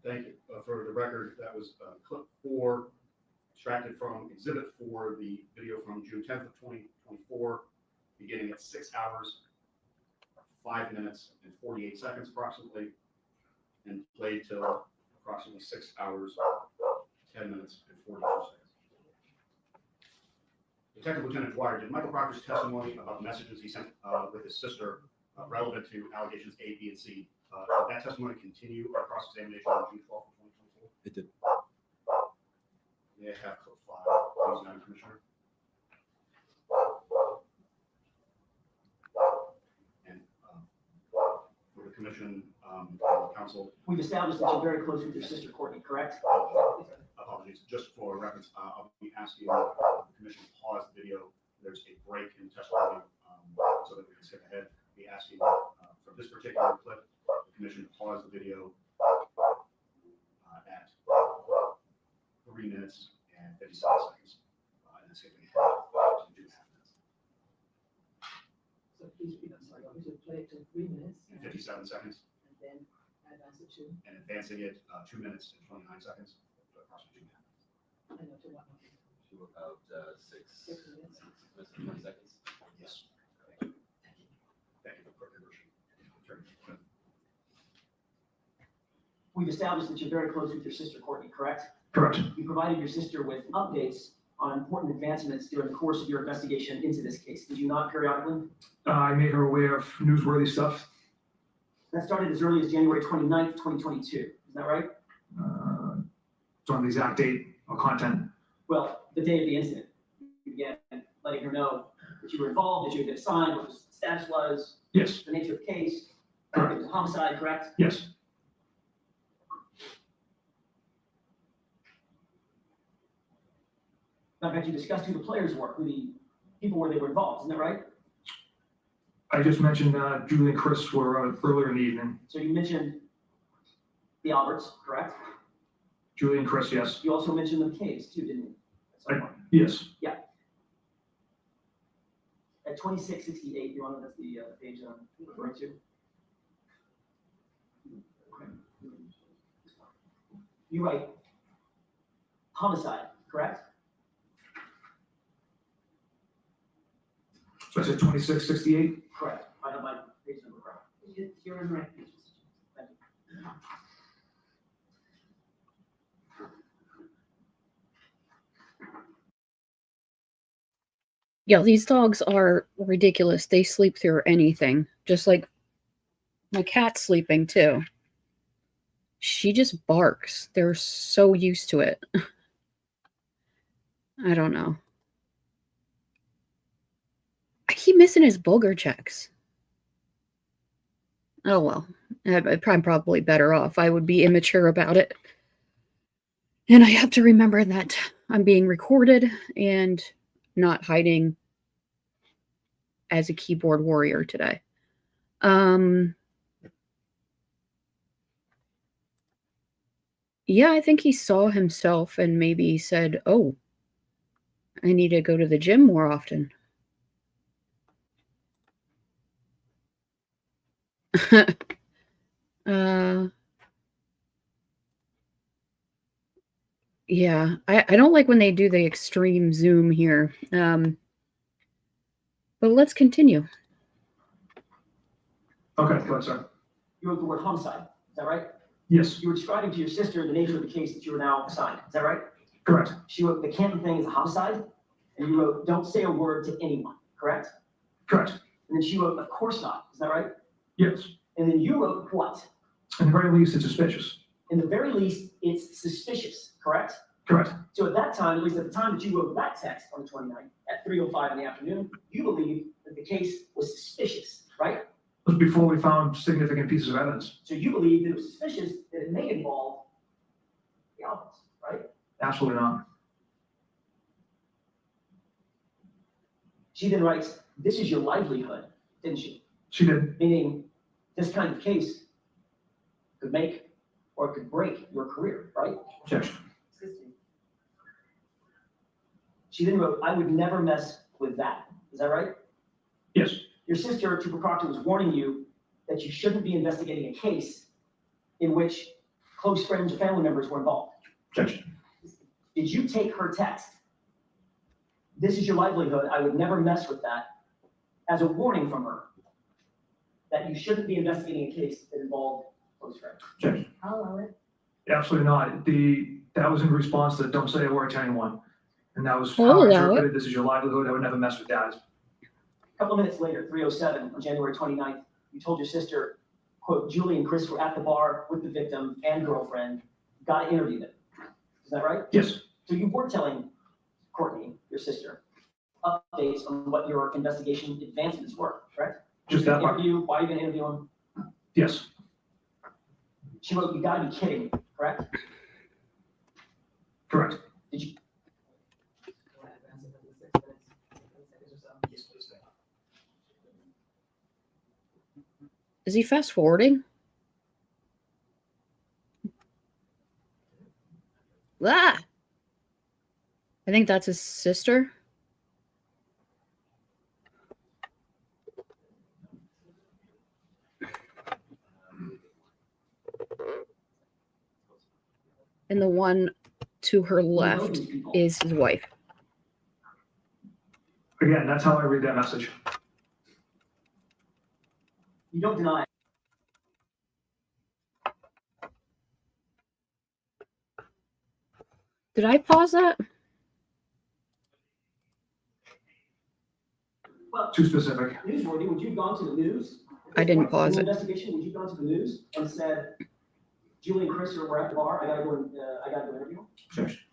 Speaker 7: Thank you. For the record, that was clip 4, extracted from Exhibit 4, the video from June 10th of 2024, beginning at 6 hours 5 minutes and 48 seconds approximately, and played till approximately 6 hours, 10 minutes and 42 seconds. Detective Lieutenant Dwyer, did Michael Proctor's testimony about messages he sent with his sister relevant to allegations A, B, and C, did that testimony continue our cross-examination on June 12th, 2024?
Speaker 11: It did.
Speaker 7: May I have clip 5, please, Madam Commissioner? And for the commission, council,
Speaker 8: We've established that you're very close with your sister Courtney, correct?
Speaker 7: apologies, just for reference, I'll be asking the commission to pause the video. There's a break in testimony, so that we can skip ahead. Be asking for this particular clip, the commission to pause the video at 3 minutes and 57 seconds, and then skipping ahead to 2.5 minutes.
Speaker 4: So please repeat, I'm sorry, we should play it to 3 minutes
Speaker 7: And 57 seconds,
Speaker 4: and then advance it to,
Speaker 7: and advancing it 2 minutes and 29 seconds, to approximately 2.5 minutes.
Speaker 4: I know, to what?
Speaker 9: To about 6
Speaker 4: minutes.
Speaker 9: 20 seconds.
Speaker 7: Yes. Thank you. Thank you for conversion.
Speaker 8: We've established that you're very close with your sister Courtney, correct?
Speaker 13: Correct.
Speaker 8: You provided your sister with updates on important advancements during the course of your investigation into this case. Did you not periodically?
Speaker 13: I made her aware of newsworthy stuff.
Speaker 8: That started as early as January 29th, 2022. Is that right?
Speaker 13: Don't have the exact date or content.
Speaker 8: Well, the day of the incident. You began letting her know that you were involved, that you had been assigned, what the status was,
Speaker 13: Yes.
Speaker 8: the nature of the case.
Speaker 13: Correct.
Speaker 8: It was a homicide, correct?
Speaker 13: Yes.
Speaker 8: Matter of fact, you discussed who the players were, who the people were that were involved. Isn't that right?
Speaker 13: I just mentioned Julie and Chris were earlier in the evening.
Speaker 8: So you mentioned the Alberts, correct?
Speaker 13: Julie and Chris, yes.
Speaker 8: You also mentioned the McKays too, didn't you? At some point.
Speaker 13: Yes.
Speaker 8: At 2668, you want to, that's the page I'm referring to. Okay. You write homicide, correct?
Speaker 13: So I said 2668.
Speaker 8: Correct. I have my page number correct.
Speaker 4: You're in the right page.
Speaker 8: Thank you.
Speaker 3: Yeah, these dogs are ridiculous. They sleep through anything, just like my cat's sleeping too. She just barks. They're so used to it. I don't know. I keep missing his booger checks. Oh well, I'm probably better off. I would be immature about it. And I have to remember that I'm being recorded and not hiding as a keyboard warrior today. Yeah, I think he saw himself and maybe said, oh, I need to go to the gym more often. Yeah, I don't like when they do the extreme zoom here. But let's continue.
Speaker 13: Okay, go ahead, sir.
Speaker 8: You wrote the word homicide. Is that right?
Speaker 13: Yes.
Speaker 8: You were describing to your sister the nature of the case that you are now assigned. Is that right?
Speaker 13: Correct.
Speaker 8: She wrote the Canton thing is a homicide, and you wrote don't say a word to anyone. Correct?
Speaker 13: Correct.
Speaker 8: And then she wrote of course not. Is that right?
Speaker 13: Yes.
Speaker 8: And then you wrote what?
Speaker 13: In the very least, it's suspicious.
Speaker 8: In the very least, it's suspicious. Correct?
Speaker 13: Correct.
Speaker 8: So at that time, at least at the time that you wrote that text on the 29th at 3:05 in the afternoon, you believed that the case was suspicious, right?
Speaker 13: It was before we found significant pieces of evidence.
Speaker 8: So you believed that it was suspicious that it may involve the Alberts, right?
Speaker 13: Absolutely not.
Speaker 8: She then writes, this is your livelihood, didn't she?
Speaker 13: She did.
Speaker 8: Meaning this kind of case could make or could break your career, right?
Speaker 13: Objection.
Speaker 8: She then wrote, I would never mess with that. Is that right?
Speaker 13: Yes.
Speaker 8: Your sister, Trooper Proctor, was warning you that you shouldn't be investigating a case in which close friends or family members were involved.
Speaker 13: Objection.
Speaker 8: Did you take her text? This is your livelihood. I would never mess with that as a warning from her. that you shouldn't be investigating a case that involved close friends?
Speaker 13: Judge,
Speaker 8: I'll allow it.
Speaker 13: absolutely not. That was in response to don't say a word to anyone. And that was
Speaker 3: I'll
Speaker 13: how I
Speaker 3: allow it.
Speaker 13: interpreted, this is your livelihood, I would never mess with that.
Speaker 8: A couple of minutes later, 3:07 on January 29th, you told your sister, quote, Julie and Chris were at the bar with the victim and girlfriend, got to interview them. Is that right?
Speaker 13: Yes,
Speaker 8: So you were telling Courtney, your sister, updates on what your investigation advancements were, correct?
Speaker 13: just that part.
Speaker 8: Interview, why are you going to interview him?
Speaker 13: Yes,
Speaker 8: She wrote, you got to be kidding, correct?
Speaker 13: correct.
Speaker 8: Did you?
Speaker 3: Is he fast forwarding? Ah! I think that's his sister. And the one to her left is his wife.
Speaker 13: Again, that's how I read that message.
Speaker 8: You don't deny.
Speaker 3: Did I pause that?
Speaker 8: Well,
Speaker 13: Too specific.
Speaker 8: newsworthy, would you have gone to the news?
Speaker 3: I didn't pause
Speaker 8: In
Speaker 3: it.
Speaker 8: the investigation, would you have gone to the news and said, Julie and Chris were at the bar, I gotta go interview them?
Speaker 13: Judge,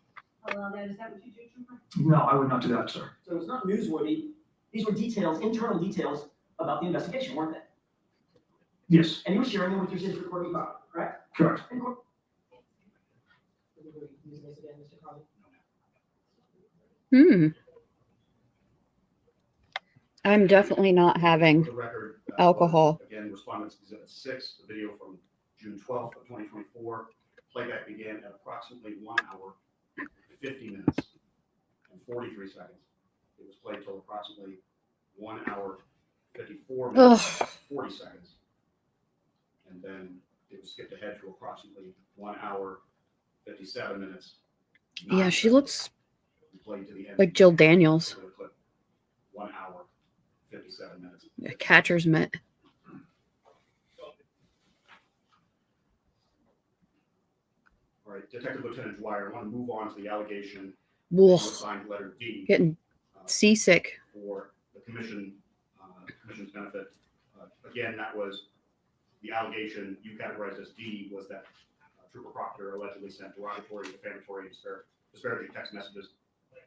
Speaker 8: Well, then, is that what you do, Trooper?
Speaker 13: no, I would not do that, sir.
Speaker 8: So it's not newsworthy. These were details, internal details about the investigation, weren't they?
Speaker 13: Yes,
Speaker 8: And you were sharing them with your sister, Courtney, correct?
Speaker 13: correct.
Speaker 8: And Courtney.
Speaker 3: I'm definitely not
Speaker 11: For
Speaker 3: having
Speaker 11: the record,
Speaker 3: alcohol.
Speaker 11: Again, Respondents Exhibit 6, the video from June 12th of 2024. Playback began at approximately 1 hour, 50 minutes, and 43 seconds. It was played till approximately 1 hour, 54 minutes, 40 seconds. And then it was skipped ahead to approximately 1 hour, 57 minutes.
Speaker 3: Yeah, she looks
Speaker 11: Played to the end.
Speaker 3: like Jill Daniels.
Speaker 11: 1 hour, 57 minutes.
Speaker 3: A catcher's mitt.
Speaker 11: All right, Detective Lieutenant Dwyer, I want to move on to the allegation.
Speaker 3: Ugh,
Speaker 11: Assigned letter D.
Speaker 3: getting seasick.
Speaker 11: For the commission's benefit. Again, that was the allegation you categorized as D was that Trooper Proctor allegedly sent derogatory, defamatory, disparaging text messages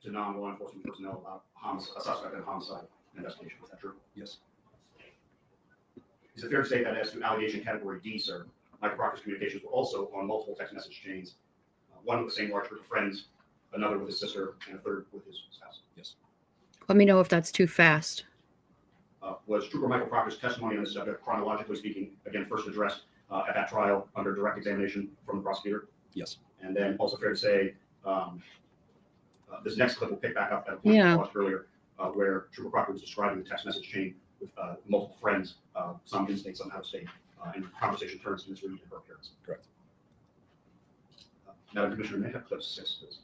Speaker 11: to non-law enforcement personnel about a suspect in a homicide investigation. Is that true? Yes. Is it fair to say that as to allegation category D, sir, Mike Proctor's communications were also on multiple text message chains, one with the same large group of friends, another with his sister, and a third with his spouse? Yes.
Speaker 3: Let me know if that's too fast.
Speaker 11: Was Trooper Michael Proctor's testimony on this subject, chronologically speaking, again, first addressed at that trial under direct examination from the prosecutor? Yes. And then also fair to say, this next clip will pick back up at a point I watched earlier, where Trooper Proctor was describing the text message chain with multiple friends, some in state, some out of state, and conversation turns to Ms. Reed and her appearance. Correct. Madam Commissioner, may I have clip 6, please?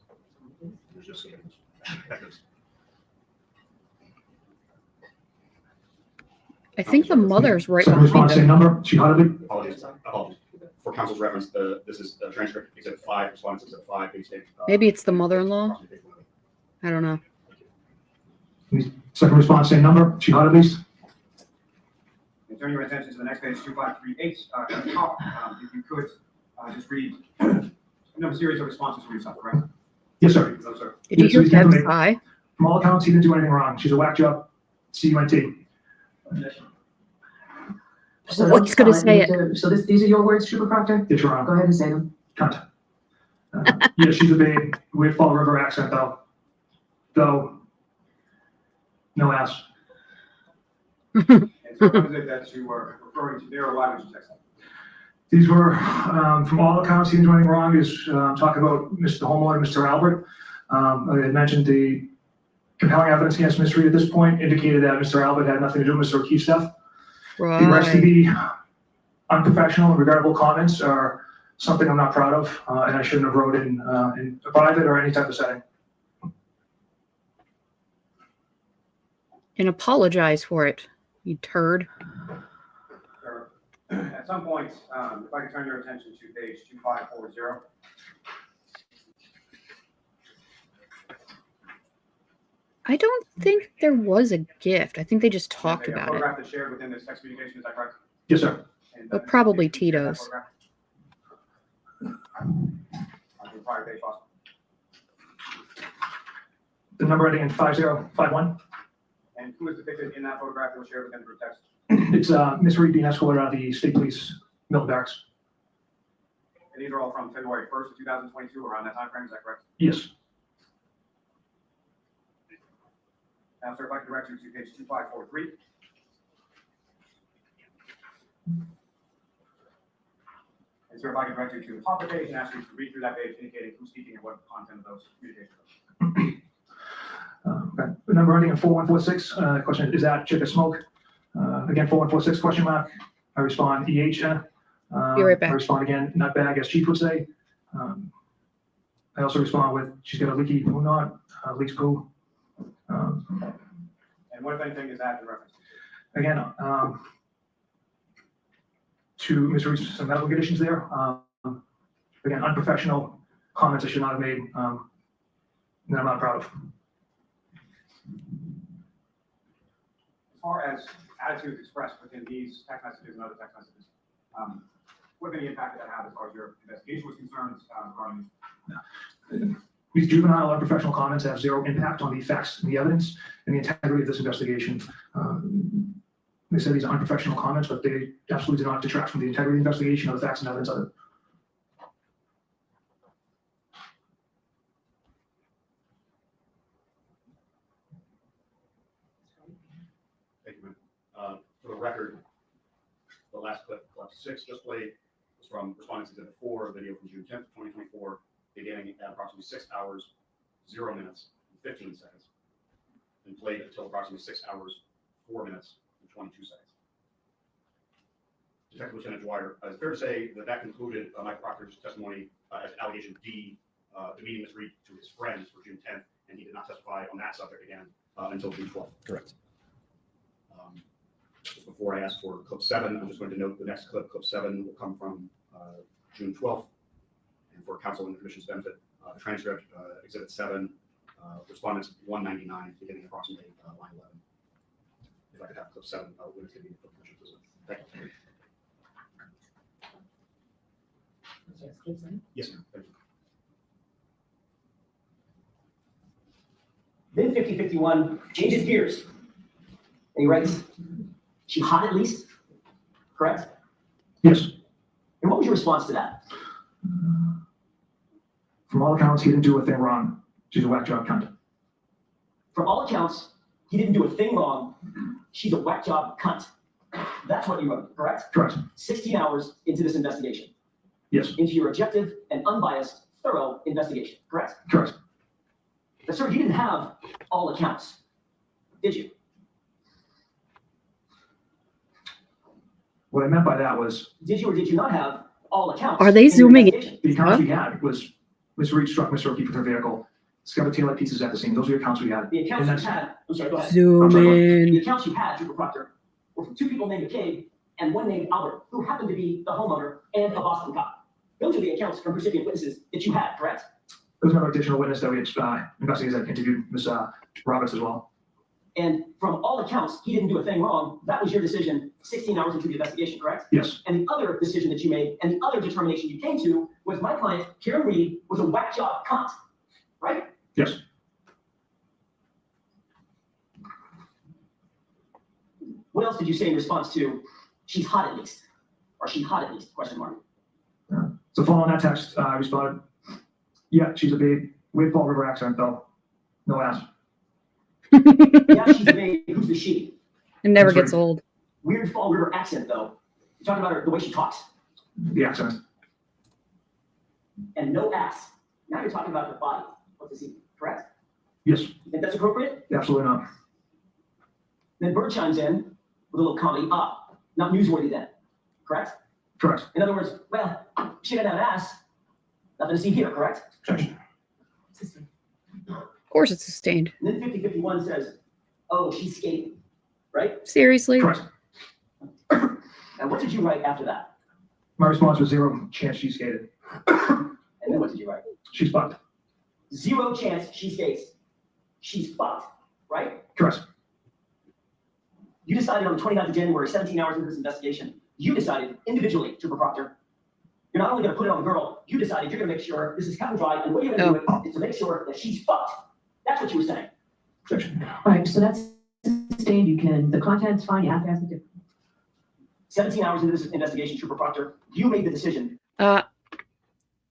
Speaker 11: There's just
Speaker 3: I think the mother's right
Speaker 13: Second response,
Speaker 3: behind
Speaker 13: same
Speaker 3: him.
Speaker 13: number, she hardly.
Speaker 11: Apologies. For counsel's reference, this is transcript exhibit 5, respondents exhibit 5, page 8.
Speaker 3: Maybe it's the mother-in-law. I don't know.
Speaker 13: Second response, same number, she hardly.
Speaker 12: Turn your attention to the next page, 2538. At the top, if you could just read a series of responses from yourself, correct?
Speaker 13: Yes, sir.
Speaker 12: No, sir.
Speaker 3: Did you
Speaker 13: Yes,
Speaker 3: hear
Speaker 13: please,
Speaker 3: Deb's
Speaker 13: definitely.
Speaker 3: eye?
Speaker 13: From all accounts, he didn't do anything wrong. She's a whack job, CUNT.
Speaker 3: Well, he's going to say it.
Speaker 14: So these are your words, Trooper Proctor?
Speaker 13: Yes, Your Honor.
Speaker 14: Go ahead and say them.
Speaker 13: Cunt. Yeah, she's a babe. Weird Fall River accent, though. Though, no ass.
Speaker 12: And so what is it that you are referring to there, or why would you text them?
Speaker 13: These were, from all accounts, he didn't do anything wrong. Is talking about the homeowner, Mr. Albert. I had mentioned the compelling evidence against Ms. Reed at this point indicated that Mr. Albert had nothing to do with Mr. O'Keefe's death.
Speaker 3: Right.
Speaker 13: The rest of the unprofessional and regrettable comments are something I'm not proud of, and I shouldn't have wrote in a private or any type of setting.
Speaker 3: And apologize for it, you turd.
Speaker 12: At some point, if I could turn your attention to page 2540.
Speaker 3: I don't think there was a gift. I think they just talked
Speaker 12: A
Speaker 3: about it.
Speaker 12: photograph that's shared within this text communication, is that correct?
Speaker 11: Yes, sir.
Speaker 12: And,
Speaker 3: But probably
Speaker 12: can you share that
Speaker 3: Tito's.
Speaker 12: photograph? On the prior page, possible.
Speaker 13: The number ending in 5051.
Speaker 12: And who is depicted in that photograph that was shared within the group text?
Speaker 13: It's Miss Reed being escorted out of the State Police Milton Barracks.
Speaker 12: And these are all from February 1st of 2022, around that time frame, is that correct?
Speaker 13: Yes.
Speaker 12: Now, sir, if I could direct you to page 2543. And sir, if I could direct you to the top of the page and ask you to read through that page, indicating who's speaking and what the content of those communications are.
Speaker 13: Okay. The number ending in 4146. Question, is that chick a smoke? Again, 4146 question mark. I respond EH.
Speaker 3: Be right back.
Speaker 13: I respond again, not bag, as chief would say. I also respond with, she's got a leaky poo knot, leaks poo.
Speaker 12: And what, if anything, is that in reference to?
Speaker 13: Again, to Ms. Reed's some medical conditions there. Again, unprofessional comments I should not have made, that I'm not proud of.
Speaker 12: As far as attitudes expressed within these text messages and other text messages, what any impact did that have as far as your investigation was concerned regarding?
Speaker 13: These juvenile unprofessional comments have zero impact on the facts and the evidence and the integrity of this investigation. They said these are unprofessional comments, but they absolutely do not detract from the integrity of the investigation or the facts and evidence of it.
Speaker 11: Thank you, ma'am. For the record, the last clip 6 just played was from Respondents Exhibit 4, a video from June 10th, 2024, beginning at approximately 6 hours, 0 minutes, and 15 seconds, and played until approximately 6 hours, 4 minutes, and 22 seconds. Detective Lieutenant Dwyer, is it fair to say that that concluded Michael Proctor's testimony as allegation D, demeaning Ms. Reed to his friends for June 10th, and he did not testify on that subject again until June 12th? Correct. Just before I ask for clip 7, I'm just going to note the next clip 7, will come from June 12th. And for counsel and the commission's benefit, the transcript, Exhibit 7, Respondents 199, beginning approximately line 11. If I could have clip 7, when it's going to be for the commission. Thank you. Yes, ma'am. Thank you.
Speaker 8: Then 5051 changes gears. And he writes, she hot at least, correct?
Speaker 13: Yes.
Speaker 8: And what was your response to that?
Speaker 13: From all accounts, he didn't do a thing wrong. She's a whack job cunt.
Speaker 8: From all accounts, he didn't do a thing wrong. She's a whack job cunt. That's what you wrote, correct?
Speaker 13: Correct.
Speaker 8: 16 hours into this investigation.
Speaker 13: Yes.
Speaker 8: Into your objective and unbiased, thorough investigation, correct?
Speaker 13: Correct.
Speaker 8: But sir, you didn't have all accounts, did you?
Speaker 13: What I meant by that was,
Speaker 8: Did you or did you not have all accounts?
Speaker 3: Are they
Speaker 8: in your
Speaker 3: zooming in?
Speaker 8: investigation?
Speaker 13: the accounts we had was Ms. Reed struck Mr. O'Keefe with her vehicle, discovered taillight pieces at the scene. Those are the accounts we had.
Speaker 8: The accounts
Speaker 13: And
Speaker 8: you
Speaker 13: that's-
Speaker 8: had, I'm sorry, go ahead.
Speaker 3: Zoom
Speaker 8: The
Speaker 3: in.
Speaker 8: accounts you had, Trooper Proctor, were from 2 people named McCabe and 1 named Albert, who happened to be the homeowner and a Boston cop. Those are the accounts from recipient witnesses that you had, correct?
Speaker 13: There was another additional witness that we had investigated that interviewed Ms. Roberts as well.
Speaker 8: And from all accounts, he didn't do a thing wrong. That was your decision 16 hours into the investigation, correct?
Speaker 13: Yes.
Speaker 8: And the other decision that you made and the other determination you came to was my client, Karen Reed, was a whack job cunt, right?
Speaker 13: Yes.
Speaker 8: What else did you say in response to, she's hot at least? Or she hot at least, question mark?
Speaker 13: So following that text, I responded, yeah, she's a babe. Weird Fall River accent though. No ass.
Speaker 8: Yeah, she's a babe. Who's the she?
Speaker 3: It never
Speaker 13: That's
Speaker 3: gets
Speaker 13: right.
Speaker 3: old.
Speaker 8: Weird Fall River accent, though. You're talking about her, the way she talks.
Speaker 13: The accent.
Speaker 8: And no ass. Now you're talking about her body. What does he, correct?
Speaker 13: Yes.
Speaker 8: You think that's appropriate?
Speaker 13: Absolutely not.
Speaker 8: Then Bird chimes in with a little comedy. Not newsworthy then. Correct?
Speaker 13: Correct.
Speaker 8: In other words, well, she didn't have an ass. Nothing to see here, correct?
Speaker 13: Objection.
Speaker 3: Of course it's sustained.
Speaker 8: And then 5051 says, oh, she's skating. Right?
Speaker 3: Seriously?
Speaker 13: Correct.
Speaker 8: And what did you write after that?
Speaker 13: My response was 0 chance she skated.
Speaker 8: And then what did you write?
Speaker 13: She's fucked.
Speaker 8: 0 chance she skates. She's fucked, right?
Speaker 13: Correct.
Speaker 8: You decided on the 29th of January, 17 hours into this investigation, you decided individually, Trooper Proctor, you're not only going to put it on the girl, you decided you're going to make sure this is cut and dry, and the way you're going to do it is to make sure that she's fucked. That's what you were saying.
Speaker 14: All right, so that's sustained. You can, the content's fine. You have to ask the difference.
Speaker 8: 17 hours into this investigation, Trooper Proctor, you made the decision.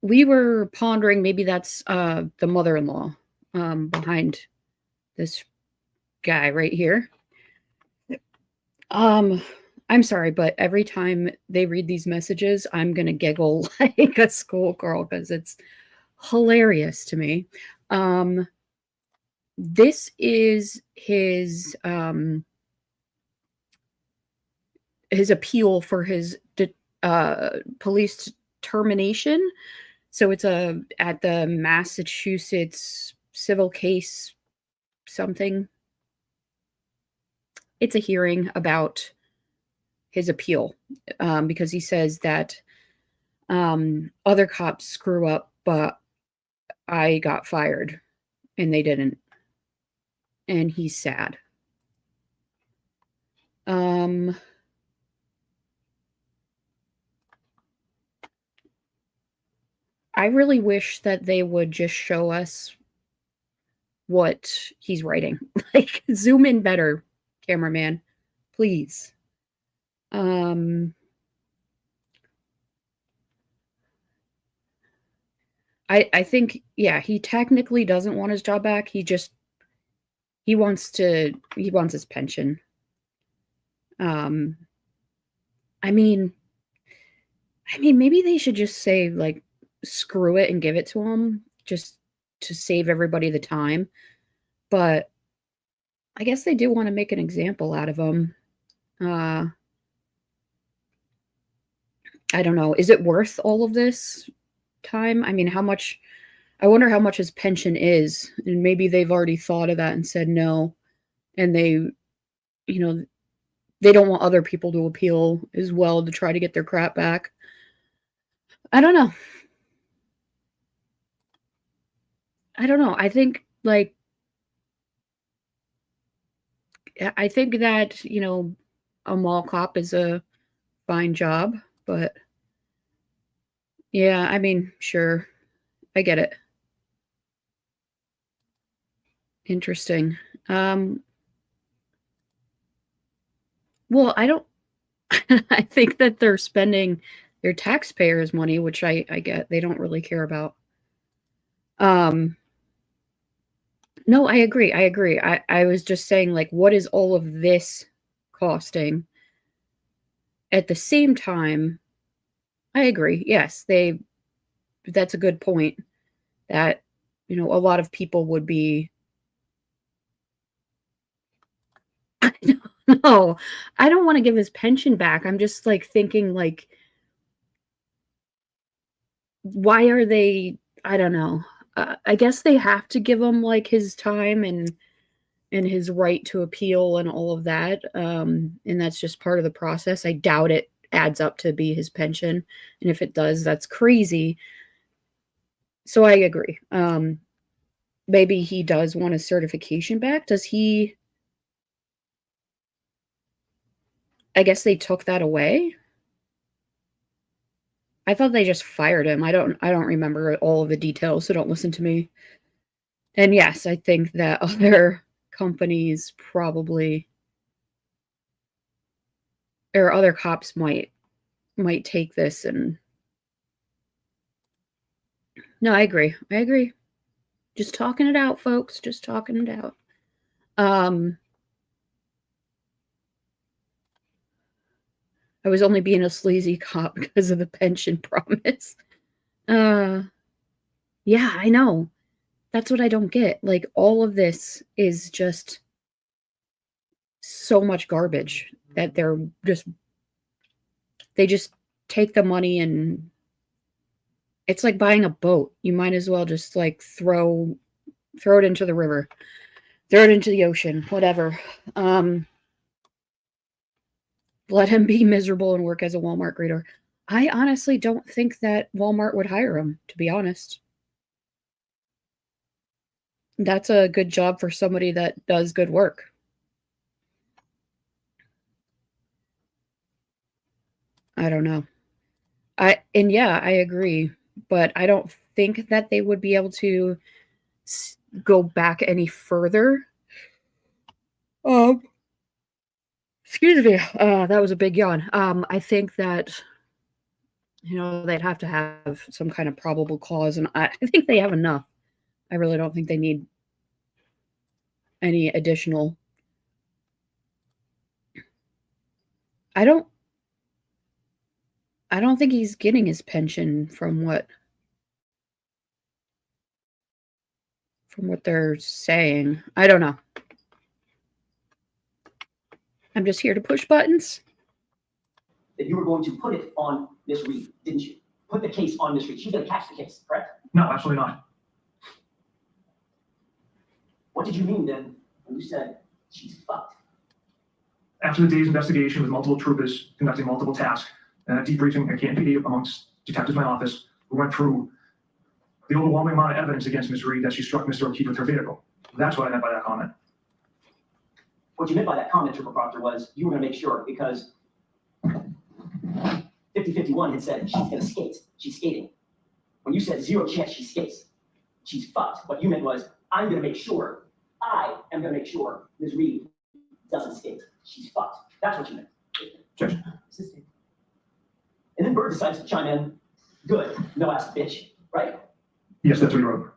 Speaker 3: We were pondering maybe that's the mother-in-law behind this guy right here. I'm sorry, but every time they read these messages, I'm gonna giggle like a schoolgirl because it's hilarious to me. This is his appeal for his police termination. So it's at the Massachusetts civil case something. It's a hearing about his appeal because he says that other cops screw up, but I got fired and they didn't. And he's sad. I really wish that they would just show us what he's writing. Like, zoom in better, cameraman, please. I think, yeah, he technically doesn't want his job back. He wants his pension. I mean, maybe they should just say, like, screw it and give it to him just to save everybody the time. But I guess they do want to make an example out of him. I don't know. Is it worth all of this time? I mean, I wonder how much his pension is. And maybe they've already thought of that and said no. And they don't want other people to appeal as well to try to get their crap back. I don't know. I think, like, I think that, a mall cop is a fine job, but yeah, I mean, sure. I get it. Interesting. Well, I don't I think that they're spending their taxpayers' money, which I get. They don't really care about. No, I agree. I was just saying, like, what is all of this costing? At the same time, I agree. Yes, that's a good point. That, a lot of people would be. No, I don't want to give his pension back. I'm just, like, thinking, like, why are they, I don't know. I guess they have to give him, like, his time and his right to appeal and all of that. And that's just part of the process. I doubt it adds up to be his pension. And if it does, that's crazy. So I agree. Maybe he does want his certification back. Does he? I guess they took that away. I thought they just fired him. I don't remember all of the details, so don't listen to me. And yes, I think that other companies probably, or other cops might take this and. No, I agree. Just talking it out, folks. Just talking it out. I was only being a sleazy cop because of the pension promise. Yeah, I know. That's what I don't get. Like, all of this is just so much garbage that they just take the money and it's like buying a boat. You might as well just, like, throw it into the river, throw it into the ocean, whatever. Let him be miserable and work as a Walmart greeter. I honestly don't think that Walmart would hire him, to be honest. That's a good job for somebody that does good work. I don't know. Yeah, I agree, but I don't think that they would be able to go back any further. Excuse me. That was a big yawn. I think that they'd have to have some kind of probable cause, and I think they have enough. I really don't think they need any additional. I don't think he's getting his pension from what they're saying. I don't know. I'm just here to push buttons.
Speaker 8: That you were going to put it on Miss Reed, didn't you? Put the case on Miss Reed. She's going to catch the case, correct?
Speaker 13: No, absolutely not.
Speaker 8: What did you mean then when you said she's fucked?
Speaker 13: After the day's investigation with multiple troopers conducting multiple tasks and a debriefing at KNPD amongst detectives in my office, we went through the overwhelming amount of evidence against Ms. Reed that she struck Mr. O'Keefe with her vehicle. That's what I meant by that comment.
Speaker 8: What you meant by that comment, Trooper Proctor, was you were going to make sure because 5051 had said she's going to skate. She's skating. When you said zero chance she skates, she's fucked. What you meant was I am going to make sure Ms. Reed doesn't skate. She's fucked. That's what you meant.
Speaker 13: Judge.
Speaker 8: And then Bird decides to chime in. Good. No ass bitch. Right?
Speaker 13: Yes, that's what you wrote.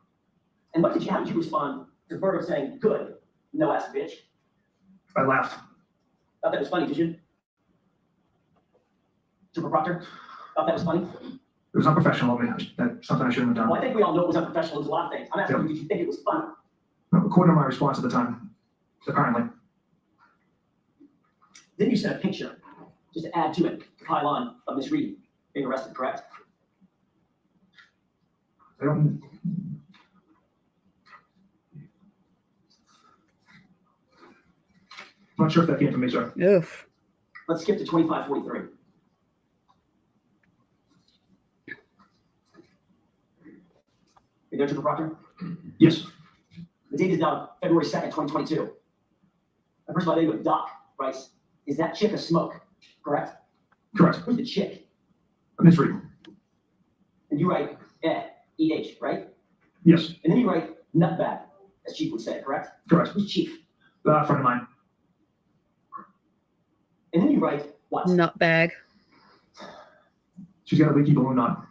Speaker 8: And how did you respond to Bird saying, good, no ass bitch?
Speaker 13: I laughed.
Speaker 8: Thought that was funny, did you? Trooper Proctor? Thought that was funny?
Speaker 13: It was unprofessional of me. That's something I shouldn't have done.
Speaker 8: Well, I think we all know it was unprofessional. There's a lot of things. I'm asking you, did you think it was funny?
Speaker 13: No, according to my response at the time, apparently.
Speaker 8: Then you sent a picture, just to add to it, to pile on, of Miss Reed being arrested, correct?
Speaker 13: I don't. I'm not sure if that came from me, sir.
Speaker 3: Oof.
Speaker 8: Let's skip to 2543. You there, Trooper Proctor?
Speaker 13: Yes.
Speaker 8: The date is now February 2nd, 2022. And first of all, they go Doc writes, is that chick a smoke? Correct?
Speaker 13: Correct.
Speaker 8: Who's the chick?
Speaker 13: Ms. Reed.
Speaker 8: And you write E-H, right?
Speaker 13: Yes.
Speaker 8: And then you write nutbag, as Chief would say, correct?
Speaker 13: Correct.
Speaker 8: Who's Chief?
Speaker 13: A friend of mine.
Speaker 8: And then you write what?
Speaker 3: Nutbag.
Speaker 13: She's got a leaky balloon knot.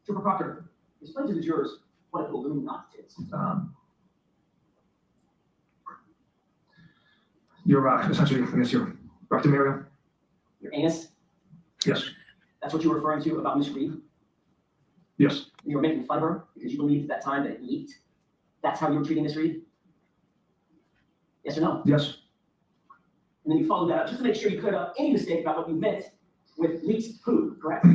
Speaker 8: Trooper Proctor, explain to the jurors what a balloon knot is.
Speaker 13: You're essentially, I guess, your rectum area.
Speaker 8: Your anus?
Speaker 13: Yes.
Speaker 8: That's what you were referring to about Miss Reed?
Speaker 13: Yes.
Speaker 8: You were making fun of her because you believed at that time that it leaked? That's how you were treating Miss Reed? Yes or no?
Speaker 13: Yes.
Speaker 8: And then you followed that up just to make sure you cleared up any mistake about what you meant with leaked poo, correct?
Speaker 14: All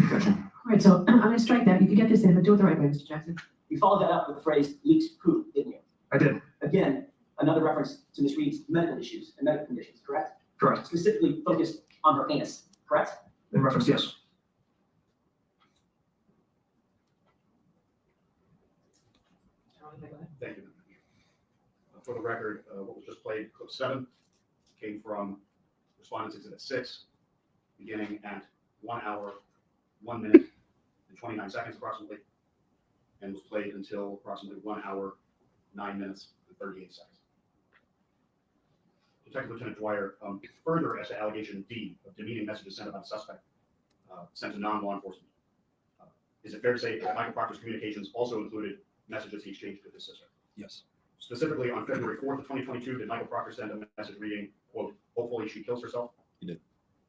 Speaker 14: right, so I'm going to strike that. You can get this in, but do it the right way, Mr. Jackson.
Speaker 8: You followed that up with the phrase leaked poo, didn't you?
Speaker 13: I did.
Speaker 8: Again, another reference to Miss Reed's medical issues and medical conditions, correct?
Speaker 13: Correct.
Speaker 8: Specifically focused on her anus, correct?
Speaker 13: In reference, yes.
Speaker 11: Thank you. For the record, what was just played, clip 7, came from Respondents Exhibit 6, beginning at 1 hour, 1 minute, and 29 seconds approximately, and was played until approximately 1 hour, 9 minutes, and 38 seconds. Detective Lieutenant Dwyer, further as to allegation D of demeaning messages sent about a suspect sent to non-law enforcement, is it fair to say that Michael Proctor's communications also included messages he exchanged with his sister?
Speaker 2: Yes.
Speaker 11: Specifically, on February 4th of 2022, did Michael Proctor send a message reading, quote, hopefully she kills herself?
Speaker 2: He did.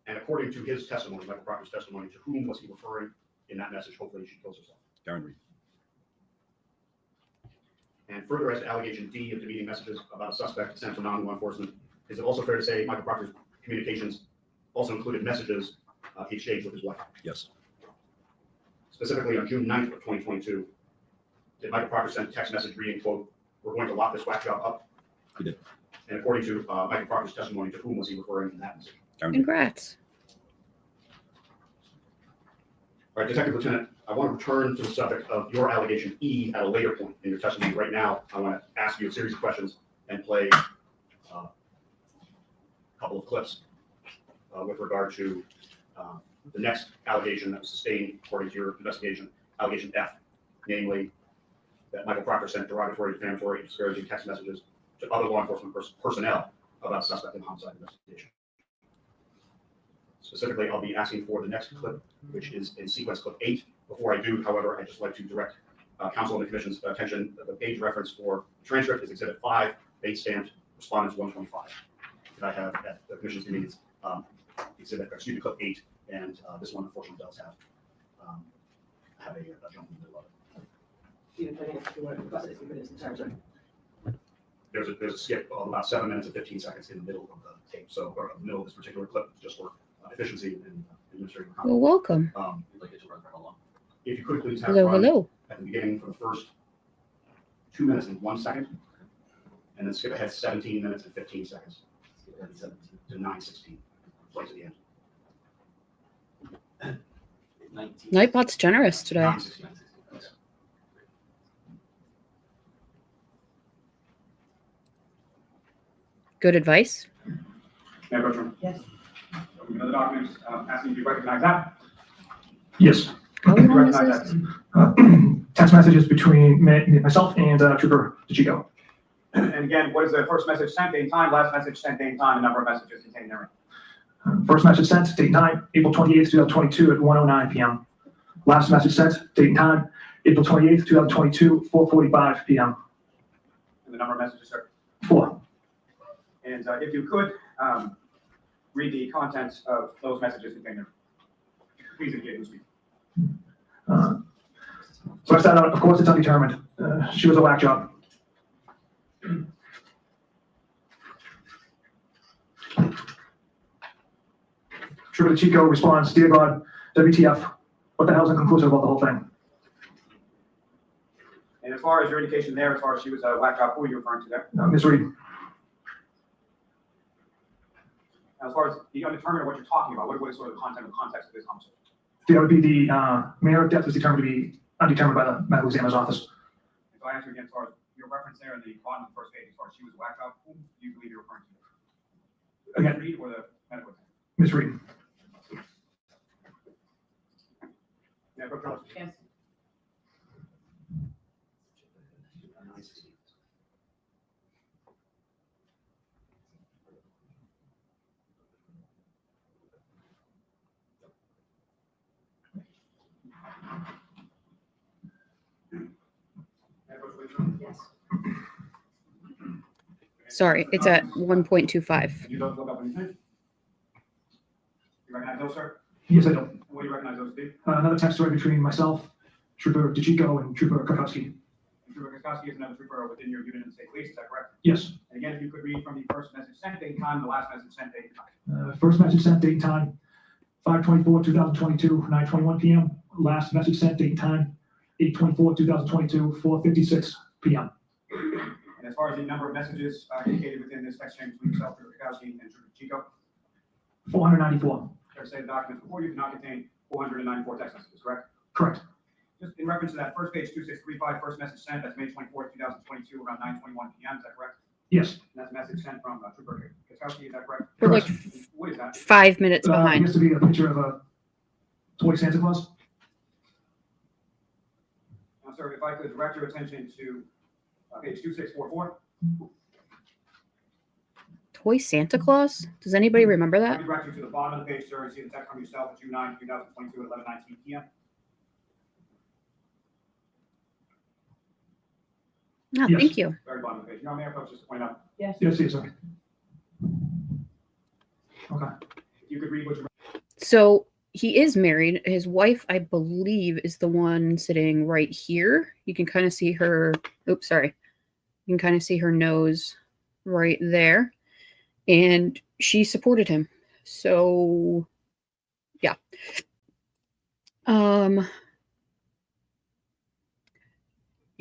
Speaker 11: And according to his testimony, Michael Proctor's testimony, to whom was he referring in that message, hopefully she kills herself?
Speaker 2: Darren Reed.
Speaker 11: And further as to allegation D of demeaning messages about a suspect sent to non-law enforcement, is it also fair to say Michael Proctor's communications also included messages he exchanged with his wife?
Speaker 2: Yes.
Speaker 11: Specifically, on June 9th of 2022, did Michael Proctor send a text message reading, quote, we're going to lock this whack job up?
Speaker 2: He did.
Speaker 11: And according to Michael Proctor's testimony, to whom was he referring in that message?
Speaker 3: Congrats.
Speaker 11: All right, Detective Lieutenant, I want to return to the subject of your allegation E at a later point in your testimony. Right now, I want to ask you a series of questions and play a couple of clips with regard to the next allegation that was sustained according to your investigation, allegation F, namely that Michael Proctor sent derogatory, defamatory, disparaging text messages to other law enforcement personnel about suspect in homicide investigation. Specifically, I'll be asking for the next clip, which is in sequence clip 8. Before I do, however, I'd just like to direct council and the commission's attention. The page reference for the transcript is exhibit 5, date stamped, respondents 125. That I have at the commission's meetings, clip 8, and this one unfortunately does have a jump in the middle of it. There's a skip of about 7 minutes and 15 seconds in the middle of the tape, so or the middle of this particular clip, just for efficiency and administrative.
Speaker 3: Well, welcome.
Speaker 11: If you could please have
Speaker 3: Hello,
Speaker 11: run
Speaker 3: hello.
Speaker 11: at the beginning for the first 2 minutes and 1 second, and then skip ahead 17 minutes and 15 seconds to 9:16, place at the end.
Speaker 3: Nightbot's generous today.
Speaker 11: 9:16.
Speaker 3: Good advice.
Speaker 12: Mayor Bertram?
Speaker 14: Yes.
Speaker 12: Another document, asking if you recognize that.
Speaker 13: Yes.
Speaker 3: How
Speaker 12: Do you
Speaker 3: long is
Speaker 12: recognize
Speaker 3: this?
Speaker 12: that?
Speaker 13: Text messages between myself and Trooper DeChico.
Speaker 12: And again, what is the first message sent, date and time, last message sent, date and time, and number of messages contained therein?
Speaker 13: First message sent, date and time, April 28th, 2022 at 1:09 p.m. Last message sent, date and time, April 28th, 2022, 4:45 p.m.
Speaker 12: And the number of messages, sir?
Speaker 13: 4.
Speaker 12: And if you could, read the contents of those messages contained therein. Please engage with me.
Speaker 13: So I started out, of course, it's undetermined. She was a whack job. Trooper DeChico responds, "Dear God, WTF, what the hell's inconclusive about the whole thing?"
Speaker 12: And as far as your indication there, as far as she was a whack job, who are you referring to there?
Speaker 13: Ms. Reed.
Speaker 12: As far as the undetermined, what you're talking about, what is sort of the content and context of this conversation?
Speaker 13: That would be the manner of death was determined to be undetermined by the medical examiner's office.
Speaker 12: If I answer again, as far as your reference there in the bottom of the first page, as far as she was a whack job, who do you believe you're referring to?
Speaker 13: Again.
Speaker 12: Reed or the medical examiner?
Speaker 13: Ms. Reed.
Speaker 12: Yeah, go Charles.
Speaker 14: Yes.
Speaker 12: Yes.
Speaker 3: Sorry, it's at 1.25.
Speaker 12: You don't look up anything? You recognize those, sir?
Speaker 13: Yes, I do.
Speaker 12: What do you recognize those, Steve?
Speaker 13: Another text story between myself, Trooper DeChico, and Trooper Krakowski.
Speaker 12: Trooper Koskowski is another trooper within your unit in the state police, is that correct?
Speaker 13: Yes.
Speaker 12: And again, if you could read from the first message sent, date and time, the last message sent, date and time.
Speaker 13: First message sent, date and time, 5/24/2022, 9:21 p.m. Last message sent, date and time, 8/24/2022, 4:56 p.m.
Speaker 12: And as far as the number of messages indicated within this text chain between yourself, Trooper Koskowski, and Trooper Chico,
Speaker 13: 494.
Speaker 12: fair to say the document before you do not contain 494 text messages, correct?
Speaker 13: Correct.
Speaker 12: Just in reference to that first page, 2635, first message sent, that's May 24th, 2022, around 9:21 p.m., is that correct?
Speaker 13: Yes.
Speaker 12: And that's a message sent from Trooper Koskowski, is that correct?
Speaker 3: We're like
Speaker 12: What is that?
Speaker 3: 5 minutes
Speaker 13: It
Speaker 3: behind.
Speaker 13: used to be a picture of a toy Santa Claus.
Speaker 12: Now, sir, if I could direct your attention to page 2644.
Speaker 3: Toy Santa Claus? Does anybody remember
Speaker 12: Let
Speaker 3: that?
Speaker 12: me direct you to the bottom of the page, sir, and see the text from yourself, June 9, 2022, at 11:19 p.m.
Speaker 3: Ah,
Speaker 13: Yes.
Speaker 3: thank you.
Speaker 12: Very bottom of the page. No, Mayor, Coach, just to point out,
Speaker 14: Yes.
Speaker 13: Yes, yes, sir. Okay.
Speaker 12: if you could read what you
Speaker 3: So he is married. His wife, I believe, is the one sitting right here. You can kind of see her. Oops, sorry. You can kind of see her nose right there. And she supported him. So, yeah.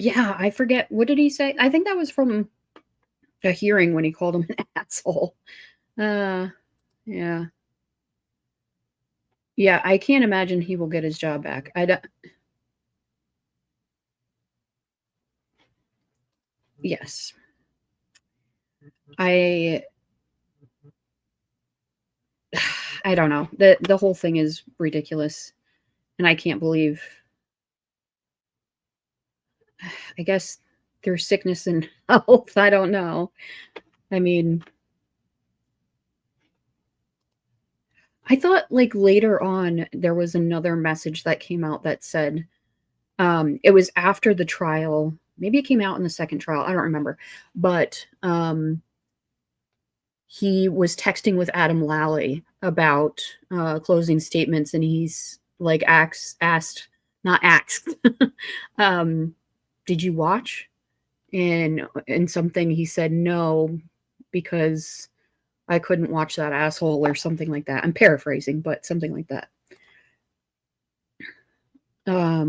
Speaker 3: Yeah, I forget. What did he say? I think that was from a hearing when he called him an asshole. Yeah. Yeah, I can't imagine he will get his job back. I don't. Yes. I don't know. The whole thing is ridiculous. And I can't believe, I guess there's sickness and health. I don't know. I mean, I thought like later on there was another message that came out that said it was after the trial. Maybe it came out in the second trial. I don't remember. But he was texting with Adam Lally about closing statements, and he's like not asked, did you watch? And something he said no, because I couldn't watch that asshole or something like that. I'm paraphrasing, but something like that. I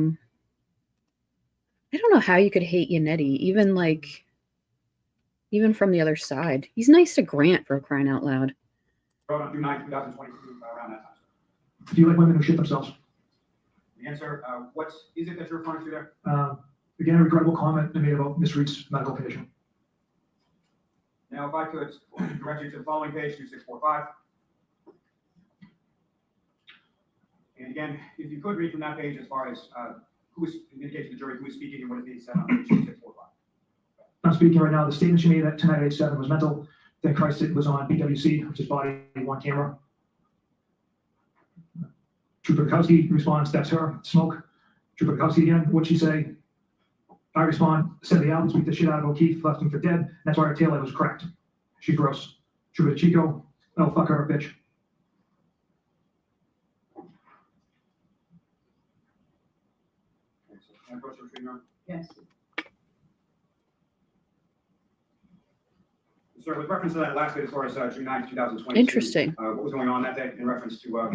Speaker 3: don't know how you could hate Yannetti, even from the other side. He's nice to Grant, for crying out loud.
Speaker 12: Vote on June 9th, 2022, around that time.
Speaker 13: Do you like women who shit themselves?
Speaker 12: The answer, what is it that you're referring to there?
Speaker 13: Again, a regrettable comment I made about Miss Reed's medical condition.
Speaker 12: Now, if I could direct you to the following page, 2645. And again, if you could read from that page as far as who is indicating to the jury who is speaking and what is being said on page 2645.
Speaker 13: I'm speaking right now. The statement she made tonight at 8/7 was mental. Then Christ it was on BWC, which is body one camera. Trooper Bukowski responds, that's her. Smoke. Trooper Bukowski again, what'd she say? I respond, said the albums beat the shit out of O'Keefe, left him for dead. That's why her taillight was cracked. She's gross. Trooper Chico, oh, fuck her, bitch.
Speaker 14: Yes.
Speaker 12: Sir, with reference to that last bit as far as June 9th, 2022.
Speaker 3: Interesting.
Speaker 12: What was going on that day in reference to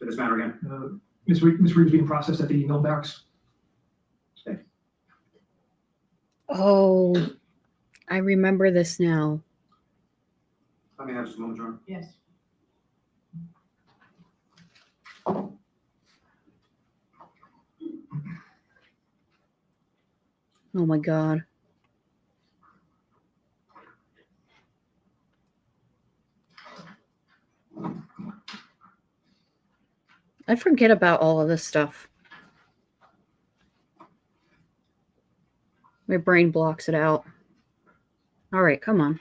Speaker 12: this matter again?
Speaker 13: Miss Reed was being processed at the mill barracks.
Speaker 3: Oh, I remember this now.
Speaker 12: Let me have just a moment, John.
Speaker 14: Yes.
Speaker 3: Oh my God. I forget about all of this stuff. My brain blocks it out. All right, come on.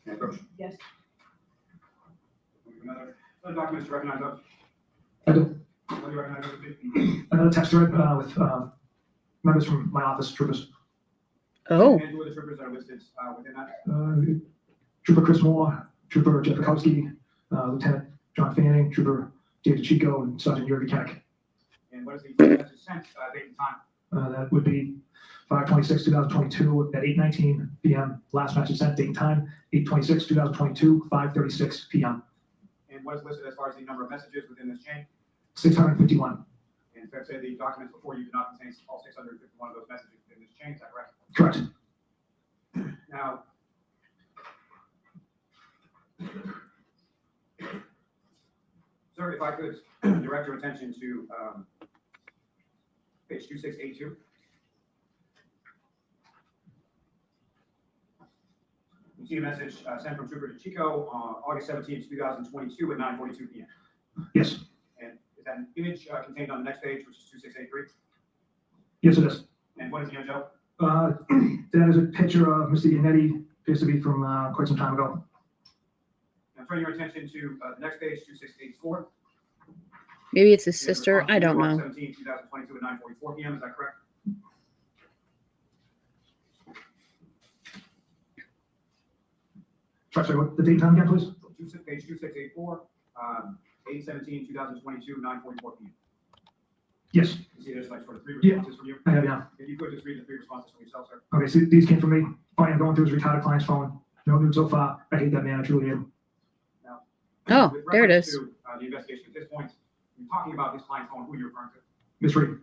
Speaker 12: Yeah, approach.
Speaker 14: Yes.
Speaker 12: Other documents to recognize those?
Speaker 13: I do.
Speaker 12: What do you recognize those to be?
Speaker 13: Another text thread with members from my office, troopers.
Speaker 3: Oh.
Speaker 12: And who are the troopers that are listed within that?
Speaker 13: Trooper Chris Moore, Trooper Jeff Bukowski, Lieutenant John Fanning, Trooper David Chico, and Sergeant Yuri Keck.
Speaker 12: And what is the message sent date and time?
Speaker 13: That would be 5/26/2022 at 8:19 p.m. Last message sent, date and time, 8/26/2022, 5:36 p.m.
Speaker 12: And what is listed as far as the number of messages within this chain?
Speaker 13: 651.
Speaker 12: And fair to say the documents before you do not contain all 651 of those messages within this chain, is that correct?
Speaker 13: Correct.
Speaker 12: Now, sir, if I could direct your attention to page 2682. You see a message sent from Trooper Chico on August 17, 2022 at 9:42 p.m.
Speaker 13: Yes.
Speaker 12: And is that an image contained on the next page, which is 2683?
Speaker 13: Yes, it is.
Speaker 12: And what is the image of?
Speaker 13: That is a picture of Mr. Yannetti, appears to be from quite some time ago.
Speaker 12: Now turn your attention to the next page, 2684.
Speaker 3: Maybe it's his sister. I don't know.
Speaker 12: 17, 2022 at 9:44 p.m. Is that correct?
Speaker 13: Sorry, what the date and time again, please?
Speaker 12: Page 2684, 8/17/2022, 9:44 p.m.
Speaker 13: Yes.
Speaker 12: You see there's like sort of three
Speaker 13: Yeah.
Speaker 12: responses from you?
Speaker 13: I have, yeah.
Speaker 12: If you could just read the three responses from yourself, sir.
Speaker 13: Okay, so these came from me. Funny, I'm going through his retarded client's phone. No news so far. I hate that man. I truly do.
Speaker 3: Oh,
Speaker 12: With
Speaker 3: there it
Speaker 12: reference
Speaker 3: is.
Speaker 12: to, the investigation at this point, you're talking about his client's phone, who you're referring to.
Speaker 13: Miss Reed.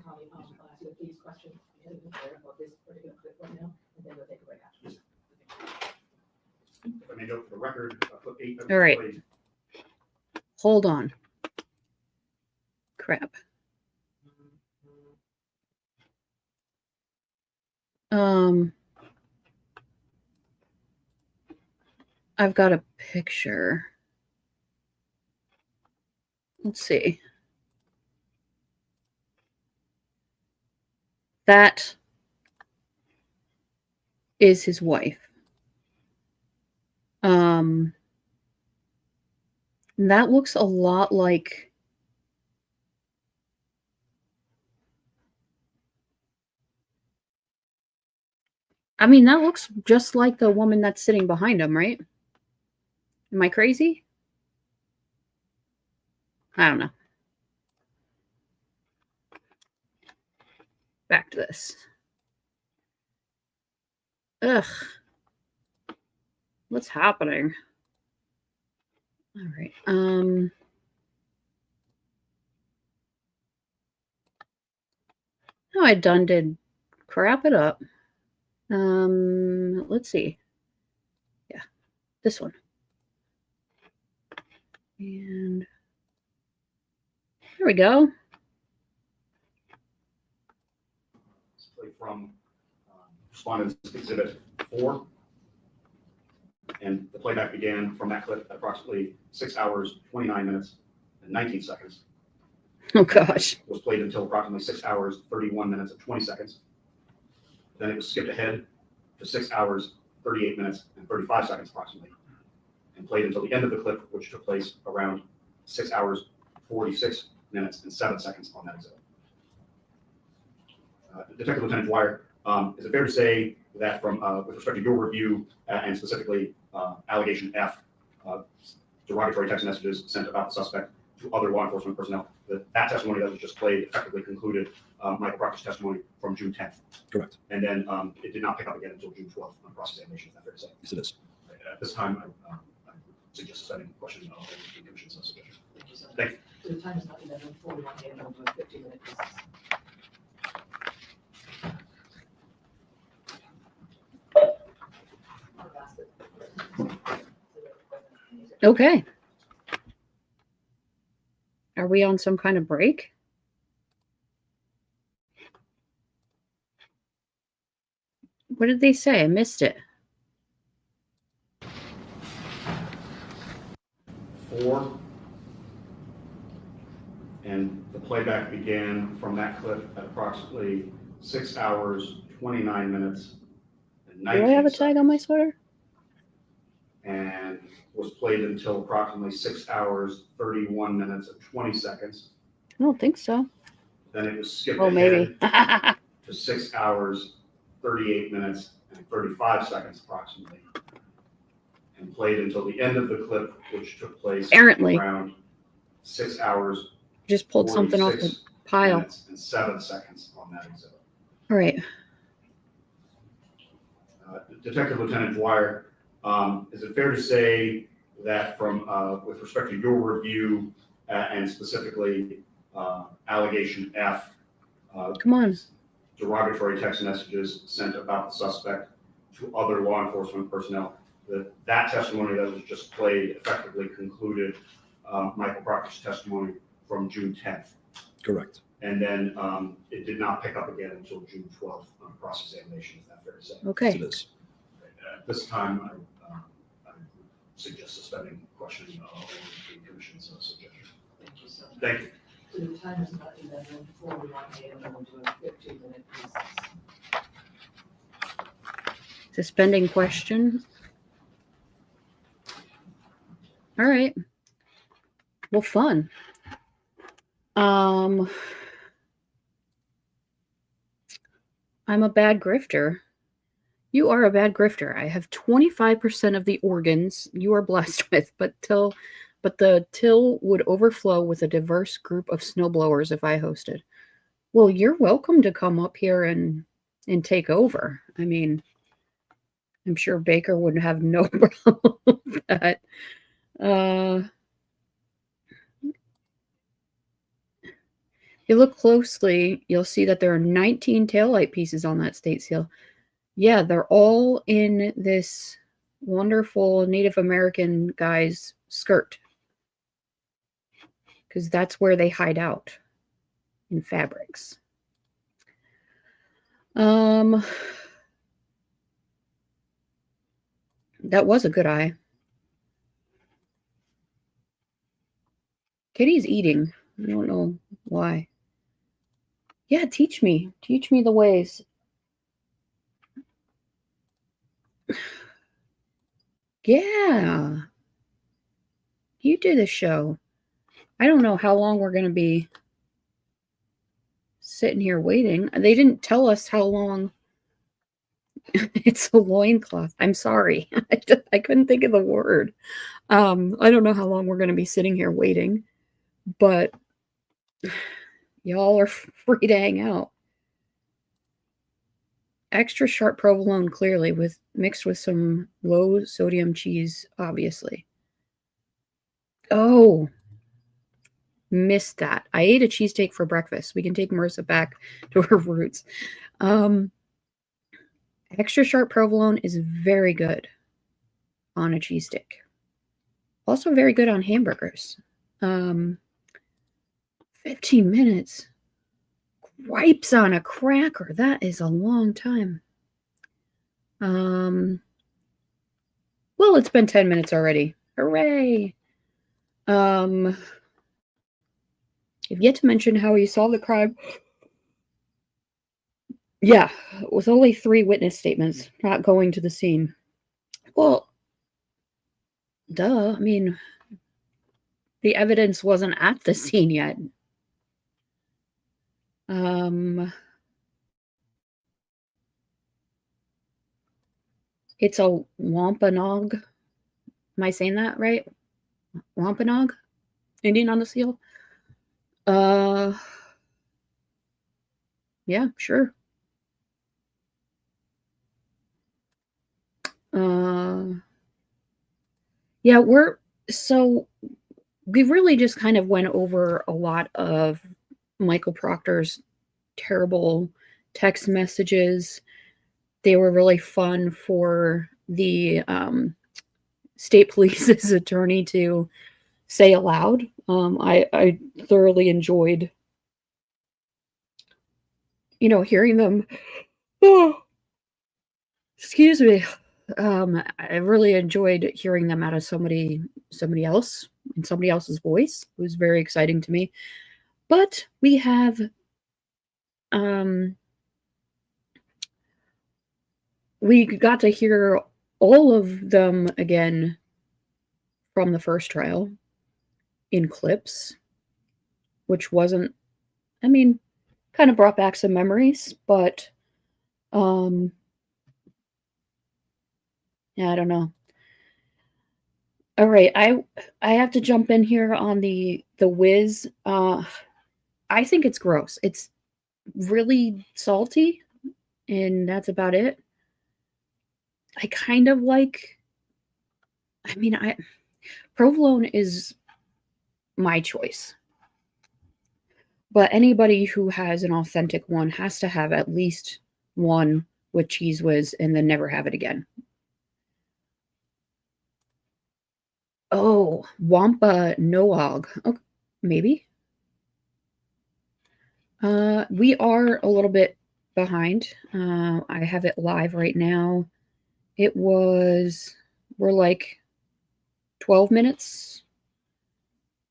Speaker 14: Mr. Carly, I'll ask you to please question ahead of the chair about this particular clip right now, and then we'll take a break after.
Speaker 11: If I may note for the record, clip 8. that was
Speaker 3: All right.
Speaker 11: played.
Speaker 3: Hold on. Crap. I've got a picture. Let's see. That is his wife. And that looks a lot like I mean, that looks just like the woman that's sitting behind him, right? Am I crazy? I don't know. Back to this. Ugh. What's happening? All right. No, I done did crap it up. Let's see. Yeah, this one. And there we go.
Speaker 11: It's played from Respondent's Exhibit 4. And the playback began from that clip at approximately 6 hours, 29 minutes, and 19 seconds.
Speaker 3: Oh, gosh.
Speaker 11: It was played until approximately 6 hours, 31 minutes, and 20 seconds. Then it was skipped ahead to 6 hours, 38 minutes, and 35 seconds approximately, and played until the end of the clip, which took place around 6 hours, 46 minutes, and 7 seconds on that exhibit. Detective Lieutenant Dwyer, is it fair to say that from, with respect to your review, and specifically allegation F, derogatory text messages sent about the suspect to other law enforcement personnel, that testimony that was just played effectively concluded Michael Proctor's testimony from June 10th?
Speaker 15: Correct.
Speaker 11: And then it did not pick up again until June 12th on cross-examination. Is that fair to say?
Speaker 15: Yes, it is.
Speaker 11: At this time, I suggest suspending questions on the commission's suggestion.
Speaker 14: Thank you, sir.
Speaker 11: Thank you.
Speaker 14: So the time is not 11:41 a.m. We'll do a 15-minute recess.
Speaker 3: Okay. Are we on some kind of break? What did they say? I missed it.
Speaker 11: 4. And the playback began from that clip at approximately 6 hours, 29 minutes, and 19
Speaker 3: Do I have a
Speaker 11: seconds.
Speaker 3: tag on my sweater?
Speaker 11: And was played until approximately 6 hours, 31 minutes, and 20 seconds.
Speaker 3: I don't think so.
Speaker 11: Then it was skipped
Speaker 3: Oh, maybe.
Speaker 11: ahead to 6 hours, 38 minutes, and 35 seconds approximately. And played until the end of the clip, which took place
Speaker 3: Apparently.
Speaker 11: around 6 hours,
Speaker 3: Just pulled something off the
Speaker 11: 46
Speaker 3: pile.
Speaker 11: minutes, and 7 seconds on that exhibit.
Speaker 3: All right.
Speaker 11: Detective Lieutenant Dwyer, is it fair to say that from, with respect to your review and specifically allegation F,
Speaker 3: Come on.
Speaker 11: derogatory text messages sent about the suspect to other law enforcement personnel, that testimony that was just played effectively concluded Michael Proctor's testimony from June 10th?
Speaker 15: Correct.
Speaker 11: And then it did not pick up again until June 12th on cross-examination. Is that fair to say?
Speaker 3: Okay.
Speaker 15: Yes, it is.
Speaker 11: At this time, I suggest suspending questioning of the commission's suggestion.
Speaker 14: Thank you, sir.
Speaker 11: Thank you.
Speaker 14: So the time is not 11:41 a.m. and we'll do a 15-minute recess.
Speaker 3: Suspending question. All right. Well, fun. I'm a bad grifter. You are a bad grifter. I have 25% of the organs you are blessed with, but the till would overflow with a diverse group of snowblowers if I hosted. Well, you're welcome to come up here and take over. I mean, I'm sure Baker would have no problem with that. you look closely, you'll see that there are 19 taillight pieces on that state seal. Yeah, they're all in this wonderful Native American guy's skirt, because that's where they hide out, in fabrics. That was a good eye. Kitty's eating. I don't know why. Yeah, teach me the ways. Yeah, you do the show. I don't know how long we're going to be sitting here waiting. They didn't tell us how long. It's a loincloth. I'm sorry. I couldn't think of the word. I don't know how long we're going to be sitting here waiting, but y'all are free to hang out. Extra sharp provolone, clearly, mixed with some low sodium cheese, obviously. Oh, missed that. I ate a cheesesteak for breakfast. We can take Marissa back to her roots. Extra sharp provolone is very good on a cheesesteak. Also very good on hamburgers. 15 minutes. Gripes on a cracker. That is a long time. Well, it's been 10 minutes already. Hooray. I've yet to mention how he solved the crime. Yeah, with only 3 witness statements, not going to the scene. Well, duh. I mean, the evidence wasn't at the scene yet. It's a wampanoag. Am I saying that right? Wampanoag? Indian on the seal? Yeah, sure. Yeah, we really just kind of went over a lot of Michael Proctor's terrible text messages. They were really fun for the state police's attorney to say aloud. I thoroughly enjoyed, hearing them. Oh, excuse me. I really enjoyed hearing them out of somebody else in somebody else's voice. It was very exciting to me. But we have we got to hear all of them again from the first trial in clips, which wasn't, I mean, kind of brought back some memories, but yeah, I don't know. All right, I have to jump in here on the whiz. I think it's gross. It's really salty, and that's about it. I kind of like, provolone is my choice. But anybody who has an authentic one has to have at least one with cheese whiz and then never have it again. Oh, Wampa Noog. Oh, maybe. We are a little bit behind. I have it live right now. We're like 12 minutes.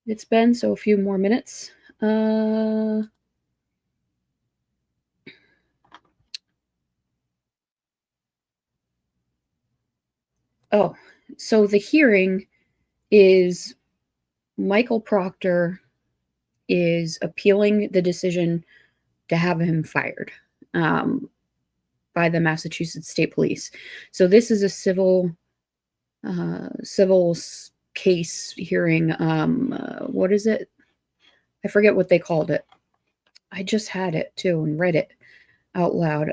Speaker 3: It's been, so a few more minutes. Oh, so the hearing is Michael Proctor is appealing the decision to have him fired by the Massachusetts State Police. So this is a civil case hearing. What is it? I forget what they called it. I just had it too and read it out loud.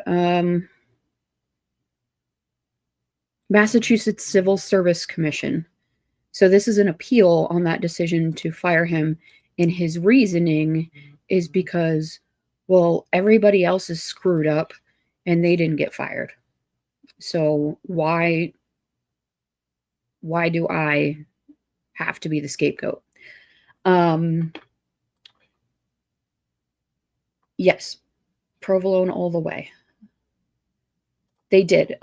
Speaker 3: Massachusetts Civil Service Commission. So this is an appeal on that decision to fire him, and his reasoning is because, well, everybody else is screwed up and they didn't get fired. So why do I have to be the scapegoat? Yes, provolone all the way. They did.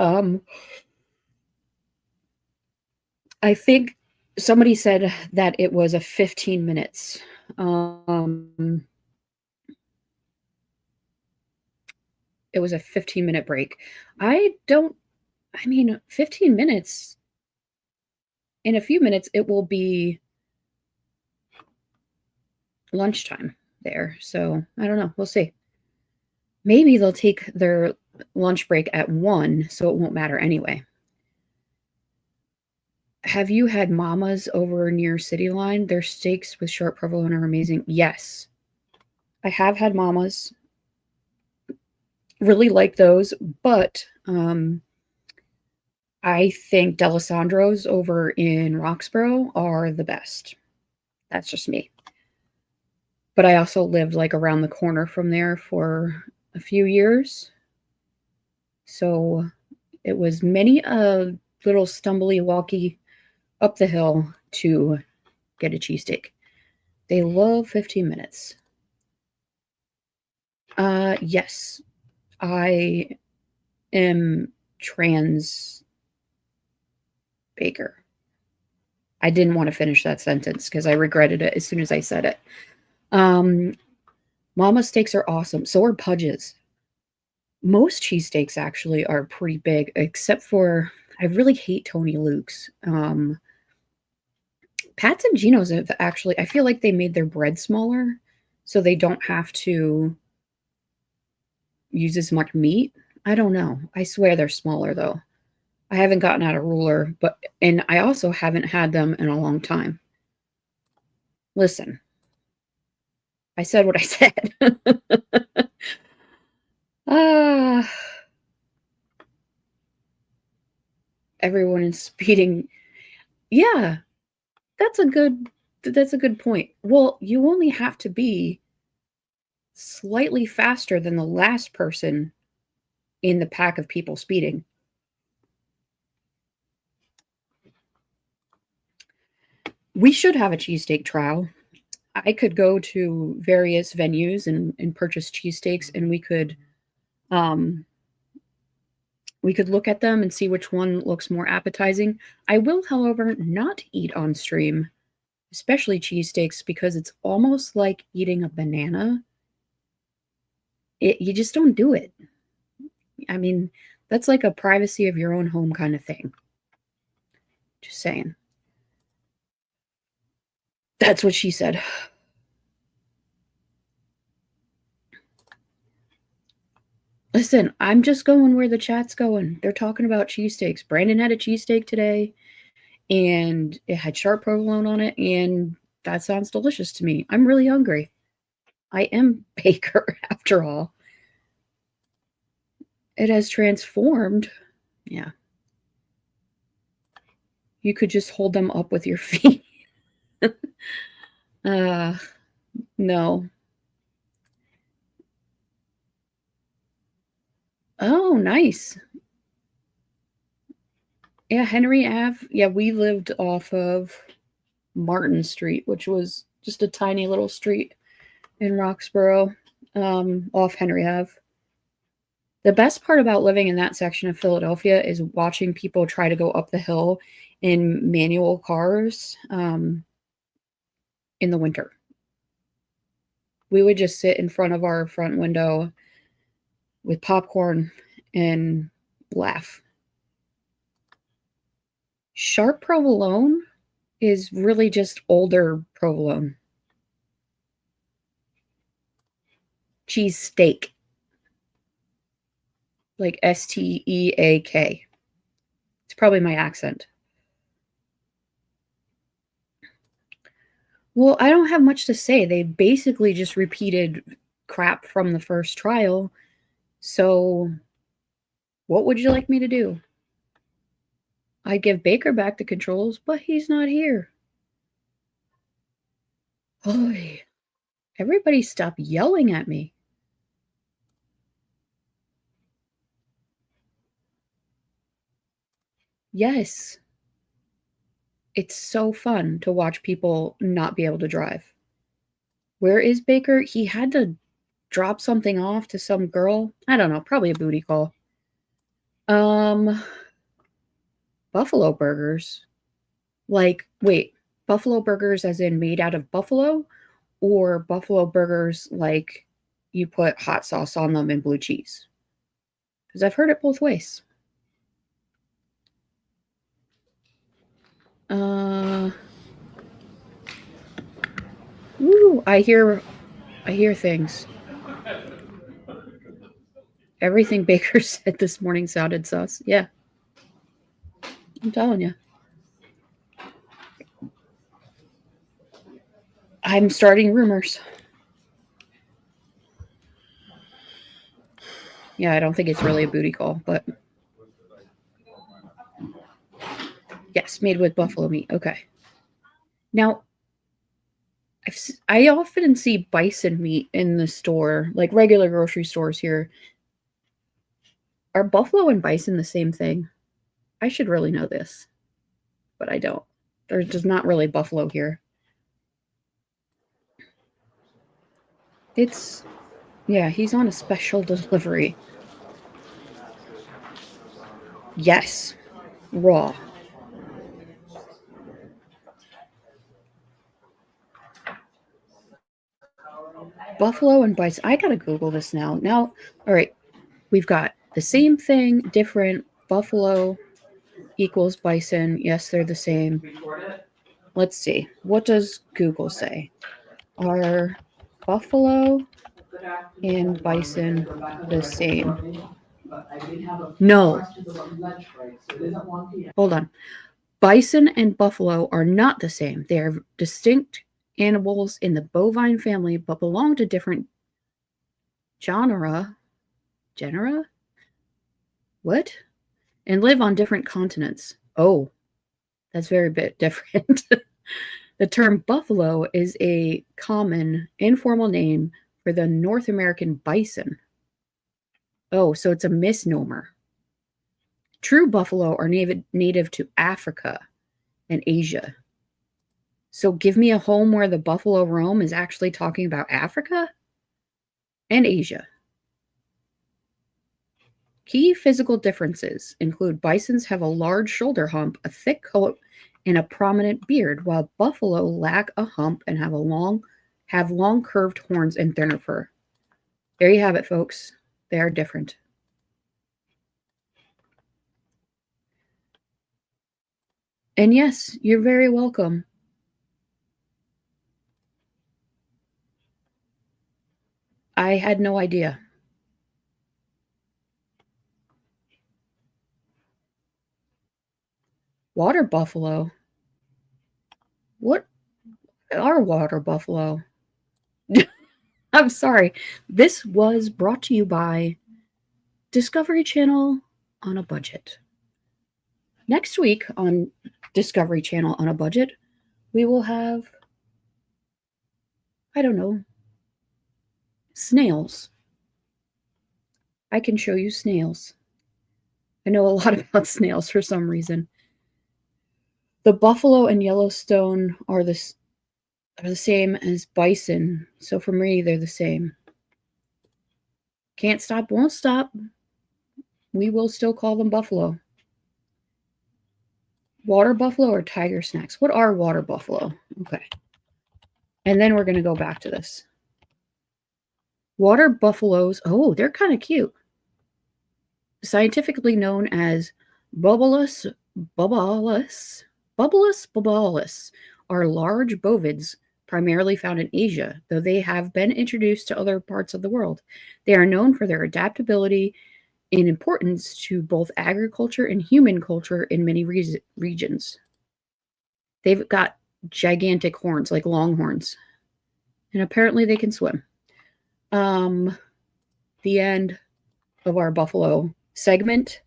Speaker 3: I think somebody said that it was a 15 minutes. It was a 15-minute break. I mean, 15 minutes, in a few minutes, it will be lunchtime there. So I don't know. We'll see. Maybe they'll take their lunch break at 1, so it won't matter anyway. Have you had Mama's over near City Line? Their steaks with sharp provolone are amazing. Yes. I have had Mama's. Really like those, but I think D'Alessandro's over in Roxborough are the best. That's just me. But I also lived like around the corner from there for a few years. So it was many a little stumbly walky up the hill to get a cheesesteak. They love 15 minutes. Yes, I am trans baker. I didn't want to finish that sentence because I regretted it as soon as I said it. Mama steaks are awesome. So are Pudge's. Most cheesesteaks actually are pretty big, except for I really hate Tony Luke's. Pat's and Geno's have actually, I feel like they made their bread smaller so they don't have to use as much meat. I don't know. I swear they're smaller though. I haven't gotten out a ruler, and I also haven't had them in a long time. Listen, I said what I said. Everyone is speeding. Yeah, that's a good point. Well, you only have to be slightly faster than the last person in the pack of people speeding. We should have a cheesesteak trial. I could go to various venues and purchase cheesesteaks, and we could look at them and see which one looks more appetizing. I will, however, not eat on stream, especially cheesesteaks, because it's almost like eating a banana. You just don't do it. I mean, that's like a privacy of your own home kind of thing. Just saying. That's what she said. Listen, I'm just going where the chat's going. They're talking about cheesesteaks. Brandon had a cheesesteak today, and it had sharp provolone on it, and that sounds delicious to me. I'm really hungry. I am baker, after all. It has transformed. Yeah. You could just hold them up with your feet. No. Oh, nice. Yeah, Henry Ave. Yeah, we lived off of Martin Street, which was just a tiny little street in Roxborough, off Henry Ave. The best part about living in that section of Philadelphia is watching people try to go up the hill in manual cars in the winter. We would just sit in front of our front window with popcorn and laugh. Sharp provolone is really just older provolone. Cheese steak. Like S-T-E-A-K. It's probably my accent. Well, I don't have much to say. They basically just repeated crap from the first trial. So, what would you like me to do? I'd give Baker back the controls, but he's not here. Oy. Everybody stop yelling at me. Yes. It's so fun to watch people not be able to drive. Where is Baker? He had to drop something off to some girl. I don't know, probably a booty call. Buffalo burgers. Like, wait, buffalo burgers as in made out of buffalo? Or buffalo burgers like you put hot sauce on them and blue cheese? Because I've heard it both ways. Ooh, I hear things. Everything Baker said this morning sounded sus. Yeah. I'm telling you. I'm starting rumors. Yeah, I don't think it's really a booty call, but yes, made with buffalo meat. Okay. Now, I often see bison meat in the store, like regular grocery stores here. Are buffalo and bison the same thing? I should really know this, but I don't. There's just not really buffalo here. Yeah, he's on a special delivery. Yes, raw. Buffalo and bison. I gotta Google this now. All right, we've got the same thing, different. Buffalo equals bison. Yes, they're the same. Let's see. What does Google say? Are buffalo and bison the same? No. Hold on. Bison and buffalo are not the same. They are distinct animals in the bovine family, but belong to different genera. Genera? What? And live on different continents. Oh, that's very bit different. The term buffalo is a common informal name for the North American bison. Oh, so it's a misnomer. True buffalo are native to Africa and Asia. So give me a home where the buffalo roam is actually talking about Africa and Asia. Key physical differences include bisons have a large shoulder hump, a thick coat, and a prominent beard, while buffalo lack a hump and have long curved horns and thinner fur. There you have it, folks. They are different. And yes, you're very welcome. I had no idea. Water buffalo? What are water buffalo? I'm sorry. This was brought to you by Discovery Channel on a Budget. Next week on Discovery Channel on a Budget, we will have, I don't know, snails. I can show you snails. I know a lot about snails for some reason. The buffalo and Yellowstone are the same as bison, so for me, they're the same. Can't stop, won't stop. We will still call them buffalo. Water buffalo or tiger snacks? What are water buffalo? Okay. And then we're going to go back to this. Water buffaloes, oh, they're kind of cute. Scientifically known as bubulus are large bovids primarily found in Asia, though they have been introduced to other parts of the world. They are known for their adaptability and importance to both agriculture and human culture in many regions. They've got gigantic horns, like longhorns, and apparently they can swim. The end of our buffalo segment.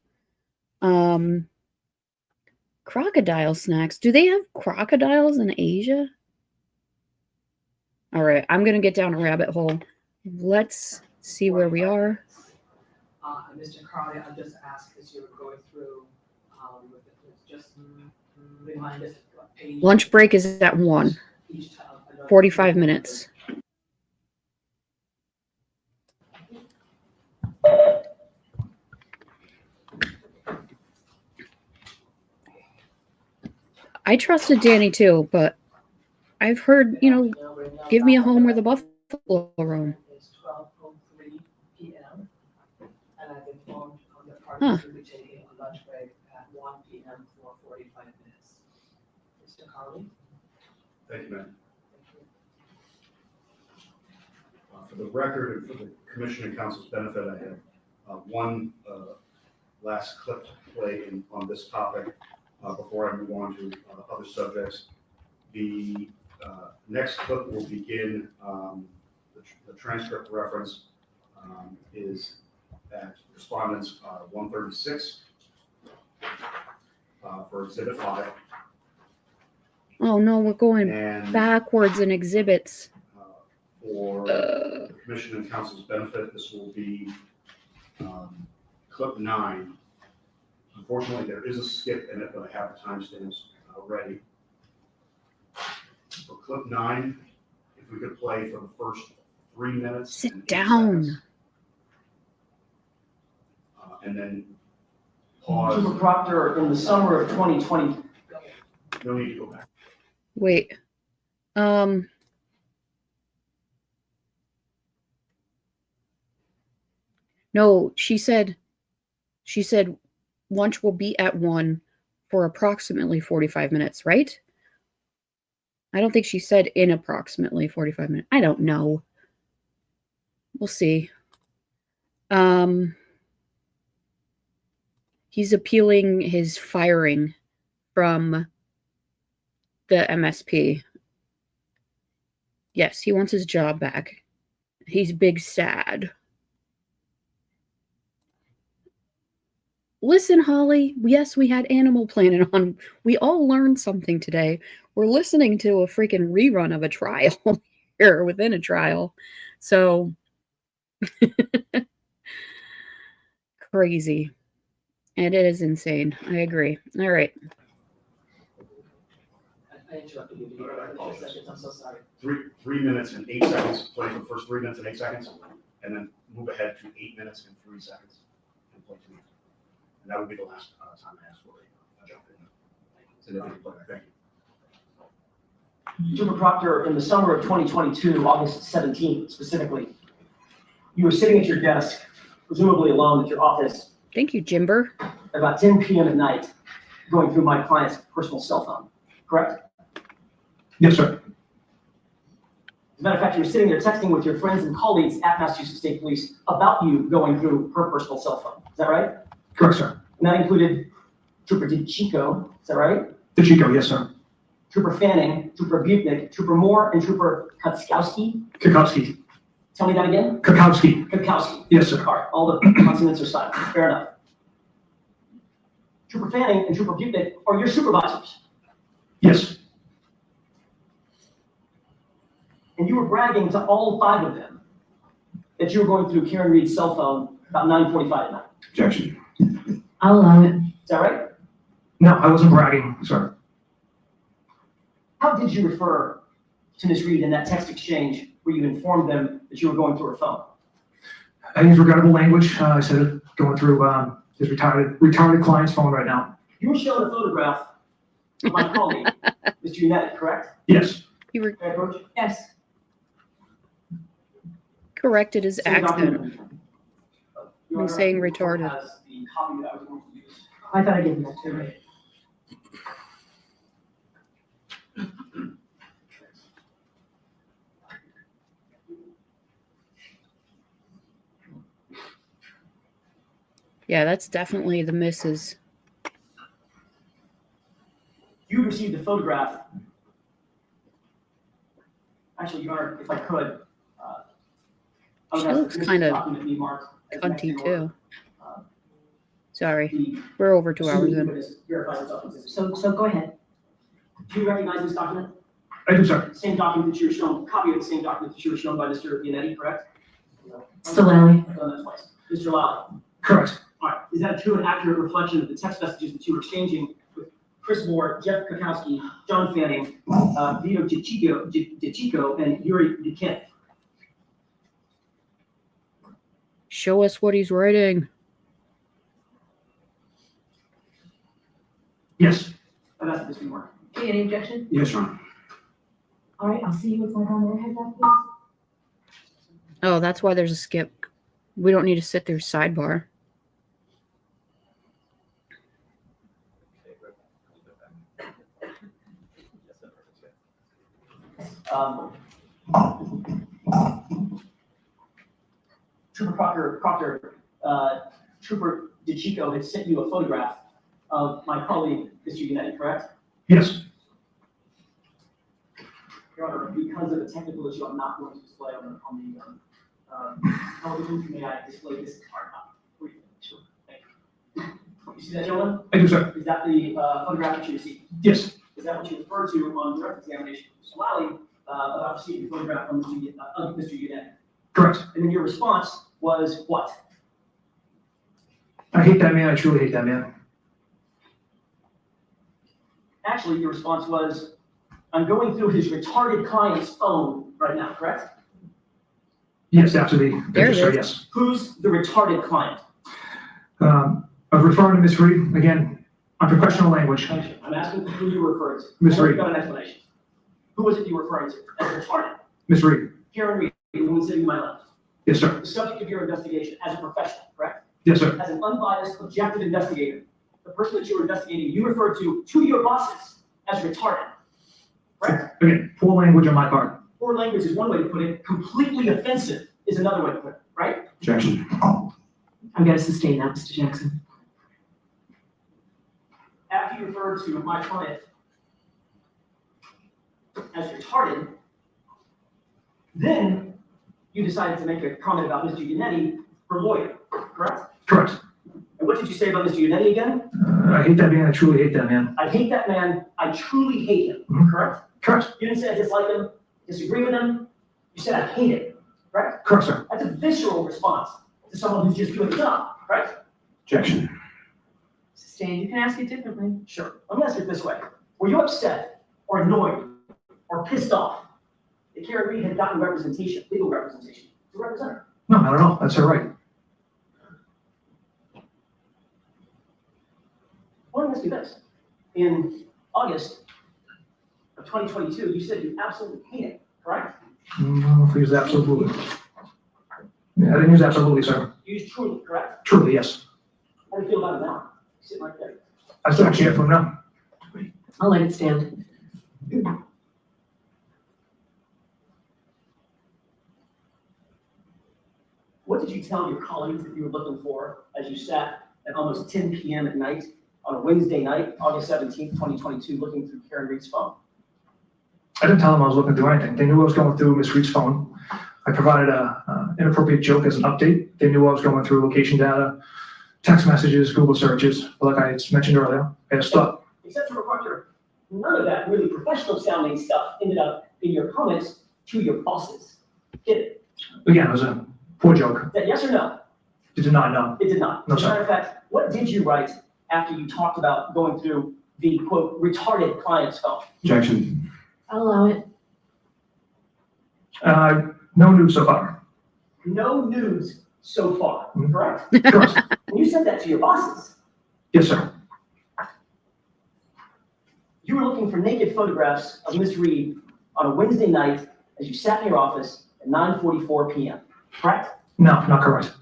Speaker 3: Crocodile snacks. Do they have crocodiles in Asia? All right, I'm gonna get down a rabbit hole. Let's see where we are.
Speaker 14: Mr. Carly, I'll just ask as you were going through, just remind us what page.
Speaker 3: Lunch break is at 1.
Speaker 14: Each time.
Speaker 3: 45 minutes. I trusted Danny too, but I've heard, give me a home where the buffalo roam.
Speaker 14: It's 12:03 p.m. And I've informed on the part
Speaker 3: Huh.
Speaker 14: that you'll be taking a lunch break at 1 p.m. for 45 minutes. Mr. Carly?
Speaker 11: Thank you, ma'am. For the record and for the commission and council's benefit, I have one last clip to play on this topic before I move on to other subjects. The next clip will begin, the transcript reference is at respondents 136 for exhibit 5.
Speaker 3: Oh no, we're going
Speaker 11: And
Speaker 3: backwards in exhibits.
Speaker 11: for the commission and council's benefit, this will be clip 9. Unfortunately, there is a skip in it, but I have the timestamps ready. For clip 9, if we could play for the first 3 minutes.
Speaker 3: Sit
Speaker 11: and 8
Speaker 3: down.
Speaker 11: seconds. And then pause.
Speaker 8: Trooper Proctor, in the summer of 2020.
Speaker 11: No need to go back.
Speaker 3: Wait. No, she said lunch will be at 1 for approximately 45 minutes, right? I don't think she said in approximately 45 minutes. I don't know. We'll see. He's appealing his firing from the MSP. Yes, he wants his job back. He's big sad. Listen, Holly. Yes, we had Animal Planet on. We all learned something today. We're listening to a freaking rerun of a trial here within a trial. So crazy. And it is insane. I agree. All right.
Speaker 14: I interrupted you. I'm so sorry.
Speaker 11: 3 minutes and 8 seconds, play for the first 3 minutes and 8 seconds, and then move ahead to 8 minutes and 3 seconds and play 2 minutes. And that would be the last time I ask for a jump in. Significant play. Thank you.
Speaker 8: Trooper Proctor, in the summer of 2022, August 17th specifically, you were sitting at your desk, presumably alone at your office.
Speaker 3: Thank you, Jimber.
Speaker 8: At about 10 p.m. at night, going through my client's personal cell phone, correct?
Speaker 13: Yes, sir.
Speaker 8: As a matter of fact, you were sitting there texting with your friends and colleagues at Massachusetts State Police about you going through her personal cell phone. Is that right?
Speaker 13: Correct, sir.
Speaker 8: And that included Trooper DeChico, is that right?
Speaker 13: DeChico, yes, sir.
Speaker 8: Trooper Fanning, Trooper Butnick, Trooper Moore, and Trooper Kotskowski.
Speaker 13: Kakowski.
Speaker 8: Tell me that again?
Speaker 13: Kakowski.
Speaker 8: Kotskowski.
Speaker 13: Yes, sir.
Speaker 8: All right, all the consonants are silent. Fair enough. Trooper Fanning and Trooper Butnick are your supervisors.
Speaker 13: Yes.
Speaker 8: And you were bragging to all 5 of them that you were going through Karen Reed's cell phone about 9:45 at night.
Speaker 13: Objection.
Speaker 14: I'll allow it.
Speaker 8: Is that right?
Speaker 13: No, I wasn't bragging, sir.
Speaker 8: How did you refer to Ms. Reed in that text exchange where you informed them that you were going through her phone?
Speaker 13: I used regrettable language. I said it going through his retarded client's phone right now.
Speaker 8: You were shown a photograph of my colleague, Mr. Unetti, correct?
Speaker 13: Yes.
Speaker 3: He
Speaker 8: May I approach?
Speaker 14: Yes.
Speaker 3: corrected his
Speaker 8: Same
Speaker 3: accent.
Speaker 8: document. Your
Speaker 3: I'm
Speaker 8: Honor,
Speaker 3: saying
Speaker 8: the report
Speaker 3: retarded.
Speaker 8: has the copy that I was going to use.
Speaker 14: I thought I gave you that too.
Speaker 3: Yeah, that's definitely the missus.
Speaker 8: You received a photograph. Actually, Your Honor, if I could, I would
Speaker 3: She
Speaker 8: ask that
Speaker 3: looks
Speaker 8: this
Speaker 3: kind of
Speaker 8: document be marked as next in
Speaker 3: cunty
Speaker 8: order.
Speaker 3: too. Sorry,
Speaker 8: The
Speaker 3: we're over 2 hours
Speaker 8: pursuing
Speaker 3: in.
Speaker 8: witness verifies its authenticity.
Speaker 14: So go ahead.
Speaker 8: Do you recognize this document?
Speaker 13: I do, sir.
Speaker 8: Same document that you were shown, copy of the same document that you were shown by Mr. Bianetti, correct?
Speaker 14: Stellani.
Speaker 8: I've done that twice. Mr. Lally.
Speaker 13: Correct.
Speaker 8: All right, is that a true and accurate reflection of the text messages that you were exchanging with Chris Moore, Jeff Kakowski, John Fanning, Vito DeChico, and Yuri Duquette?
Speaker 3: Show us what he's writing.
Speaker 13: Yes.
Speaker 8: I've asked this before.
Speaker 14: Okay, any objection?
Speaker 11: Yes, Your Honor.
Speaker 14: All right, I'll see you with my overhead back, please.
Speaker 3: Oh, that's why there's a skip. We don't need to sit through sidebar.
Speaker 8: Trooper Proctor, Trooper DeChico had sent you a photograph of my colleague, Mr. Bianetti, correct?
Speaker 13: Yes.
Speaker 8: Your Honor, because of a technical issue, I'm not going to display on the television. May I display this card? Briefly, sure. Thank you. You see that, gentlemen?
Speaker 13: I do, sir.
Speaker 8: Is that the photograph that you received?
Speaker 13: Yes.
Speaker 8: Is that what you referred to on direct examination of Mr. Lally about receiving a photograph of Mr. Bianetti?
Speaker 13: Correct.
Speaker 8: And then your response was what?
Speaker 13: I hate that man. I truly hate that man.
Speaker 8: Actually, your response was, I'm going through his retarded client's phone right now, correct?
Speaker 13: Yes, after the
Speaker 3: There
Speaker 13: picture,
Speaker 3: it
Speaker 13: sir,
Speaker 3: is.
Speaker 13: yes.
Speaker 8: Who's the retarded client?
Speaker 13: I'm referring to Miss Reed, again, on professional language.
Speaker 8: I'm asking who you referred to.
Speaker 13: Ms.
Speaker 8: I know
Speaker 13: Reed.
Speaker 8: you've got an explanation. Who was it you were referring to as retarded?
Speaker 13: Miss Reed.
Speaker 8: Karen Reed, the woman sitting to my left.
Speaker 13: Yes, sir.
Speaker 8: The subject of your investigation as a professional, correct?
Speaker 13: Yes, sir.
Speaker 8: As an unbiased, objective investigator, the person that you were investigating, you referred to your bosses as retarded, correct?
Speaker 13: Again, poor language on my part.
Speaker 8: Poor language is one way to put it. Completely offensive is another way to put it, right?
Speaker 13: Objection.
Speaker 14: I'm going to sustain that, Mr. Jackson.
Speaker 8: After you referred to my client as retarded, then you decided to make a comment about Mr. Bianetti for lawyer, correct?
Speaker 13: Correct.
Speaker 8: And what did you say about Mr. Bianetti again?
Speaker 13: I hate that man. I truly hate that man.
Speaker 8: I hate that man. I truly hate him,
Speaker 13: Mhm.
Speaker 8: correct?
Speaker 13: Correct.
Speaker 8: You didn't say I dislike him, disagree with him. You said I hate him, correct?
Speaker 13: Correct, sir.
Speaker 8: That's a visceral response to someone who's just doing the job, correct?
Speaker 13: Objection.
Speaker 14: Sustained. You can ask it differently.
Speaker 8: Sure. Let me ask it this way. Were you upset or annoyed or pissed off that Karen Reed had gotten representation, legal representation, to represent her?
Speaker 13: No, not at all. That's her right.
Speaker 8: Let me ask you this. In August of 2022, you said you absolutely hate it, correct?
Speaker 13: No, please, absolutely. Yeah, I didn't use absolutely, sir.
Speaker 8: You used truly, correct?
Speaker 13: Truly, yes.
Speaker 8: How do you feel about it now? Sitting right there.
Speaker 13: I still care for him now.
Speaker 14: I'll let it stand.
Speaker 8: What did you tell your colleagues that you were looking for as you sat at almost 10 p.m. at night on a Wednesday night, August 17th, 2022, looking through Karen Reed's phone?
Speaker 13: I didn't tell them I was looking through anything. They knew I was going through Miss Reed's phone. I provided a inappropriate joke as an update. They knew I was going through location data, text messages, Google searches. But like I mentioned earlier, I had to stop.
Speaker 8: Except for Proctor, none of that really professional sounding stuff ended up in your comments to your bosses. Did it?
Speaker 13: Again, it was a poor joke.
Speaker 8: Is that yes or no?
Speaker 13: They did not know.
Speaker 8: It did not.
Speaker 13: No,
Speaker 8: As a matter of fact, what did you write after you talked about going through the quote retarded client's phone?
Speaker 13: Objection.
Speaker 14: I'll allow it.
Speaker 13: No news so far.
Speaker 8: No news so far,
Speaker 13: Mhm.
Speaker 8: correct?
Speaker 13: Correct.
Speaker 8: And you said that to your bosses.
Speaker 13: Yes, sir.
Speaker 8: You were looking for naked photographs of Miss Reed on a Wednesday night as you sat in your office at 9:44 p.m., correct?
Speaker 13: No, not correct.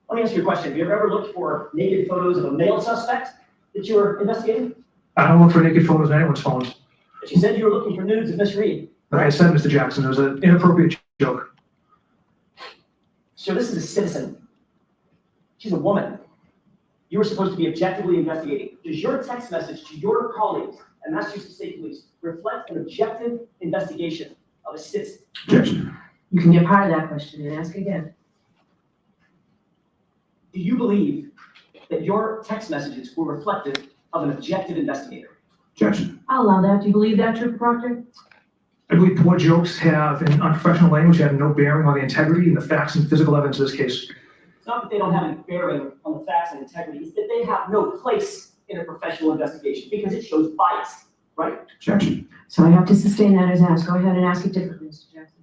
Speaker 8: Let me ask you a question. Have you ever looked for naked photos of a male suspect that you were investigating?
Speaker 13: I don't look for naked photos on anyone's phones.
Speaker 8: But you said you were looking for nudes of Miss Reed.
Speaker 13: Like I said, Mr. Jackson, it was an inappropriate joke.
Speaker 8: So this is a citizen. She's a woman. You were supposed to be objectively investigating. Does your text message to your colleagues at Massachusetts State Police reflect an objective investigation of a citizen?
Speaker 13: Objection.
Speaker 14: You can get part of that question and ask again.
Speaker 8: Do you believe that your text messages were reflective of an objective investigator?
Speaker 13: Objection.
Speaker 14: I'll allow that. Do you believe that, Trooper Proctor?
Speaker 13: I believe poor jokes have, in unprofessional language, have no bearing on the integrity and the facts and physical evidence of this case.
Speaker 8: It's not that they don't have any bearing on the facts and integrity, it's that they have no place in a professional investigation because it shows bias, right?
Speaker 13: Objection.
Speaker 14: So I have to sustain that as asked. Go ahead and ask it differently, Mr. Jackson.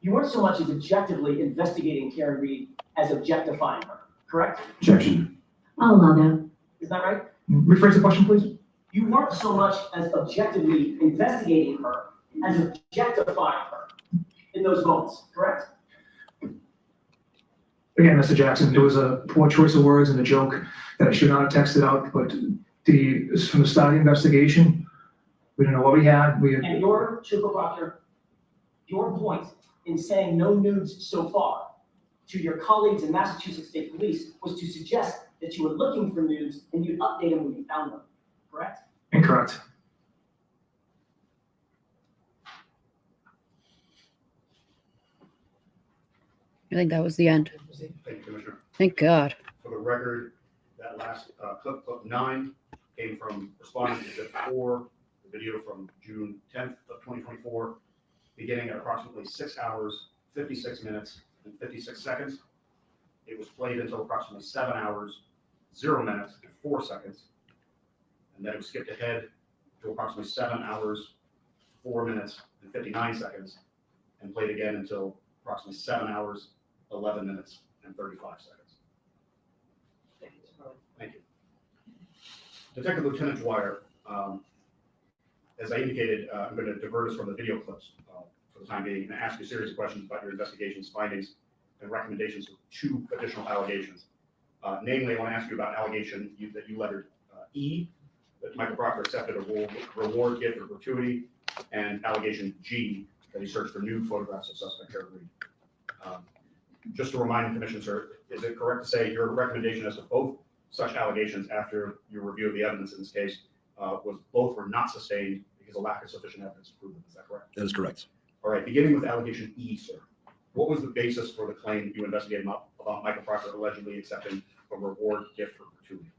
Speaker 8: You weren't so much as objectively investigating Karen Reed as objectifying her, correct?
Speaker 13: Objection.
Speaker 14: I'll allow that.
Speaker 8: Is that right?
Speaker 13: Rephrase the question, please.
Speaker 8: You weren't so much as objectively investigating her as objectifying her in those moments, correct?
Speaker 13: Again, Mr. Jackson, it was a poor choice of words and a joke that I should not have texted out, but from the start of the investigation, we didn't know what we had.
Speaker 8: And your, Trooper Proctor, your point in saying no nudes so far to your colleagues in Massachusetts State Police was to suggest that you were looking for nudes and you'd update them when you found them, correct?
Speaker 13: Incorrect.
Speaker 3: I think that was the end.
Speaker 11: Thank you, Commissioner.
Speaker 3: Thank God.
Speaker 11: For the record, that last clip 9, came from responding to Exhibit 4, the video from June 10th of 2024, beginning at approximately 6 hours, 56 minutes, and 56 seconds. It was played until approximately 7 hours, 0 minutes, and 4 seconds. And then it was skipped ahead to approximately 7 hours, 4 minutes, and 59 seconds, and played again until approximately 7 hours, 11 minutes, and 35 seconds. Thank you. Detective Lieutenant Dwyer, as I indicated, I'm going to divert us from the video clips for the time being and ask you a series of questions about your investigation's findings and recommendations of 2 additional allegations. Namely, I want to ask you about allegation that you lettered E, that Michael Proctor accepted a reward, gift, or gratuity, and allegation G, that he searched for new photographs of suspect Karen Reed. Just to remind the Commission, sir, is it correct to say your recommendation as to both such allegations after your review of the evidence in this case was both were not sustained because of lack of sufficient evidence to prove them? Is that correct?
Speaker 15: That is correct.
Speaker 11: All right, beginning with allegation E, sir. What was the basis for the claim you investigated about Michael Proctor allegedly accepting a reward, gift, or gratuity?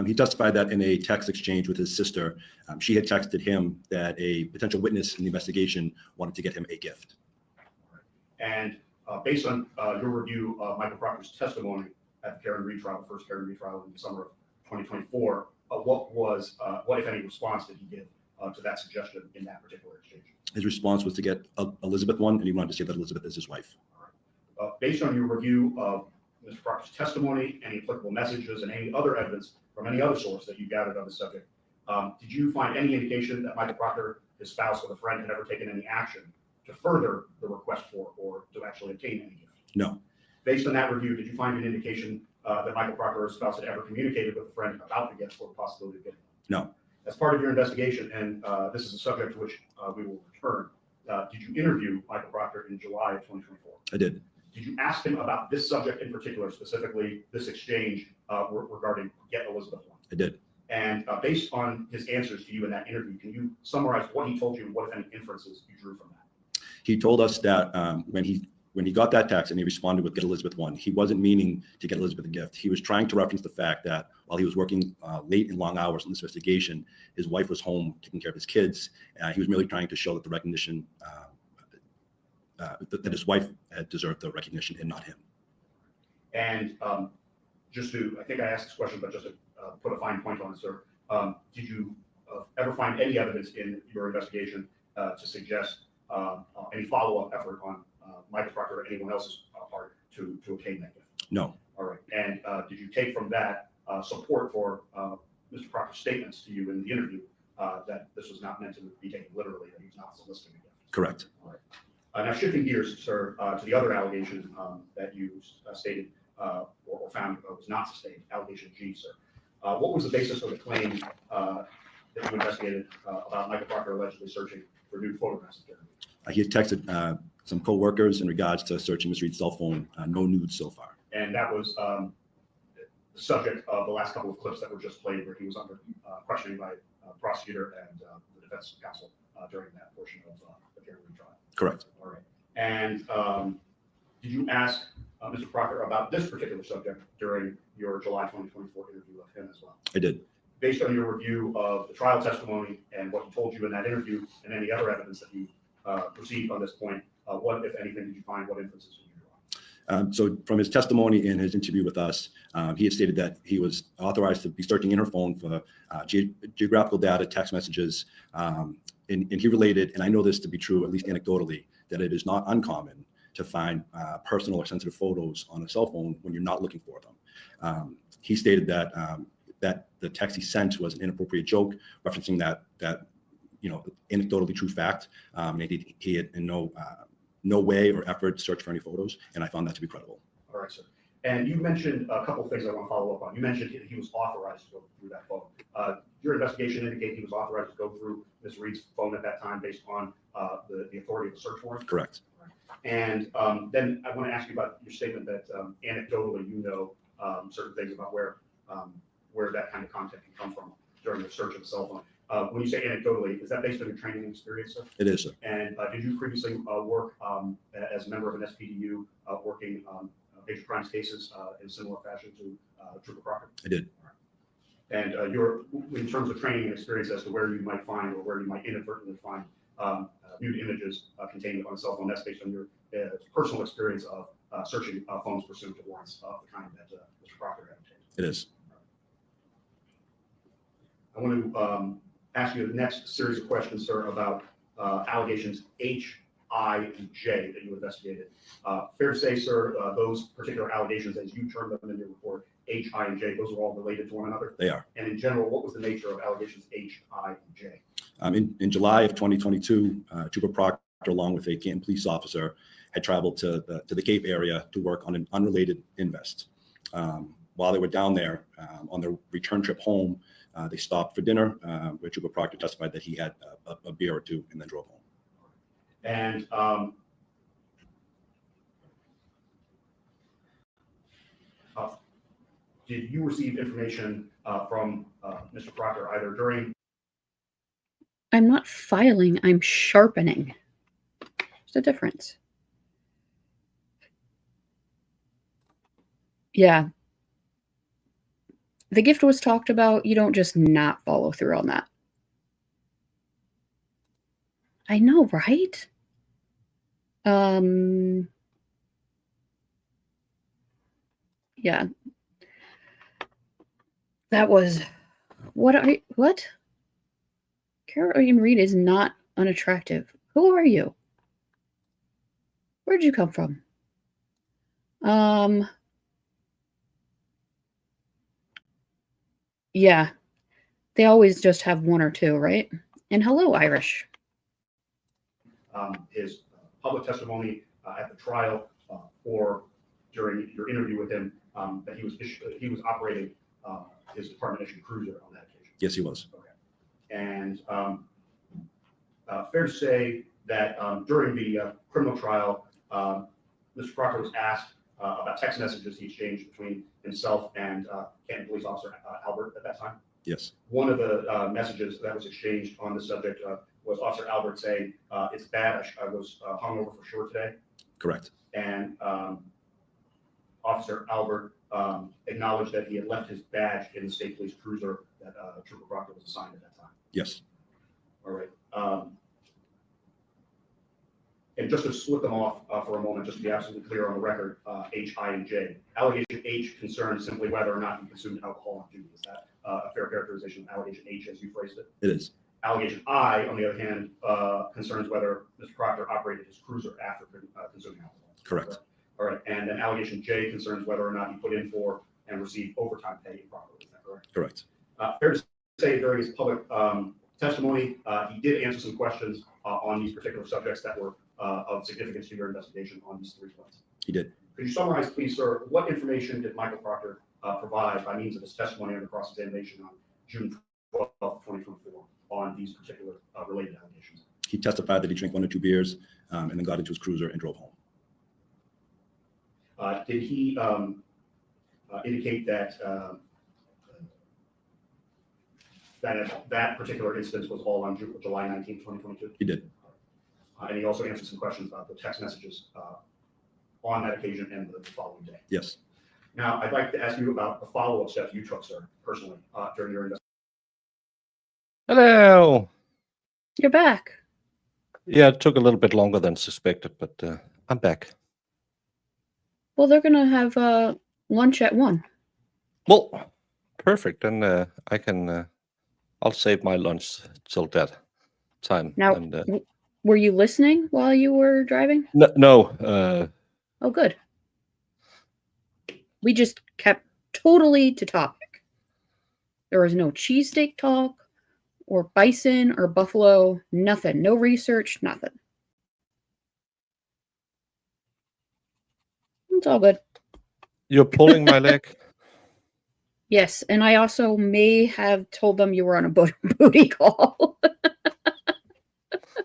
Speaker 15: He testified that in a text exchange with his sister, she had texted him that a potential witness in the investigation wanted to get him a gift.
Speaker 11: And based on your review of Michael Proctor's testimony at the Karen Reed trial, the first Karen Reed trial in the summer of 2024, what if any response did he give to that suggestion in that particular exchange?
Speaker 15: His response was to get Elizabeth one, and he wanted to say that Elizabeth is his wife.
Speaker 11: Based on your review of Mr. Proctor's testimony, any applicable messages, and any other evidence from any other source that you gathered on the subject, did you find any indication that Michael Proctor, his spouse, or a friend had ever taken any action to further the request for or to actually obtain any gift?
Speaker 15: No.
Speaker 11: Based on that review, did you find an indication that Michael Proctor or his spouse had ever communicated with a friend about the gift or the possibility of getting it?
Speaker 15: No.
Speaker 11: As part of your investigation, and this is a subject to which we will return, did you interview Michael Proctor in July of 2024?
Speaker 15: I did.
Speaker 11: Did you ask him about this subject in particular, specifically this exchange regarding Get Elizabeth One?
Speaker 15: I did.
Speaker 11: And based on his answers to you in that interview, can you summarize what he told you and what, if any, inferences you drew from that?
Speaker 15: He told us that when he got that text and he responded with Get Elizabeth One, he wasn't meaning to get Elizabeth a gift. He was trying to reference the fact that while he was working late and long hours on this investigation, his wife was home taking care of his kids. He was merely trying to show that the recognition, that his wife had deserved the recognition and not him.
Speaker 11: And just to, I think I asked this question, but just to put a fine point on it, sir, did you ever find any evidence in your investigation to suggest any follow-up effort on Michael Proctor or anyone else's part to obtain that gift?
Speaker 15: No.
Speaker 11: All right. And did you take from that support for Mr. Proctor's statements to you in the interview that this was not meant to be taken literally, that he was not soliciting a gift?
Speaker 15: Correct.
Speaker 11: All right. Now shifting gears, sir, to the other allegation that you stated or found was not sustained, allegation G, sir. What was the basis for the claim that you investigated about Michael Proctor allegedly searching for new photographs of Karen Reed?
Speaker 15: He had texted some co-workers in regards to searching Ms. Reed's cell phone, no nudes so far.
Speaker 11: And that was the subject of the last couple of clips that were just played where he was under questioning by prosecutor and the defense counsel during that portion of the Karen Reed trial.
Speaker 15: Correct.
Speaker 11: All right. And did you ask Mr. Proctor about this particular subject during your July 2024 interview of him as well?
Speaker 15: I did.
Speaker 11: Based on your review of the trial testimony and what he told you in that interview and any other evidence that you received on this point, what, if anything, did you find? What inferences did you draw?
Speaker 15: So from his testimony in his interview with us, he had stated that he was authorized to be searching in her phone for geographical data, text messages, and he related, and I know this to be true, at least anecdotally, that it is not uncommon to find personal or sensitive photos on a cell phone when you're not looking for them. He stated that that the text he sent was an inappropriate joke, referencing that anecdotally true fact. And he had in no way or effort searched for any photos, and I found that to be credible.
Speaker 11: All right, sir. And you mentioned a couple of things I want to follow up on. You mentioned he was authorized to go through that phone. Your investigation indicated he was authorized to go through Ms. Reed's phone at that time based on the authority of the search warrant?
Speaker 15: Correct.
Speaker 11: And then I want to ask you about your statement that anecdotally you know certain things about where that kind of content can come from during the search of the cell phone. When you say anecdotally, is that based on your training and experience, sir?
Speaker 15: It is, sir.
Speaker 11: And did you previously work as a member of an SPDU working major crimes cases in a similar fashion to Trooper Proctor?
Speaker 15: I did.
Speaker 11: And in terms of training and experience as to where you might find or where you might inadvertently find nude images contained on a cell phone, that's based on your personal experience of searching phones pursuant to warrants of the kind that Mr. Proctor had obtained.
Speaker 15: It is.
Speaker 11: I want to ask you the next series of questions, sir, about allegations H, I, and J that you investigated. Fair to say, sir, those particular allegations, as you termed them in your report, H, I, and J, those are all related to one another?
Speaker 15: They are.
Speaker 11: And in general, what was the nature of allegations H, I, and J?
Speaker 15: In July of 2022, Trooper Proctor, along with a Canton police officer, had traveled to the Cape area to work on an unrelated invest. While they were down there on their return trip home, they stopped for dinner, where Trooper Proctor testified that he had a beer or two and then drove home.
Speaker 11: And did you receive information from Mr. Proctor either during?
Speaker 3: I'm not filing, I'm sharpening. There's a difference. Yeah. The gift was talked about. You don't just not follow through on that. I know, right? Yeah. That was what? Caroline Reed is not unattractive. Who are you? Where'd you come from? Yeah. They always just have one or two, right? And hello, Irish.
Speaker 11: His public testimony at the trial or during your interview with him that he was operating his department issued cruiser on that occasion.
Speaker 15: Yes, he was.
Speaker 11: Okay. And fair to say that during the criminal trial, Mr. Proctor was asked about text messages he exchanged between himself and Canton Police Officer Albert at that time.
Speaker 15: Yes.
Speaker 11: One of the messages that was exchanged on the subject was Officer Albert saying, "It's bad. I was hungover for sure today."
Speaker 15: Correct.
Speaker 11: And Officer Albert acknowledged that he had left his badge in the state police cruiser that Trooper Proctor was assigned at that time.
Speaker 15: Yes.
Speaker 11: All right. And just to split them off for a moment, just to be absolutely clear on the record, H, I, and J. Allegation H concerns simply whether or not you consumed alcohol on duty. Is that a fair characterization of allegation H as you phrased it?
Speaker 15: It is.
Speaker 11: Allegation I, on the other hand, concerns whether Mr. Proctor operated his cruiser after consuming alcohol.
Speaker 15: Correct.
Speaker 11: All right. And then allegation J concerns whether or not he put in for and received overtime pay improperly. Is that correct?
Speaker 15: Correct.
Speaker 11: Fair to say during his public testimony, he did answer some questions on these particular subjects that were of significance to your investigation on these three points.
Speaker 15: He did.
Speaker 11: Could you summarize, please, sir, what information did Michael Proctor provide by means of his testimony under cross-examination on June 12th, 2024 on these particular related allegations?
Speaker 15: He testified that he drank 1 or 2 beers and then got into his cruiser and drove home.
Speaker 11: Did he indicate that that particular instance was all on July 19th, 2022?
Speaker 15: He did.
Speaker 11: And he also answered some questions about the text messages on that occasion and the following day.
Speaker 15: Yes.
Speaker 11: Now, I'd like to ask you about the follow-up steps you took, sir, personally, during your investigation.
Speaker 2: Hello.
Speaker 3: You're back.
Speaker 2: Yeah, it took a little bit longer than suspected, but I'm back.
Speaker 3: Well, they're gonna have lunch at 1.
Speaker 2: Well, perfect. Then I can. I'll save my lunch till that time.
Speaker 3: Now,
Speaker 2: And
Speaker 3: were you listening while you were driving?
Speaker 2: no.
Speaker 3: Oh, good. We just kept totally to topic. There was no cheesesteak talk, or bison, or buffalo. Nothing. No research. Nothing. It's all good.
Speaker 2: You're pulling my leg.
Speaker 3: Yes, and I also may have told them you were on a booty call.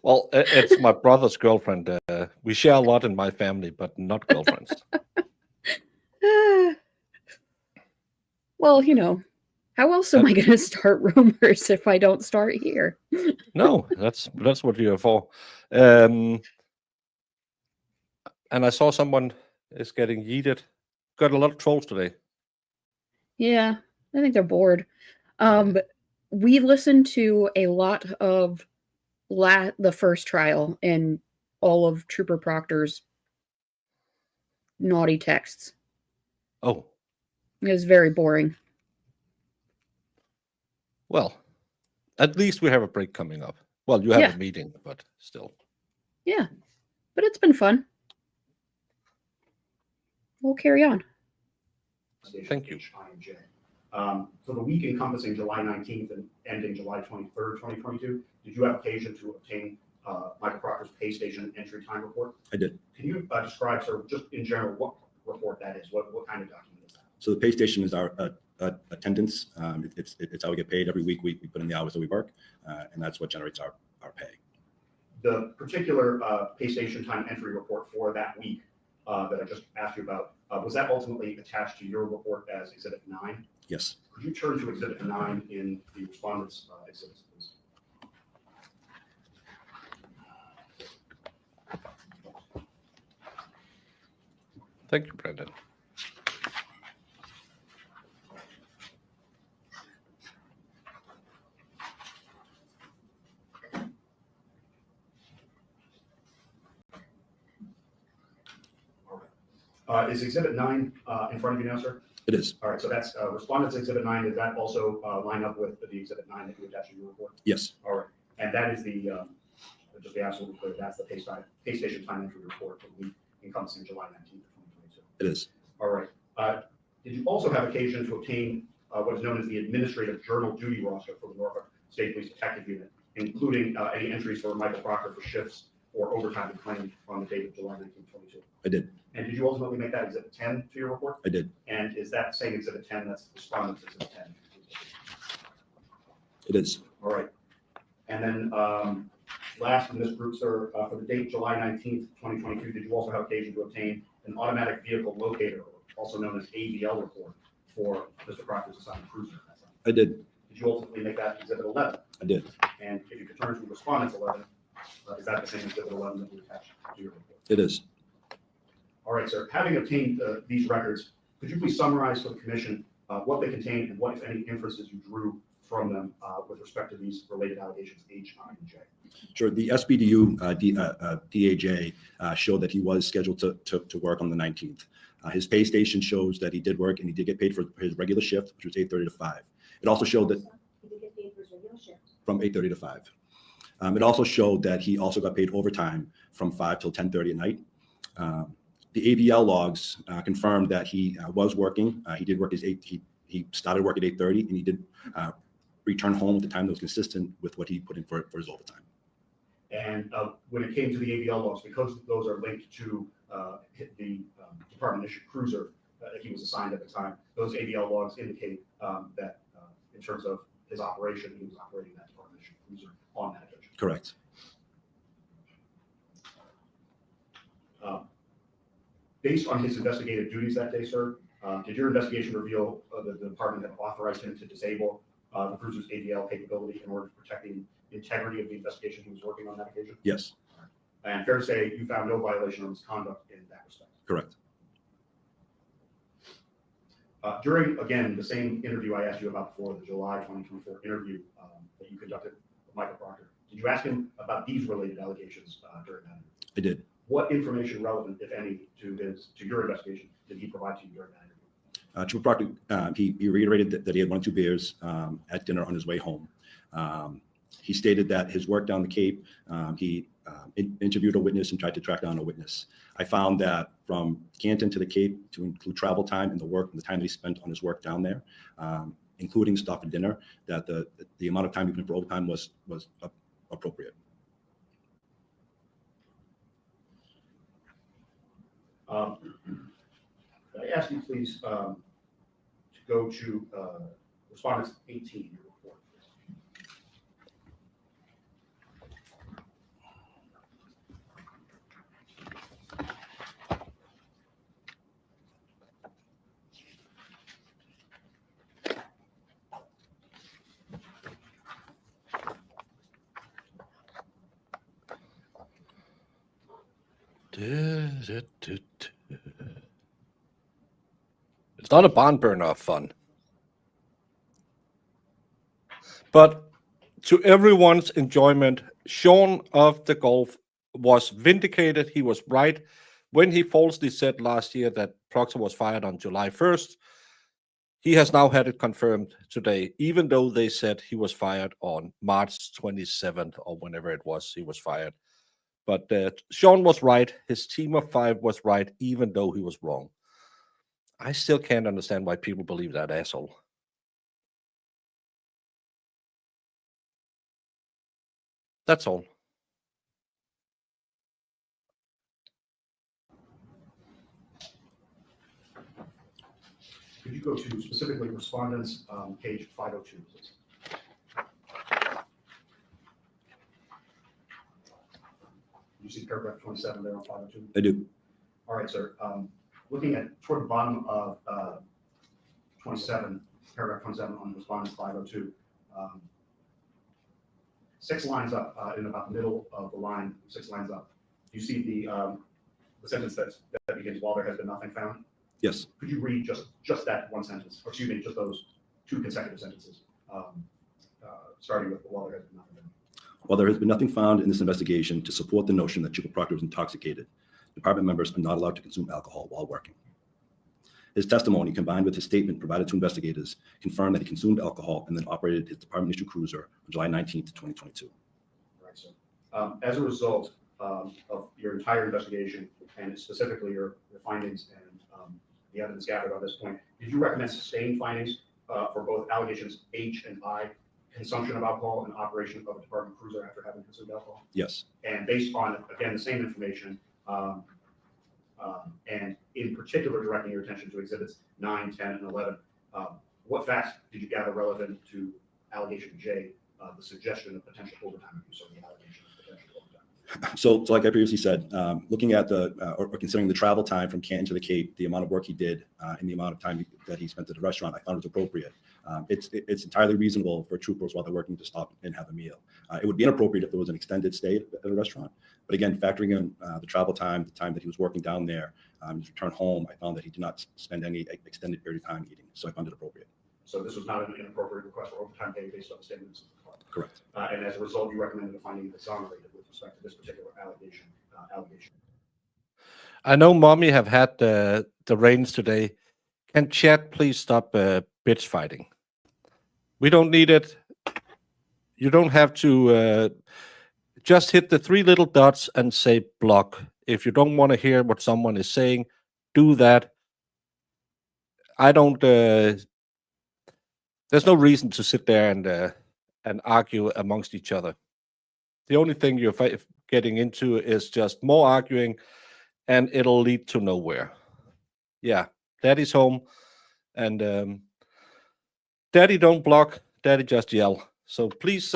Speaker 2: Well, it's my brother's girlfriend. We share a lot in my family, but not girlfriends.
Speaker 3: Well, how else am I going to start rumors if I don't start here?
Speaker 2: No, that's what you're for. And I saw someone is getting yeeted. Got a lot of trolls today.
Speaker 3: Yeah, I think they're bored. But we listened to a lot of the first trial and all of Trooper Proctor's naughty texts.
Speaker 2: Oh.
Speaker 3: It was very boring.
Speaker 2: Well, at least we have a break coming up. Well, you have a meeting, but still.
Speaker 3: Yeah, but it's been fun. We'll carry on.
Speaker 2: Thank you.
Speaker 11: For the week encompassing July 19th and ending July 23rd, 2022, did you have occasion to obtain Michael Proctor's pay station entry time report?
Speaker 15: I did.
Speaker 11: Can you describe, sir, just in general, what report that is? What kind of document is that?
Speaker 15: So the pay station is our attendance. It's how we get paid every week. We put in the hours that we work, and that's what generates our pay.
Speaker 11: The particular pay station time entry report for that week that I just asked you about, was that ultimately attached to your report as Exhibit 9?
Speaker 15: Yes.
Speaker 11: Could you turn to Exhibit 9 in the respondent's exhibits, please?
Speaker 2: Thank you, Brendan.
Speaker 11: Is Exhibit 9 in front of you now, sir?
Speaker 15: It is.
Speaker 11: All right, so that's Respondent's Exhibit 9. Does that also line up with the Exhibit 9 that you attached to your report?
Speaker 15: Yes.
Speaker 11: All right, and that is the, just to be absolutely clear, that's the pay station time entry report for the week encompassing July 19th of 2022.
Speaker 15: It is.
Speaker 11: All right. Did you also have occasion to obtain what is known as the Administrative Journal Duty Roster for the Norfolk State Police Detective Unit, including any entries for Michael Proctor for shifts or overtime claimed on the date of July 1922?
Speaker 15: I did.
Speaker 11: And did you ultimately make that Exhibit 10 to your report?
Speaker 15: I did.
Speaker 11: And is that same Exhibit 10, that's the Respondent's Exhibit 10?
Speaker 15: It is.
Speaker 11: All right. And then last in this group, sir, for the date July 19th, 2022, did you also have occasion to obtain an automatic vehicle locator, also known as AVL report, for Mr. Proctor's assigned cruiser?
Speaker 15: I did.
Speaker 11: Did you ultimately make that Exhibit 11?
Speaker 15: I did.
Speaker 11: And if you could turn to Respondent's 11, is that the same Exhibit 11 that you attached to your report?
Speaker 15: It is.
Speaker 11: All right, sir. Having obtained these records, could you please summarize for the commission what they contain and what, if any, inferences you drew from them with respect to these related allegations H, I, and J?
Speaker 15: Sure. The SBDU DAJ showed that he was scheduled to work on the 19th. His pay station shows that he did work and he did get paid for his regular shift, which was 8:30 to 5. It also showed that
Speaker 16: He did get paid for his regular shift.
Speaker 15: from 8:30 to 5. It also showed that he also got paid overtime from 5 till 10:30 at night. The AVL logs confirmed that he was working. He did work he started work at 8:30 and he did return home at the time that was consistent with what he put in for his overtime.
Speaker 11: And when it came to the AVL logs, because those are linked to the department issued cruiser that he was assigned at the time, those AVL logs indicate that in terms of his operation, he was operating that department issued cruiser on that occasion.
Speaker 15: Correct.
Speaker 11: Based on his investigative duties that day, sir, did your investigation reveal that the department had authorized him to disable the cruiser's AVL capability in order to protect the integrity of the investigation he was working on that occasion?
Speaker 15: Yes.
Speaker 11: And fair to say you found no violation of misconduct in that respect?
Speaker 15: Correct.
Speaker 11: During, again, the same interview I asked you about before, the July 2024 interview that you conducted with Michael Proctor, did you ask him about these related allegations during that interview?
Speaker 15: I did.
Speaker 11: What information relevant, if any, to your investigation did he provide to you during that interview?
Speaker 15: Trooper Proctor, he reiterated that he had 1 or 2 beers at dinner on his way home. He stated that his work down the Cape, he interviewed a witness and tried to track down a witness. I found that from Canton to the Cape, to include travel time and the work and the time that he spent on his work down there, including stop and dinner, that the amount of time he put in for overtime was appropriate.
Speaker 11: Could I ask you, please, to go to respondents 18, your report, please.
Speaker 2: It's not a barn burner of fun. But to everyone's enjoyment, Sean of the Golf was vindicated. He was right when he falsely said last year that Proctor was fired on July 1st. He has now had it confirmed today, even though they said he was fired on March 27th or whenever it was he was fired. But Sean was right. His team of 5 was right, even though he was wrong. I still can't understand why people believe that asshole. That's all.
Speaker 11: Could you go to specifically respondents, page 502, please? You see paragraph 27 there on 502?
Speaker 15: I do.
Speaker 11: All right, sir. Looking at toward the bottom of 27, paragraph 27 on respondents 502, 6 lines up, in about the middle of the line, 6 lines up, you see the sentence that begins, while there has been nothing found?
Speaker 15: Yes.
Speaker 11: Could you read just that one sentence, or excuse me, just those 2 consecutive sentences, starting with while there has been nothing found?
Speaker 15: While there has been nothing found in this investigation to support the notion that Trooper Proctor was intoxicated, department members are not allowed to consume alcohol while working. His testimony, combined with his statement provided to investigators, confirmed that he consumed alcohol and then operated his department-issued cruiser on July 19th, 2022.
Speaker 11: Right, sir. As a result of your entire investigation, and specifically your findings and the evidence gathered on this point, did you recommend sustained findings for both allegations H and I, consumption of alcohol and operation of a department cruiser after having consumed alcohol?
Speaker 15: Yes.
Speaker 11: And based on, again, the same information, and in particular directing your attention to exhibits 9, 10, and 11, what facts did you gather relevant to allegation J, the suggestion of potential overtime abuse, or the allegation of potential overtime?
Speaker 15: So like I previously said, looking at or considering the travel time from Canton to the Cape, the amount of work he did, and the amount of time that he spent at the restaurant, I found it was appropriate. It's entirely reasonable for troopers while they're working to stop and have a meal. It would be inappropriate if there was an extended stay at a restaurant. But again, factoring in the travel time, the time that he was working down there, his return home, I found that he did not spend any extended period of time eating. So I found it appropriate.
Speaker 11: So this was not an inappropriate request for overtime pay based on the statements of the court.
Speaker 15: Correct.
Speaker 11: And as a result, you recommended the finding exonerated with respect to this particular allegation.
Speaker 2: I know mommy have had the reins today. Can chat please stop bitch fighting? We don't need it. You don't have to just hit the 3 little dots and say block. If you don't want to hear what someone is saying, do that. I don't. There's no reason to sit there and argue amongst each other. The only thing you're getting into is just more arguing, and it'll lead to nowhere. Yeah, daddy's home, and daddy don't block, daddy just yell. So please,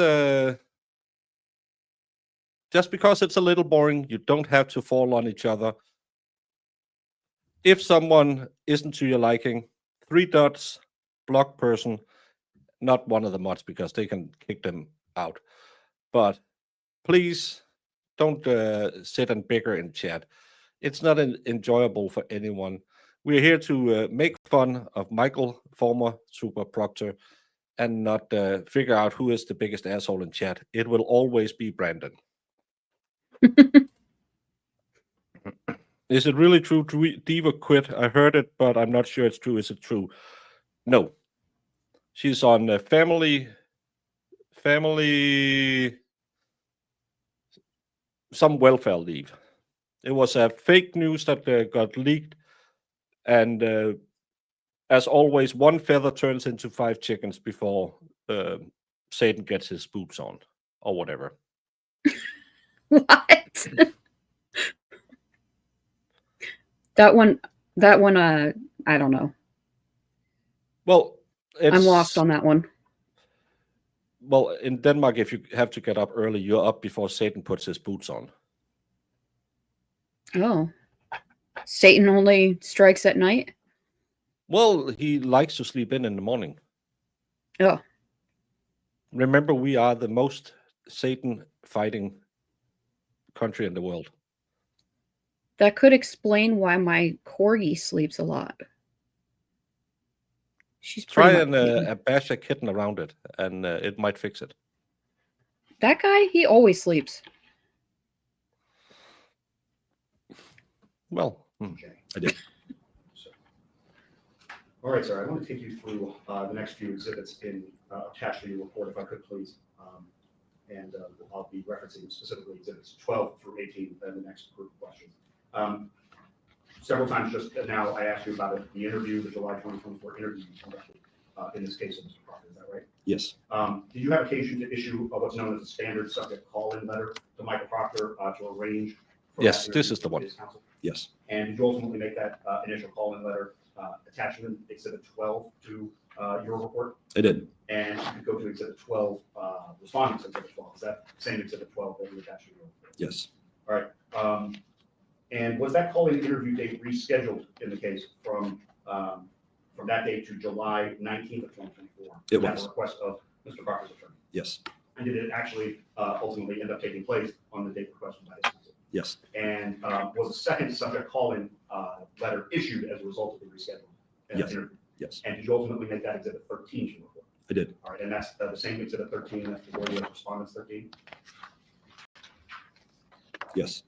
Speaker 2: just because it's a little boring, you don't have to fall on each other. If someone isn't to your liking, 3 dots, block person, not one of the mods because they can kick them out. But please don't sit and bicker in chat. it's not enjoyable for anyone. We're here to make fun of Michael, former Super Proctor, and not figure out who is the biggest asshole in chat. It will always be Brandon. Is it really true? Diva quit. I heard it, but I'm not sure it's true. Is it true? No. She's on family, some welfare leave. It was a fake news that got leaked, and as always, one feather turns into 5 chickens before Satan gets his boots on, or whatever.
Speaker 3: What? That one, I don't know.
Speaker 2: Well,
Speaker 3: I'm lost on that one.
Speaker 2: Well, in Denmark, if you have to get up early, you're up before Satan puts his boots on.
Speaker 3: Oh. Satan only strikes at night?
Speaker 2: Well, he likes to sleep in the morning.
Speaker 3: Oh.
Speaker 2: Remember, we are the most Satan-fighting country in the world.
Speaker 3: That could explain why my corgi sleeps a lot. She's
Speaker 2: Try
Speaker 3: pretty much
Speaker 2: and bash a kitten around it, and it might fix it.
Speaker 3: That guy, he always sleeps.
Speaker 2: Well,
Speaker 15: I did.
Speaker 11: All right, sir, I want to take you through the next few exhibits attached to your report, if I could, please. And I'll be referencing specifically exhibits 12 through 18 in the next group of questions. Several times just now, I asked you about the interview, the July 2024 interview you conducted in this case of Mr. Proctor. Is that right?
Speaker 15: Yes.
Speaker 11: Did you have occasion to issue what's known as a standard subject call-in letter to Michael Proctor to arrange?
Speaker 2: Yes, this is the one.
Speaker 15: Yes.
Speaker 11: And did you ultimately make that initial call-in letter attachment exhibit 12 to your report?
Speaker 15: I did.
Speaker 11: And you could go to exhibit 12, responding to exhibit 12. Is that the same exhibit 12 that you attached to your report?
Speaker 15: Yes.
Speaker 11: All right. And was that call-in interview date rescheduled in the case from that date to July 19th of 2024?
Speaker 15: It
Speaker 11: At
Speaker 15: was.
Speaker 11: the request of Mr. Proctor's attorney?
Speaker 15: Yes.
Speaker 11: And did it actually ultimately end up taking place on the date requested by his counsel?
Speaker 15: Yes.
Speaker 11: And was a second subject call-in letter issued as a result of the rescheduling?
Speaker 15: Yes.
Speaker 11: Interview?
Speaker 15: Yes.
Speaker 11: And did you ultimately make that exhibit 13 to your report?
Speaker 15: I did.
Speaker 11: All right, and that's the same exhibit 13 that's before you have respondents 13?
Speaker 15: Yes.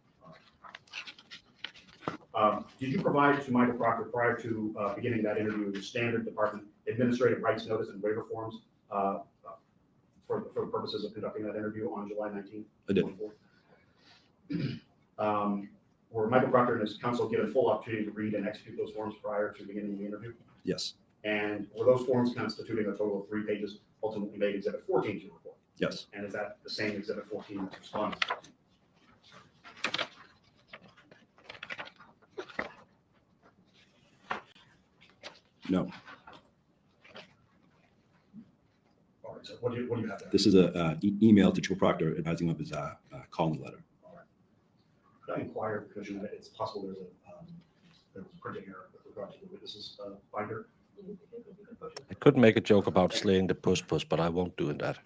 Speaker 11: Did you provide to Michael Proctor prior to beginning that interview the standard department administrative rights notice and waiver forms for the purposes of conducting that interview on July 19th?
Speaker 15: I did.
Speaker 11: Were Michael Proctor and his counsel given full opportunity to read and execute those forms prior to beginning the interview?
Speaker 15: Yes.
Speaker 11: And were those forms constituting a total of 3 pages ultimately made exhibit 14 to your report?
Speaker 15: Yes.
Speaker 11: And is that the same exhibit 14 that responds?
Speaker 15: No.
Speaker 11: All right, so what do you have there?
Speaker 15: This is a email to Joe Proctor advising of his calling letter.
Speaker 11: All right. Could I inquire, because it's possible there was a printing error with regard to the witnesses binder?
Speaker 2: I could make a joke about slaying the puss, but I won't do that.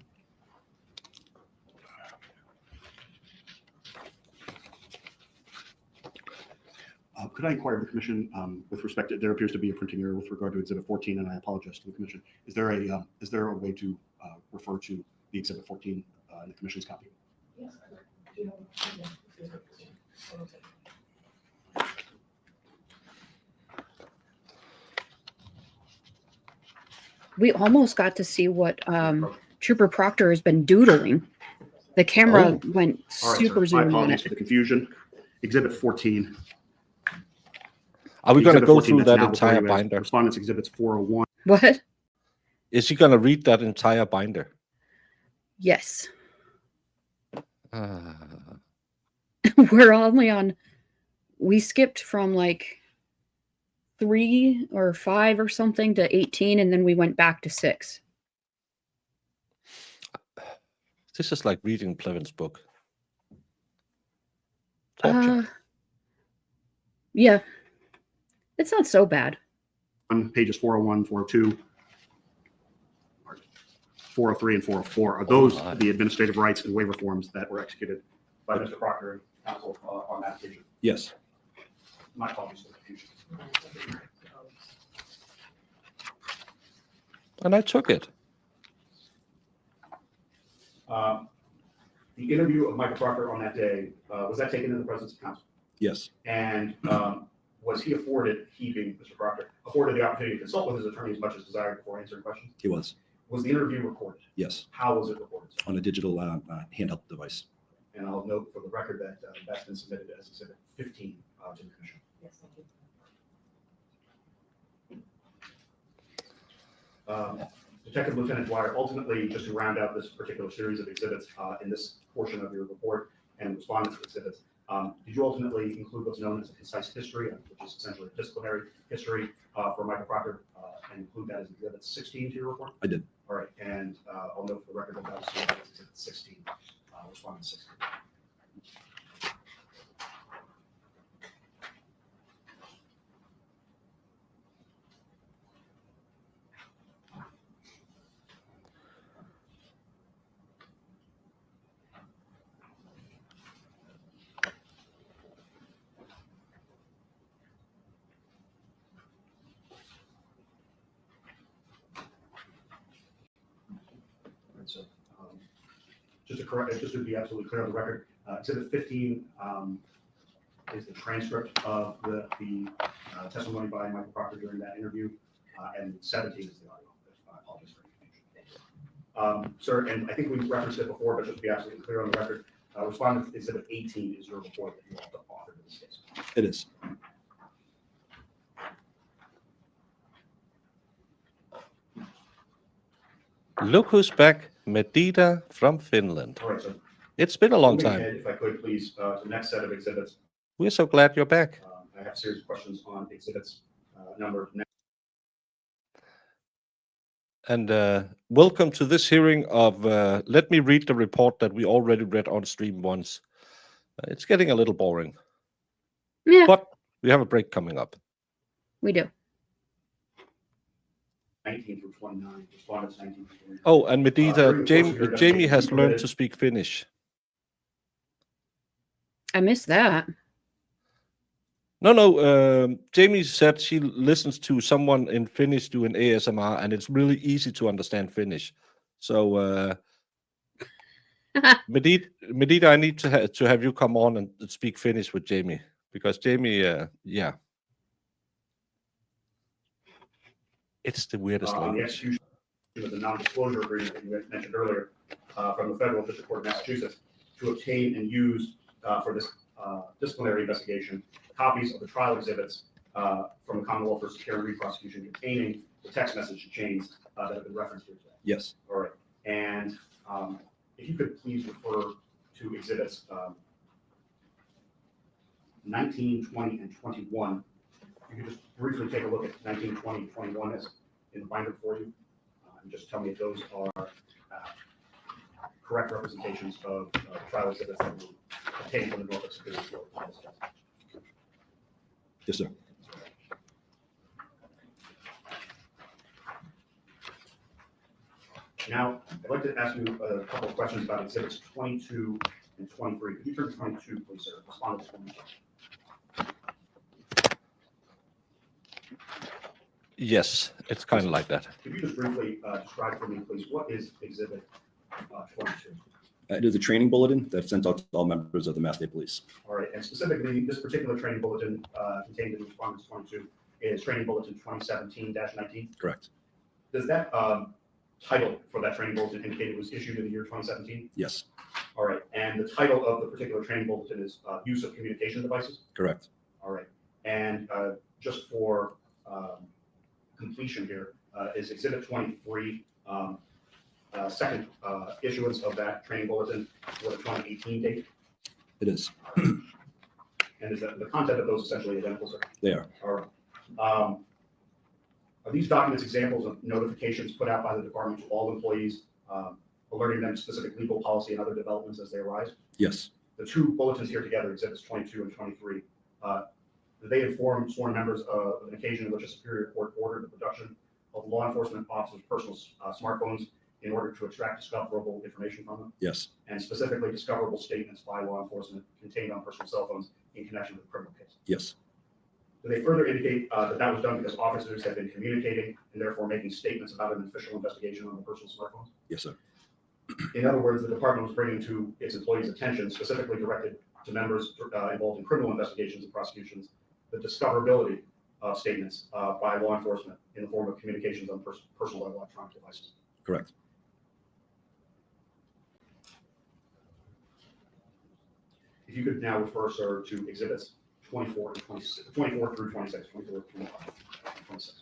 Speaker 11: Could I inquire of the commission with respect to, there appears to be a printing error with regard to exhibit 14, and I apologize to the commission. Is there a way to refer to the exhibit 14 in the commission's copy?
Speaker 14: Yes,
Speaker 3: We almost got to see what Trooper Proctor has been doodling. The camera went
Speaker 11: All right,
Speaker 3: super
Speaker 11: sir. My
Speaker 3: zoom on
Speaker 11: apologies
Speaker 3: it.
Speaker 11: for the confusion. Exhibit 14.
Speaker 2: Are we going to
Speaker 11: Exhibit
Speaker 2: go
Speaker 11: 14
Speaker 2: through
Speaker 11: that's
Speaker 2: that
Speaker 11: now before
Speaker 2: entire
Speaker 11: you as
Speaker 2: binder?
Speaker 11: Respondents exhibits 401.
Speaker 3: What?
Speaker 2: Is he going to read that entire binder?
Speaker 3: Yes. We're only on, we skipped from like 3 or 5 or something to 18, and then we went back to 6.
Speaker 2: This is like reading Plevin's book. Torture.
Speaker 3: Yeah. It's not so bad.
Speaker 11: On pages 401, 402, 403, and 404. Are those the administrative rights and waiver forms that were executed by Mr. Proctor and counsel on that occasion?
Speaker 15: Yes.
Speaker 11: My apologies for the confusion.
Speaker 2: And I took it.
Speaker 11: The interview of Michael Proctor on that day, was that taken in the presence of counsel?
Speaker 15: Yes,
Speaker 11: And was he afforded, he being Mr. Proctor, afforded the opportunity to consult with his attorney as much as desired before answering questions?
Speaker 15: he was.
Speaker 11: Was the interview recorded?
Speaker 15: Yes,
Speaker 11: How was it recorded?
Speaker 15: on a digital handheld device.
Speaker 11: And I'll note for the record that that's been submitted as Exhibit 15 to the Commission.
Speaker 14: Yes, thank you.
Speaker 11: Detective Lieutenant Dwyer, ultimately, just to round out this particular series of exhibits in this portion of your report and respondents to exhibits, did you ultimately include what's known as a concise history, which is essentially a disciplinary history for Michael Proctor, and include that as Exhibit 16 to your report?
Speaker 15: I did.
Speaker 11: All right, and I'll note for the record that that was submitted as Exhibit 16, respondent 16. So, just to be absolutely clear on the record, Exhibit 15 is the transcript of the testimony by Michael Proctor during that interview, and 17 is the audio. I apologize for confusion. Sir, and I think we referenced it before, but just to be absolutely clear on the record, respondent Exhibit 18 is your report that you also authored in this case.
Speaker 15: It is.
Speaker 2: Look who's back, Medita from Finland.
Speaker 11: All right, so
Speaker 2: It's been a long
Speaker 11: moving
Speaker 2: time.
Speaker 11: ahead, if I could please, to the next set of exhibits.
Speaker 2: We're so glad you're back.
Speaker 11: I have a series of questions on exhibits number.
Speaker 2: And welcome to this hearing of, let me read the report that we already read on stream once. It's getting a little boring,
Speaker 3: Yeah,
Speaker 2: but we have a break coming up.
Speaker 3: we do.
Speaker 11: 19 through 29, respondents 19 through 29.
Speaker 2: Oh, and Medita,
Speaker 11: during the course of your
Speaker 2: Jamie has
Speaker 11: investigation,
Speaker 2: learned to speak Finnish.
Speaker 3: I missed that.
Speaker 2: No, Jamie said she listens to someone in Finnish doing ASMR, and it's really easy to understand Finnish. So, Medita, I need to have you come on and speak Finnish with Jamie, because Jamie, yeah, it's the weirdest
Speaker 11: The
Speaker 2: language.
Speaker 11: execution of the non-disclosure agreement that you had mentioned earlier from the Federal District Court of Massachusetts to obtain and use for this disciplinary investigation copies of the trial exhibits from the Commonwealth versus Karen Reed prosecution containing the text message chains that have been referenced here today.
Speaker 15: Yes.
Speaker 11: All right. And if you could please refer to exhibits 19, 20, and 21. You could just briefly take a look at 19, 20, and 21 as in the binder for you, and just tell me if those are correct representations of the trial exhibits that were obtained from the Norfolk Superior Court.
Speaker 15: Yes, sir.
Speaker 11: Now, I'd like to ask you a couple of questions about exhibits 22 and 23. Could you turn to 22, please, sir? Respond to 22.
Speaker 2: Yes, it's kind of like that.
Speaker 11: Could you just briefly describe for me, please, what is exhibit 22?
Speaker 15: It is a training bulletin that's sent out to all members of the Mass State Police.
Speaker 11: All right, and specifically, this particular training bulletin contained in respondents 22 is training bulletin 2017-19.
Speaker 15: Correct.
Speaker 11: Does that title for that training bulletin indicate it was issued in the year 2017?
Speaker 15: Yes.
Speaker 11: All right, and the title of the particular training bulletin is use of communication devices?
Speaker 15: Correct.
Speaker 11: All right, and just for completion here, is exhibit 23 second issuance of that training bulletin with a 2018 date?
Speaker 15: It is.
Speaker 11: And is that the content of those essentially identical, sir?
Speaker 15: They are.
Speaker 11: All right. Are these documents examples of notifications put out by the department to all employees, alerting them to specific legal policy and other developments as they arise?
Speaker 15: Yes.
Speaker 11: The two bulletins here together, exhibits 22 and 23, do they inform sworn members of an occasion in which a superior court ordered the production of law enforcement officers' personal smartphones in order to extract discoverable information from them?
Speaker 15: Yes.
Speaker 11: And specifically discoverable statements by law enforcement contained on personal cell phones in connection with a criminal case?
Speaker 15: Yes.
Speaker 11: They further indicate that that was done because officers had been communicating and therefore making statements about an official investigation on the personal smartphones?
Speaker 15: Yes, sir.
Speaker 11: In other words, the department was bringing to its employees' attention, specifically directed to members involved in criminal investigations and prosecutions, the discoverability of statements by law enforcement in the form of communications on personal electronic devices.
Speaker 15: Correct.
Speaker 11: If you could now refer, sir, to exhibits 24 and 26, 24 through 26, 24, 25, 26.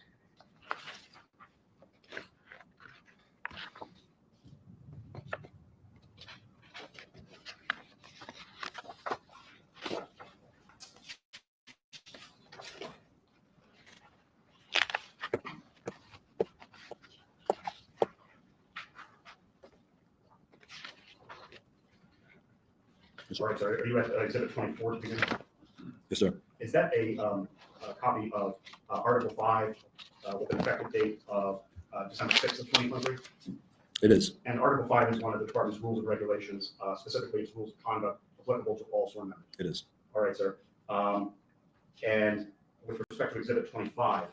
Speaker 11: Sorry, are you at exhibit 24 to begin?
Speaker 15: Yes, sir.
Speaker 11: Is that a copy of Article 5 with an effective date of December 6th of 2023?
Speaker 15: It is.
Speaker 11: And Article 5 is one of the department's rules and regulations, specifically its rules of conduct applicable to all sworn members.
Speaker 15: It is.
Speaker 11: All right, sir. And with respect to exhibit 25,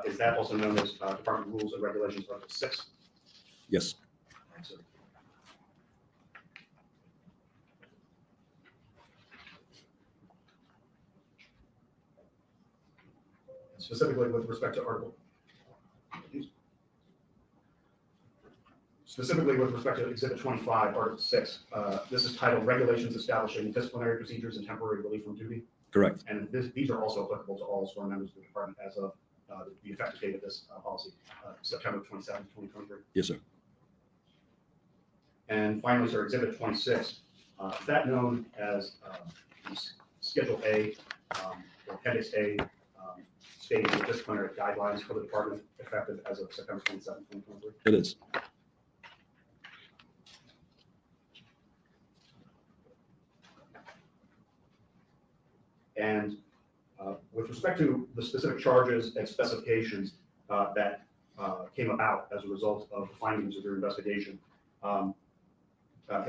Speaker 11: is that also known as department rules and regulations Article 6?
Speaker 15: Yes.
Speaker 11: All right, sir. Specifically with respect to exhibit 25, Article 6, this is titled Regulations Establishing Disciplinary Procedures and Temporary Relief from Duty.
Speaker 15: Correct.
Speaker 11: And these are also applicable to all sworn members of the department as of the effective date of this policy, September 27, 2023.
Speaker 15: Yes, sir.
Speaker 11: And finally, sir, exhibit 26, is that known as Schedule A or Appendix A, stating the disciplinary guidelines for the department effective as of September 27, 2023?
Speaker 15: It is.
Speaker 11: And with respect to the specific charges and specifications that came about as a result of the findings of your investigation, can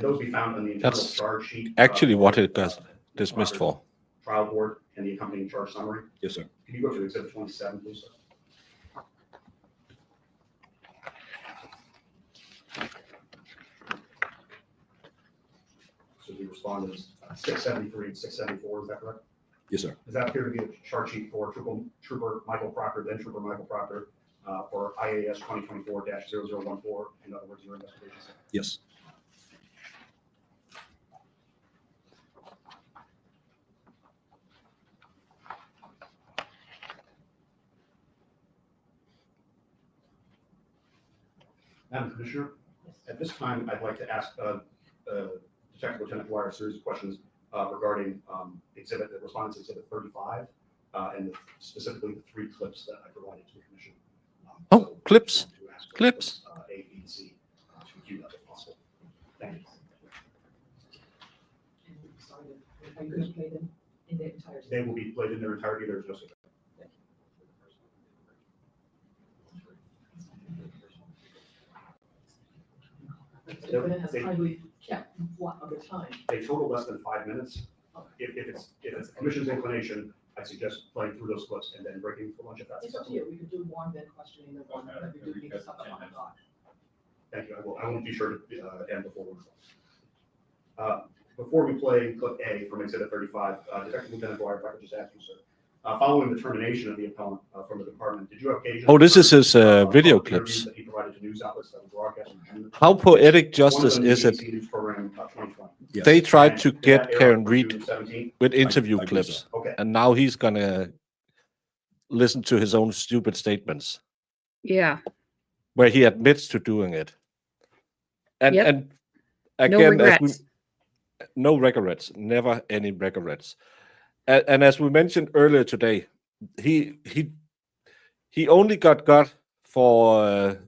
Speaker 11: those be found in the internal
Speaker 2: That's
Speaker 11: charge sheet?
Speaker 2: actually what it got dismissed for.
Speaker 11: Trial board and the accompanying charge summary?
Speaker 15: Yes, sir.
Speaker 11: Can you go to exhibit 27, please, sir? So the respondents 673 and 674, is that correct?
Speaker 15: Yes, sir.
Speaker 11: Does that appear to be the charge sheet for Trooper Michael Proctor, then Trooper Michael Proctor, for IAS 2024-0014, in other words, your investigation?
Speaker 15: Yes.
Speaker 11: Madam Commissioner, at this time, I'd like to ask Detective Lieutenant Dwyer a series of questions regarding the respondents exhibit 35, and specifically the 3 clips that I provided to the commission.
Speaker 2: Oh, clips. Clips.
Speaker 11: A, B, and C to cue that if possible. Thank you.
Speaker 14: Are you going to play them in their entirety?
Speaker 11: They will be played in their entirety. There's no secret.
Speaker 14: The defendant has kindly kept what of the time?
Speaker 11: They total less than 5 minutes. If it's the commission's inclination, I suggest playing through those clips and then breaking for lunch if that's
Speaker 14: It's up to you. We could do one, then questioning the one, but we do need to stop at 1 o'clock.
Speaker 11: Thank you. I won't be sure to end before 1 o'clock. Before we play clip A from exhibit 35, Detective Lieutenant Dwyer, if I could just ask you, sir, following the termination of the appellant from the department, did you have occasion?
Speaker 2: Oh, this is his video
Speaker 11: public interviews
Speaker 2: clips.
Speaker 11: that he provided to news outlets that were broadcast in June?
Speaker 2: How poetic
Speaker 11: One
Speaker 2: justice
Speaker 11: of them,
Speaker 2: is
Speaker 11: the
Speaker 2: it?
Speaker 11: ABC News program, 2020.
Speaker 15: Yes.
Speaker 2: They tried
Speaker 11: And
Speaker 2: to
Speaker 11: did
Speaker 2: get
Speaker 11: that air
Speaker 2: Karen
Speaker 11: on
Speaker 2: Reed
Speaker 11: June 17th?
Speaker 2: with interview
Speaker 15: I do
Speaker 2: clips,
Speaker 15: so.
Speaker 11: Okay.
Speaker 2: and now he's gonna listen to his own stupid statements
Speaker 3: Yeah.
Speaker 2: where he admits to doing it. And
Speaker 3: Yep.
Speaker 2: and
Speaker 3: No
Speaker 2: again, as we,
Speaker 3: regrets.
Speaker 2: no regrets, never any regrets. And as we mentioned earlier today, he only got for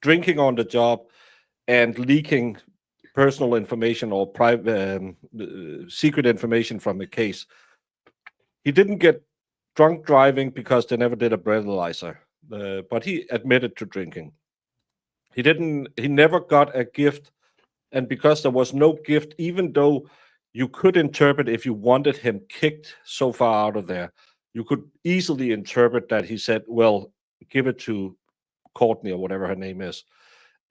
Speaker 2: drinking on the job and leaking personal information or private secret information from a case. He didn't get drunk driving because they never did a breathalyzer, but he admitted to drinking. He never got a gift, and because there was no gift, even though you could interpret if you wanted him kicked so far out of there, you could easily interpret that he said, well, give it to Courtney or whatever her name is,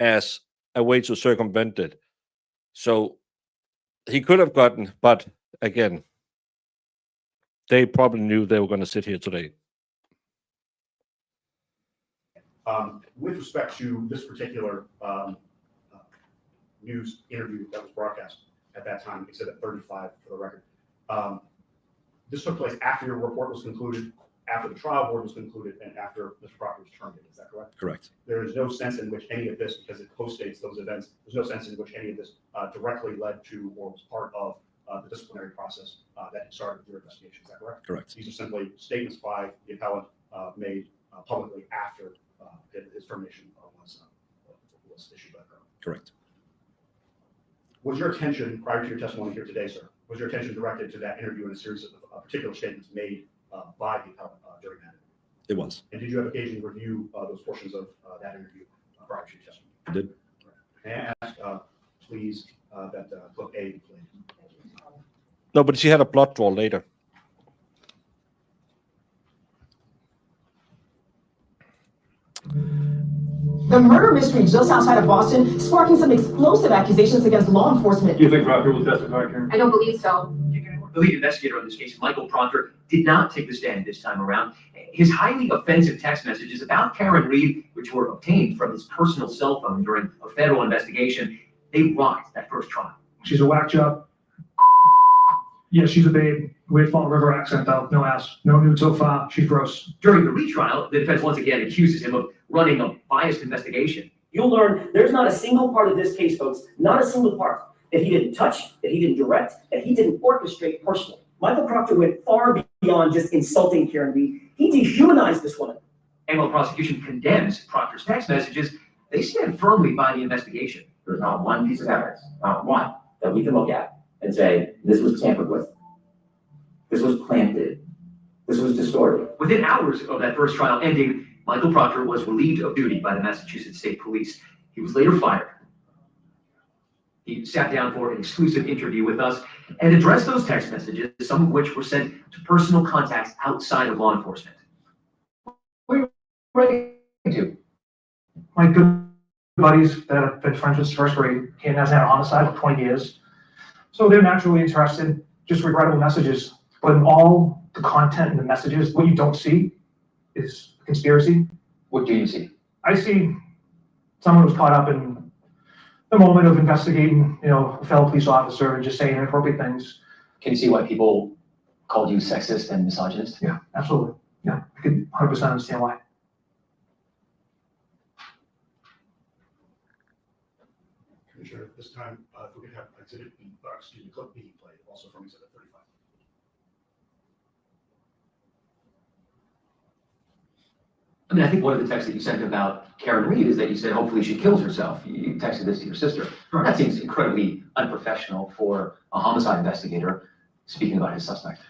Speaker 2: as a way to circumvent it. So he could have gotten, but again, they probably knew they were going to sit here today.
Speaker 11: With respect to this particular news interview that was broadcast at that time, exhibit 35 for the record, this took place after your report was concluded, after the trial board was concluded, and after Mr. Proctor was terminated. Is that correct?
Speaker 15: Correct.
Speaker 11: There is no sense in which any of this, because it postdates those events, there's no sense in which any of this directly led to or was part of the disciplinary process that had started your investigation. Is that correct?
Speaker 15: Correct.
Speaker 11: These are simply statements by the appellant made publicly after his termination was issued by the government.
Speaker 15: Correct.
Speaker 11: Was your attention, prior to your testimony here today, sir, was your attention directed to that interview and a series of particular statements made by the appellant during that interview?
Speaker 15: It was.
Speaker 11: And did you have occasion to review those portions of that interview prior to your testimony?
Speaker 15: I did.
Speaker 11: May I ask, please, that clip A be played?
Speaker 2: No, but she had a blood draw later.
Speaker 17: The murder mystery just outside of Boston, sparking some explosive accusations against law enforcement.
Speaker 12: Do you think Proctor will testify, Karen?
Speaker 17: I don't believe so.
Speaker 8: The lead investigator on this case, Michael Proctor, did not take the stand this time around. His highly offensive text messages about Karen Reed, which were obtained from his personal cell phone during a federal investigation, they rocked that first trial.
Speaker 13: She's a whack job. Yeah, she's a babe. Weird Fall River accent though. No ass. No nude so far. She's gross.
Speaker 8: During the retrial, the defense once again accuses him of running a biased investigation.
Speaker 17: You'll learn there's not a single part of this case, folks, not a single part, that he didn't touch, that he didn't direct, that he didn't orchestrate personally. Michael Proctor went far beyond just insulting Karen Reed. He dehumanized this woman.
Speaker 8: And while the prosecution condemns Proctor's text messages, they stand firmly by the investigation.
Speaker 18: There's not one piece of evidence, not one, that we can look at and say, this was tampered with. This was planted. This was distorted.
Speaker 8: Within hours of that first trial ending, Michael Proctor was relieved of duty by the Massachusetts State Police. He was later fired. He sat down for an exclusive interview with us and addressed those text messages, some of which were sent to personal contacts outside of law enforcement.
Speaker 13: What are you to? My good buddies that have been friends since first grade, Ken hasn't had a homicide for 20 years. So they're naturally interested, just regrettable messages. But in all the content and the messages, what you don't see is conspiracy.
Speaker 18: What do you see?
Speaker 13: I see someone who's caught up in the moment of investigating, a fellow police officer and just saying inappropriate things.
Speaker 18: Can you see why people called you sexist and misogynist?
Speaker 13: Yeah, absolutely. Yeah, I could 100% understand why.
Speaker 11: Commissioner, at this time, if we could have exhibit B, clip B played, also from exhibit 35.
Speaker 8: I mean, I think one of the texts that you sent about Karen Reed is that you said, hopefully she kills herself. You texted this to your sister. That seems incredibly unprofessional for a homicide investigator speaking about his suspect.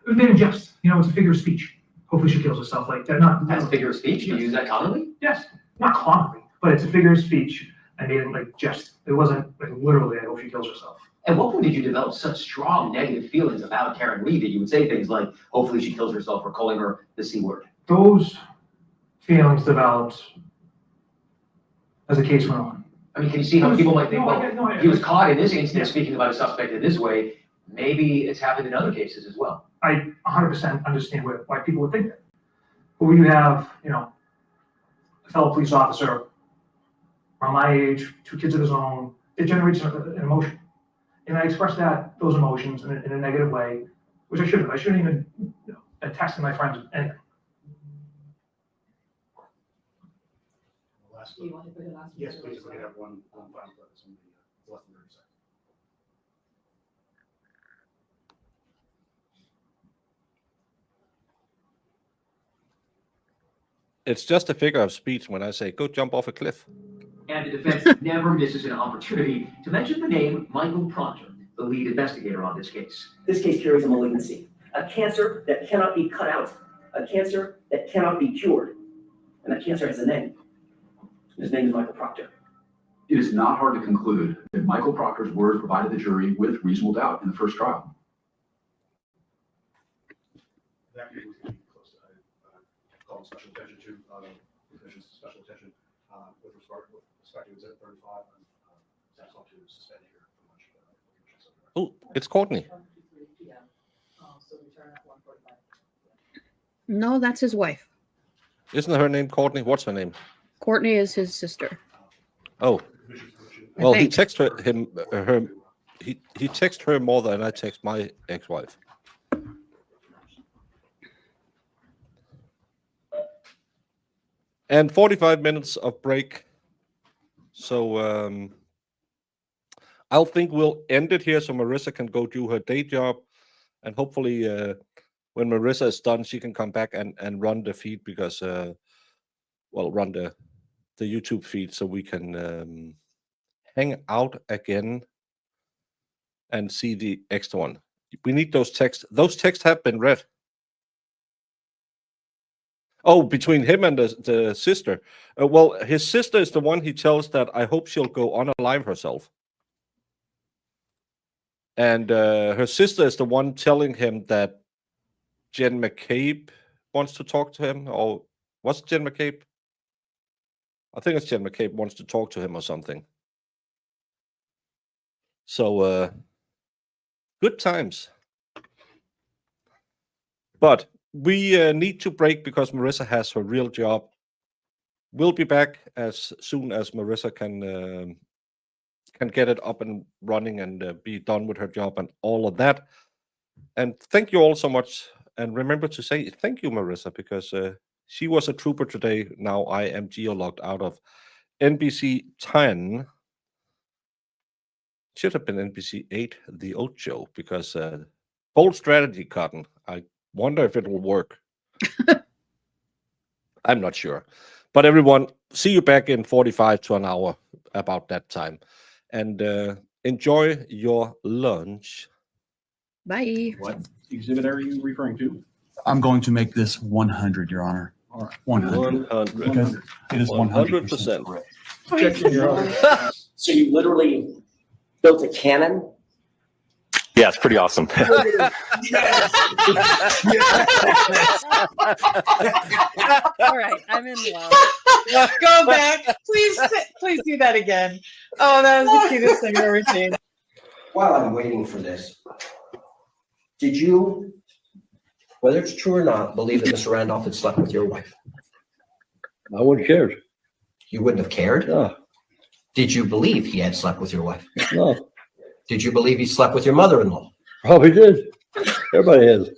Speaker 13: It was made in jest. It's a figure of speech. Hopefully she kills herself like that. Not
Speaker 8: That's a figure of speech? You use that commonly?
Speaker 13: Yes, not commonly, but it's a figure of speech. I made it like jest. It wasn't like literally, I hope she kills herself.
Speaker 8: At what point did you develop such strong negative feelings about Karen Reed that you would say things like, hopefully she kills herself, or calling her the C word?
Speaker 13: Those feelings developed as the case went on.
Speaker 8: I mean, can you see how people might think, he was caught in this instance
Speaker 13: Yeah.
Speaker 8: speaking about a suspect in this way. Maybe it's happened in other cases as well.
Speaker 13: I 100% understand why people would think that. But when you have, a fellow police officer around my age, 2 kids of his own, it generates an emotion. And I expressed those emotions in a negative way, which I shouldn't have. I shouldn't even text my friends anything.
Speaker 11: Last
Speaker 14: Do you want to put the last?
Speaker 11: Yes, please, if we could have one final clip. It's only less than 30 seconds.
Speaker 2: It's just a figure of speech when I say, go jump off a cliff.
Speaker 8: And the defense never misses an opportunity to mention the name Michael Proctor, the lead investigator on this case.
Speaker 17: This case carries a malignancy, a cancer that cannot be cut out, a cancer that cannot be cured. And that cancer has a name. His name is Michael Proctor.
Speaker 19: It is not hard to conclude that Michael Proctor's words provided the jury with reasonable doubt in the first trial.
Speaker 11: that concludes the close to, calling special attention to, the commission's special attention, with respect to exhibit 35, that's all to suspend here for much.
Speaker 2: Oh, it's Courtney.
Speaker 14: So return at 1:45.
Speaker 3: No, that's his wife.
Speaker 2: Isn't her name Courtney? What's her name?
Speaker 3: Courtney is his sister.
Speaker 2: Oh,
Speaker 3: I
Speaker 2: well, he
Speaker 3: think.
Speaker 2: texts her he texts her more than I text my ex-wife. And 45 minutes of break. So I'll think we'll end it here so Marissa can go do her day job. And hopefully when Marissa is done, she can come back and run the feed because, run the YouTube feed so we can hang out again and see the extra one. We need those texts. Those texts have been read. Oh, between him and the sister. Well, his sister is the one he tells that I hope she'll go unalive herself. And her sister is the one telling him that Jen McCabe wants to talk to him. Or what's Jen McCabe? I think it's Jen McCabe wants to talk to him or something. So, good times. But we need to break because Marissa has her real job. We'll be back as soon as Marissa can get it up and running and be done with her job and all of that. And thank you all so much. And remember to say thank you, Marissa, because she was a trooper today. Now I am geo-logged out of NBC 10. Should have been NBC 8, the old show, because bold strategy, Cotton. I wonder if it will work. I'm not sure. But everyone, see you back in 45 to an hour about that time. And enjoy your lunch.
Speaker 3: Bye.
Speaker 19: What exhibit are you referring to?
Speaker 20: I'm going to make this 100, Your Honor.
Speaker 19: All right.
Speaker 20: 100.
Speaker 2: 100.
Speaker 20: Because it is 100%
Speaker 2: 100%.
Speaker 20: correct.
Speaker 17: So you literally built a cannon?
Speaker 21: Yeah, it's pretty awesome.
Speaker 22: All right, I'm in love. Go back. Please do that again. Oh, that was the cutest thing I've ever seen.
Speaker 17: While I'm waiting for this, did you, whether it's true or not, believe that Mr. Randolph had slept with your wife?
Speaker 23: I wouldn't have cared.
Speaker 17: You wouldn't have cared?
Speaker 23: No.
Speaker 17: Did you believe he had slept with your wife?
Speaker 23: No.
Speaker 17: Did you believe he slept with your mother-in-law?
Speaker 23: Probably did. Everybody has.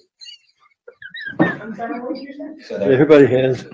Speaker 17: So there-
Speaker 23: Everybody has.